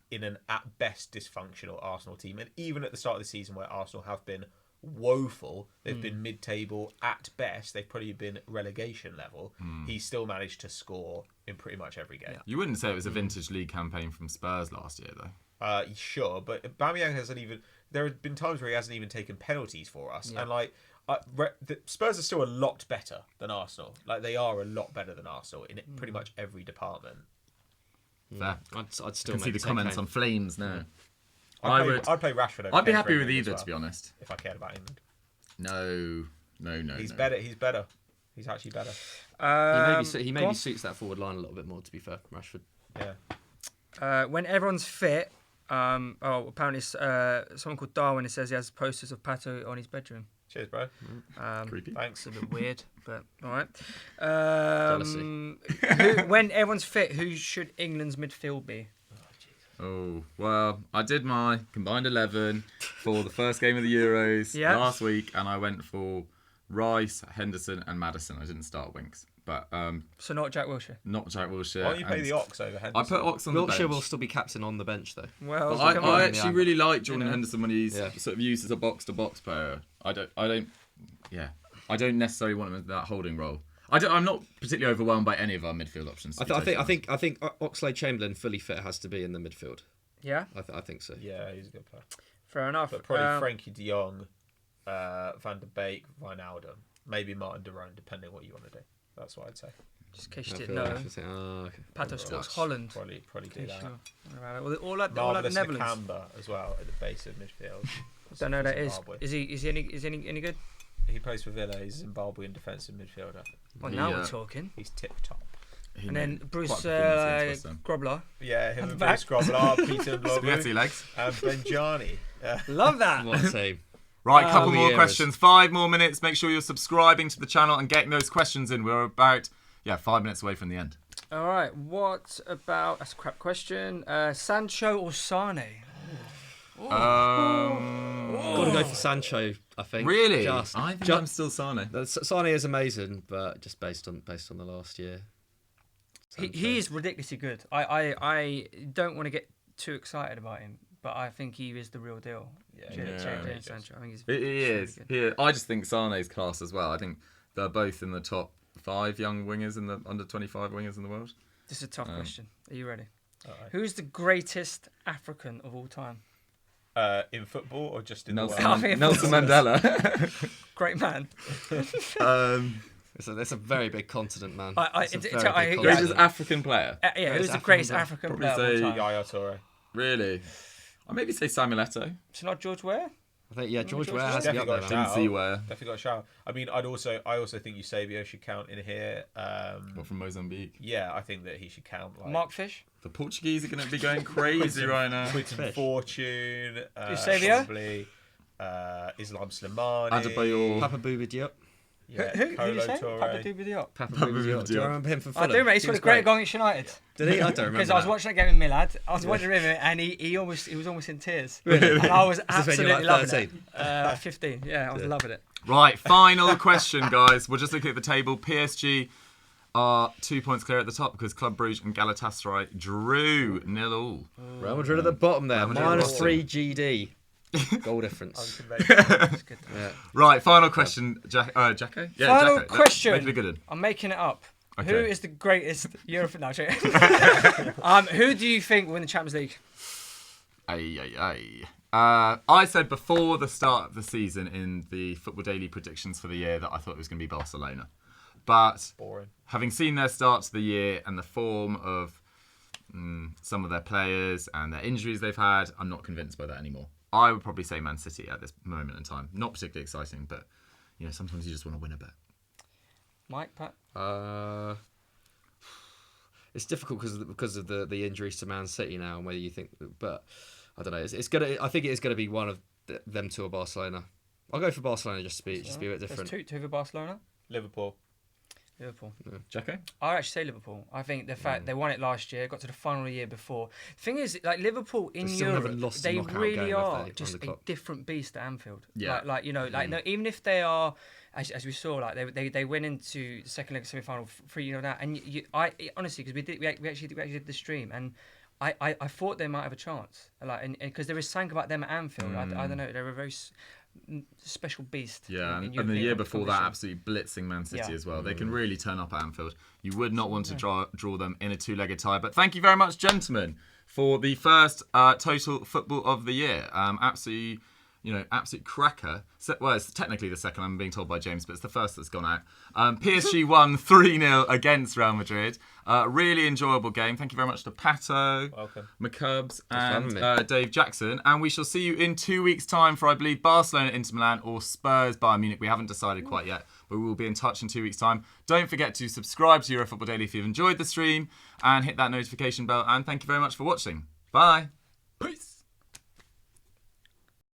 Speaker 2: in an at best dysfunctional Arsenal team. And even at the start of the season, where Arsenal have been woeful, they've been mid-table at best, they've probably been relegation level, he still managed to score in pretty much every game.
Speaker 1: You wouldn't say it was a vintage league campaign from Spurs last year, though.
Speaker 2: Sure, but Aubameyang hasn't even... There have been times where he hasn't even taken penalties for us, and the Spurs are still a lot better than Arsenal. Like, they are a lot better than Arsenal in pretty much every department.
Speaker 1: Fair.
Speaker 3: I'd still
Speaker 1: can see the comments on Flames now.
Speaker 2: I'd play Rashford over
Speaker 1: I'd be
Speaker 2: Kane
Speaker 1: happy
Speaker 2: for
Speaker 1: with
Speaker 2: England
Speaker 1: either,
Speaker 2: as well,
Speaker 1: to be honest.
Speaker 2: if I cared about England.
Speaker 1: No.
Speaker 2: He's better. He's better. He's actually better.
Speaker 3: He maybe suits that forward line a little bit more. To be fair, Rashford.
Speaker 2: Yeah.
Speaker 4: When everyone's fit, apparently someone called Darwin, it says he has posters of Pato on his bedroom.
Speaker 2: Cheers, bro.
Speaker 1: Creepy.
Speaker 2: Thanks.
Speaker 4: It's a bit weird, but all right.
Speaker 3: Jealousy.
Speaker 4: When everyone's fit, who should England's midfield be?
Speaker 1: Oh, well, I did my combined 11 for the first game of the Euros last week, and I went for Rice, Henderson, and Maddison. I didn't start Winks, but
Speaker 4: So not Jack Wilshere.
Speaker 1: not Jack Wilshere.
Speaker 2: Why don't you play the Ox over Henderson?
Speaker 1: I put Ox on the bench.
Speaker 3: Wiltshire will still be captain on the bench though.
Speaker 4: Well,
Speaker 1: But
Speaker 4: come
Speaker 1: I
Speaker 4: on.
Speaker 1: actually really like Jordan Henderson when he's
Speaker 3: Yeah.
Speaker 1: sort of used as a box-to-box player. I don't necessarily want him in that holding role. I'm not particularly overwhelmed by any of our midfield options.
Speaker 3: I think Oxlade-Chamberlain fully fit has to be in the midfield.
Speaker 4: Yeah,
Speaker 3: I think so.
Speaker 2: Yeah, he's a good player.
Speaker 4: fair enough.
Speaker 2: But probably Frankie de Jong, Van der Beek, Wijnaldum, maybe Martin de Roon, depending on what you want to do. That's what I'd say.
Speaker 4: Just in case you
Speaker 3: I
Speaker 4: didn't
Speaker 3: feel
Speaker 4: know,
Speaker 3: like I think, okay.
Speaker 4: Pato supports Holland.
Speaker 2: Probably do that.
Speaker 4: Sure. All at
Speaker 2: Marvelous
Speaker 4: Netherlands.
Speaker 2: Nakamba as well at the base of midfield.
Speaker 4: Don't know who that is.
Speaker 2: Zimbabwe.
Speaker 4: Is he any good?
Speaker 2: He plays for Villa. He's a Zimbabwean defensive midfielder.
Speaker 4: Well, now we're talking.
Speaker 2: He's tip top.
Speaker 4: And then Bruce
Speaker 1: quite a performance into us,
Speaker 4: Grobler.
Speaker 2: Yeah, him and
Speaker 4: back.
Speaker 2: Bruce Grobbelaar, Peter
Speaker 1: Spaghetti
Speaker 2: Ndlovu,
Speaker 1: legs.
Speaker 2: and Benjani.
Speaker 4: Love that.
Speaker 3: What a team.
Speaker 1: Right, couple more
Speaker 3: Years.
Speaker 1: questions. 5 more minutes. Make sure you're subscribing to the channel and getting those questions in. We're about 5 minutes away from the end.
Speaker 4: All right. What about? That's a crap question. Sancho or Sane?
Speaker 3: Got to go for Sancho, I think.
Speaker 1: Really?
Speaker 3: I
Speaker 1: I'm still Sane.
Speaker 3: Sane is amazing, but just based on the last year.
Speaker 4: He is ridiculously good. I don't want to get too excited about him, but I think he is the real deal. Jadon Sancho. I think he's.
Speaker 1: He is. I just think Sane's class as well. I think they're both in the top 5 young wingers in the under 25 wingers in the world.
Speaker 4: This is a tough question. Are you ready?
Speaker 2: Alright.
Speaker 4: Who's the greatest African of all time?
Speaker 2: In football or just in
Speaker 1: Nelson,
Speaker 2: the world?
Speaker 1: Nelson Mandela.
Speaker 4: Great man.
Speaker 3: It's a very big continent, man.
Speaker 4: I
Speaker 3: It's a
Speaker 4: agree.
Speaker 3: very big
Speaker 1: Greatest
Speaker 3: continent.
Speaker 1: African player.
Speaker 4: Who's the greatest African
Speaker 1: Probably
Speaker 4: player of all
Speaker 1: say-
Speaker 4: time?
Speaker 2: Yaya Toure.
Speaker 1: Really? I'd maybe say Samuel Eto'o.
Speaker 4: It's not George Ware.
Speaker 3: I think George
Speaker 4: George
Speaker 3: Weah has to be up
Speaker 2: Definitely
Speaker 3: there.
Speaker 2: got
Speaker 3: Man.
Speaker 2: a
Speaker 1: Didn't see where.
Speaker 2: Definitely got a shout. I mean, I also think Eusebio should count in here.
Speaker 1: What, from Mozambique.
Speaker 2: Yeah, I think that he should count. Like,
Speaker 4: Mark Fish.
Speaker 1: The Portuguese are going to be going crazy right now.
Speaker 2: Quinton Fortune.
Speaker 4: Eusebio?
Speaker 2: Probably Islam Slimani.
Speaker 1: Adebayor.
Speaker 3: Papa Bouba Diop.
Speaker 2: Yeah,
Speaker 4: Who did you
Speaker 2: Kolo
Speaker 4: say?
Speaker 2: Toure.
Speaker 4: Papa Doobie Diop.
Speaker 3: Papa
Speaker 1: Papa
Speaker 3: Bouba
Speaker 1: Bouba
Speaker 3: Diop. Do you
Speaker 1: Diop.
Speaker 3: remember him from
Speaker 4: I
Speaker 3: Fulham?
Speaker 4: do, mate. He scored a great goal against United.
Speaker 3: Did he? I don't remember
Speaker 4: Because I was
Speaker 3: that.
Speaker 4: watching that game in Milad. I was watching with him, and he was almost in tears. And I was
Speaker 3: This is when you were
Speaker 4: absolutely
Speaker 3: like
Speaker 4: loving it. 15. Yeah, I was loving it.
Speaker 1: Right, final question, guys. We're just looking at the table. PSG are 2 points clear at the top because Club Brugge and Galatasaray drew 0-0.
Speaker 3: Real Madrid at the bottom there.
Speaker 1: Madrid at the
Speaker 3: -3 GD. Goal difference.
Speaker 4: It's good.
Speaker 3: Yeah.
Speaker 1: Right, final question, Jacko? Yeah,
Speaker 4: Final
Speaker 1: Jacko.
Speaker 4: question.
Speaker 1: Make it a good one.
Speaker 4: I'm making it up.
Speaker 1: Okay.
Speaker 4: Who is the greatest European? No, sorry. Who do you think will win the Champions League?
Speaker 1: I said before the start of the season in the Football Daily predictions for the year that I thought it was going to be Barcelona. But
Speaker 2: Boring.
Speaker 1: having seen their start to the year and the form of some of their players and their injuries they've had, I'm not convinced by that anymore. I would probably say Man City at this moment in time. Not particularly exciting, but sometimes you just want to win a bet.
Speaker 4: Mike, Pat?
Speaker 3: It's difficult because of the injuries to Man City now and whether you think, but I don't know. I think it is gonna be one of them two or Barcelona. I'll go for Barcelona just to be a bit different.
Speaker 4: There's two for Barcelona.
Speaker 2: Liverpool.
Speaker 1: Jacko?
Speaker 4: I actually say Liverpool. I think the fact they won it last year, got to the final the year before. The thing is, like Liverpool in
Speaker 3: They still haven't
Speaker 4: Europe,
Speaker 3: lost the
Speaker 4: they
Speaker 3: knockout
Speaker 4: really
Speaker 3: game, have
Speaker 4: are
Speaker 3: they, on
Speaker 4: just
Speaker 3: the
Speaker 4: a
Speaker 3: clock?
Speaker 4: different beast at Anfield.
Speaker 1: Yeah.
Speaker 4: No, even if they are, as we saw, like they went into the second leg semi-final 3-0 down, and I honestly, because we actually did the stream, and I thought they might have a chance, like, because there is something about them at Anfield. I don't know, they're a very special beast.
Speaker 1: Yeah,
Speaker 4: in
Speaker 1: and the year
Speaker 4: European
Speaker 1: before that,
Speaker 4: competition.
Speaker 1: absolutely blitzing Man City
Speaker 4: Yeah.
Speaker 1: as well. They can really turn up at Anfield. You would not want to draw them in a two-legged tie. But thank you very much, gentlemen, for the first total football of the year. Absolutely, absolute cracker. Well, it's technically the second, I'm being told by James, but it's the first that's gone out. PSG won 3-0 against Real Madrid. Really enjoyable game. Thank you very much to Pato,
Speaker 2: Welcome,
Speaker 1: McCubbs, and Dave Jackson. And we shall see you in 2 weeks' time for, I believe, Barcelona, Inter Milan, or Spurs, Bayern Munich. We haven't decided quite yet, but we will be in touch in 2 weeks' time. Don't forget to subscribe to Euro Football Daily if you've enjoyed the stream, and hit that notification bell. And thank you very much for watching. Bye.
Speaker 2: peace.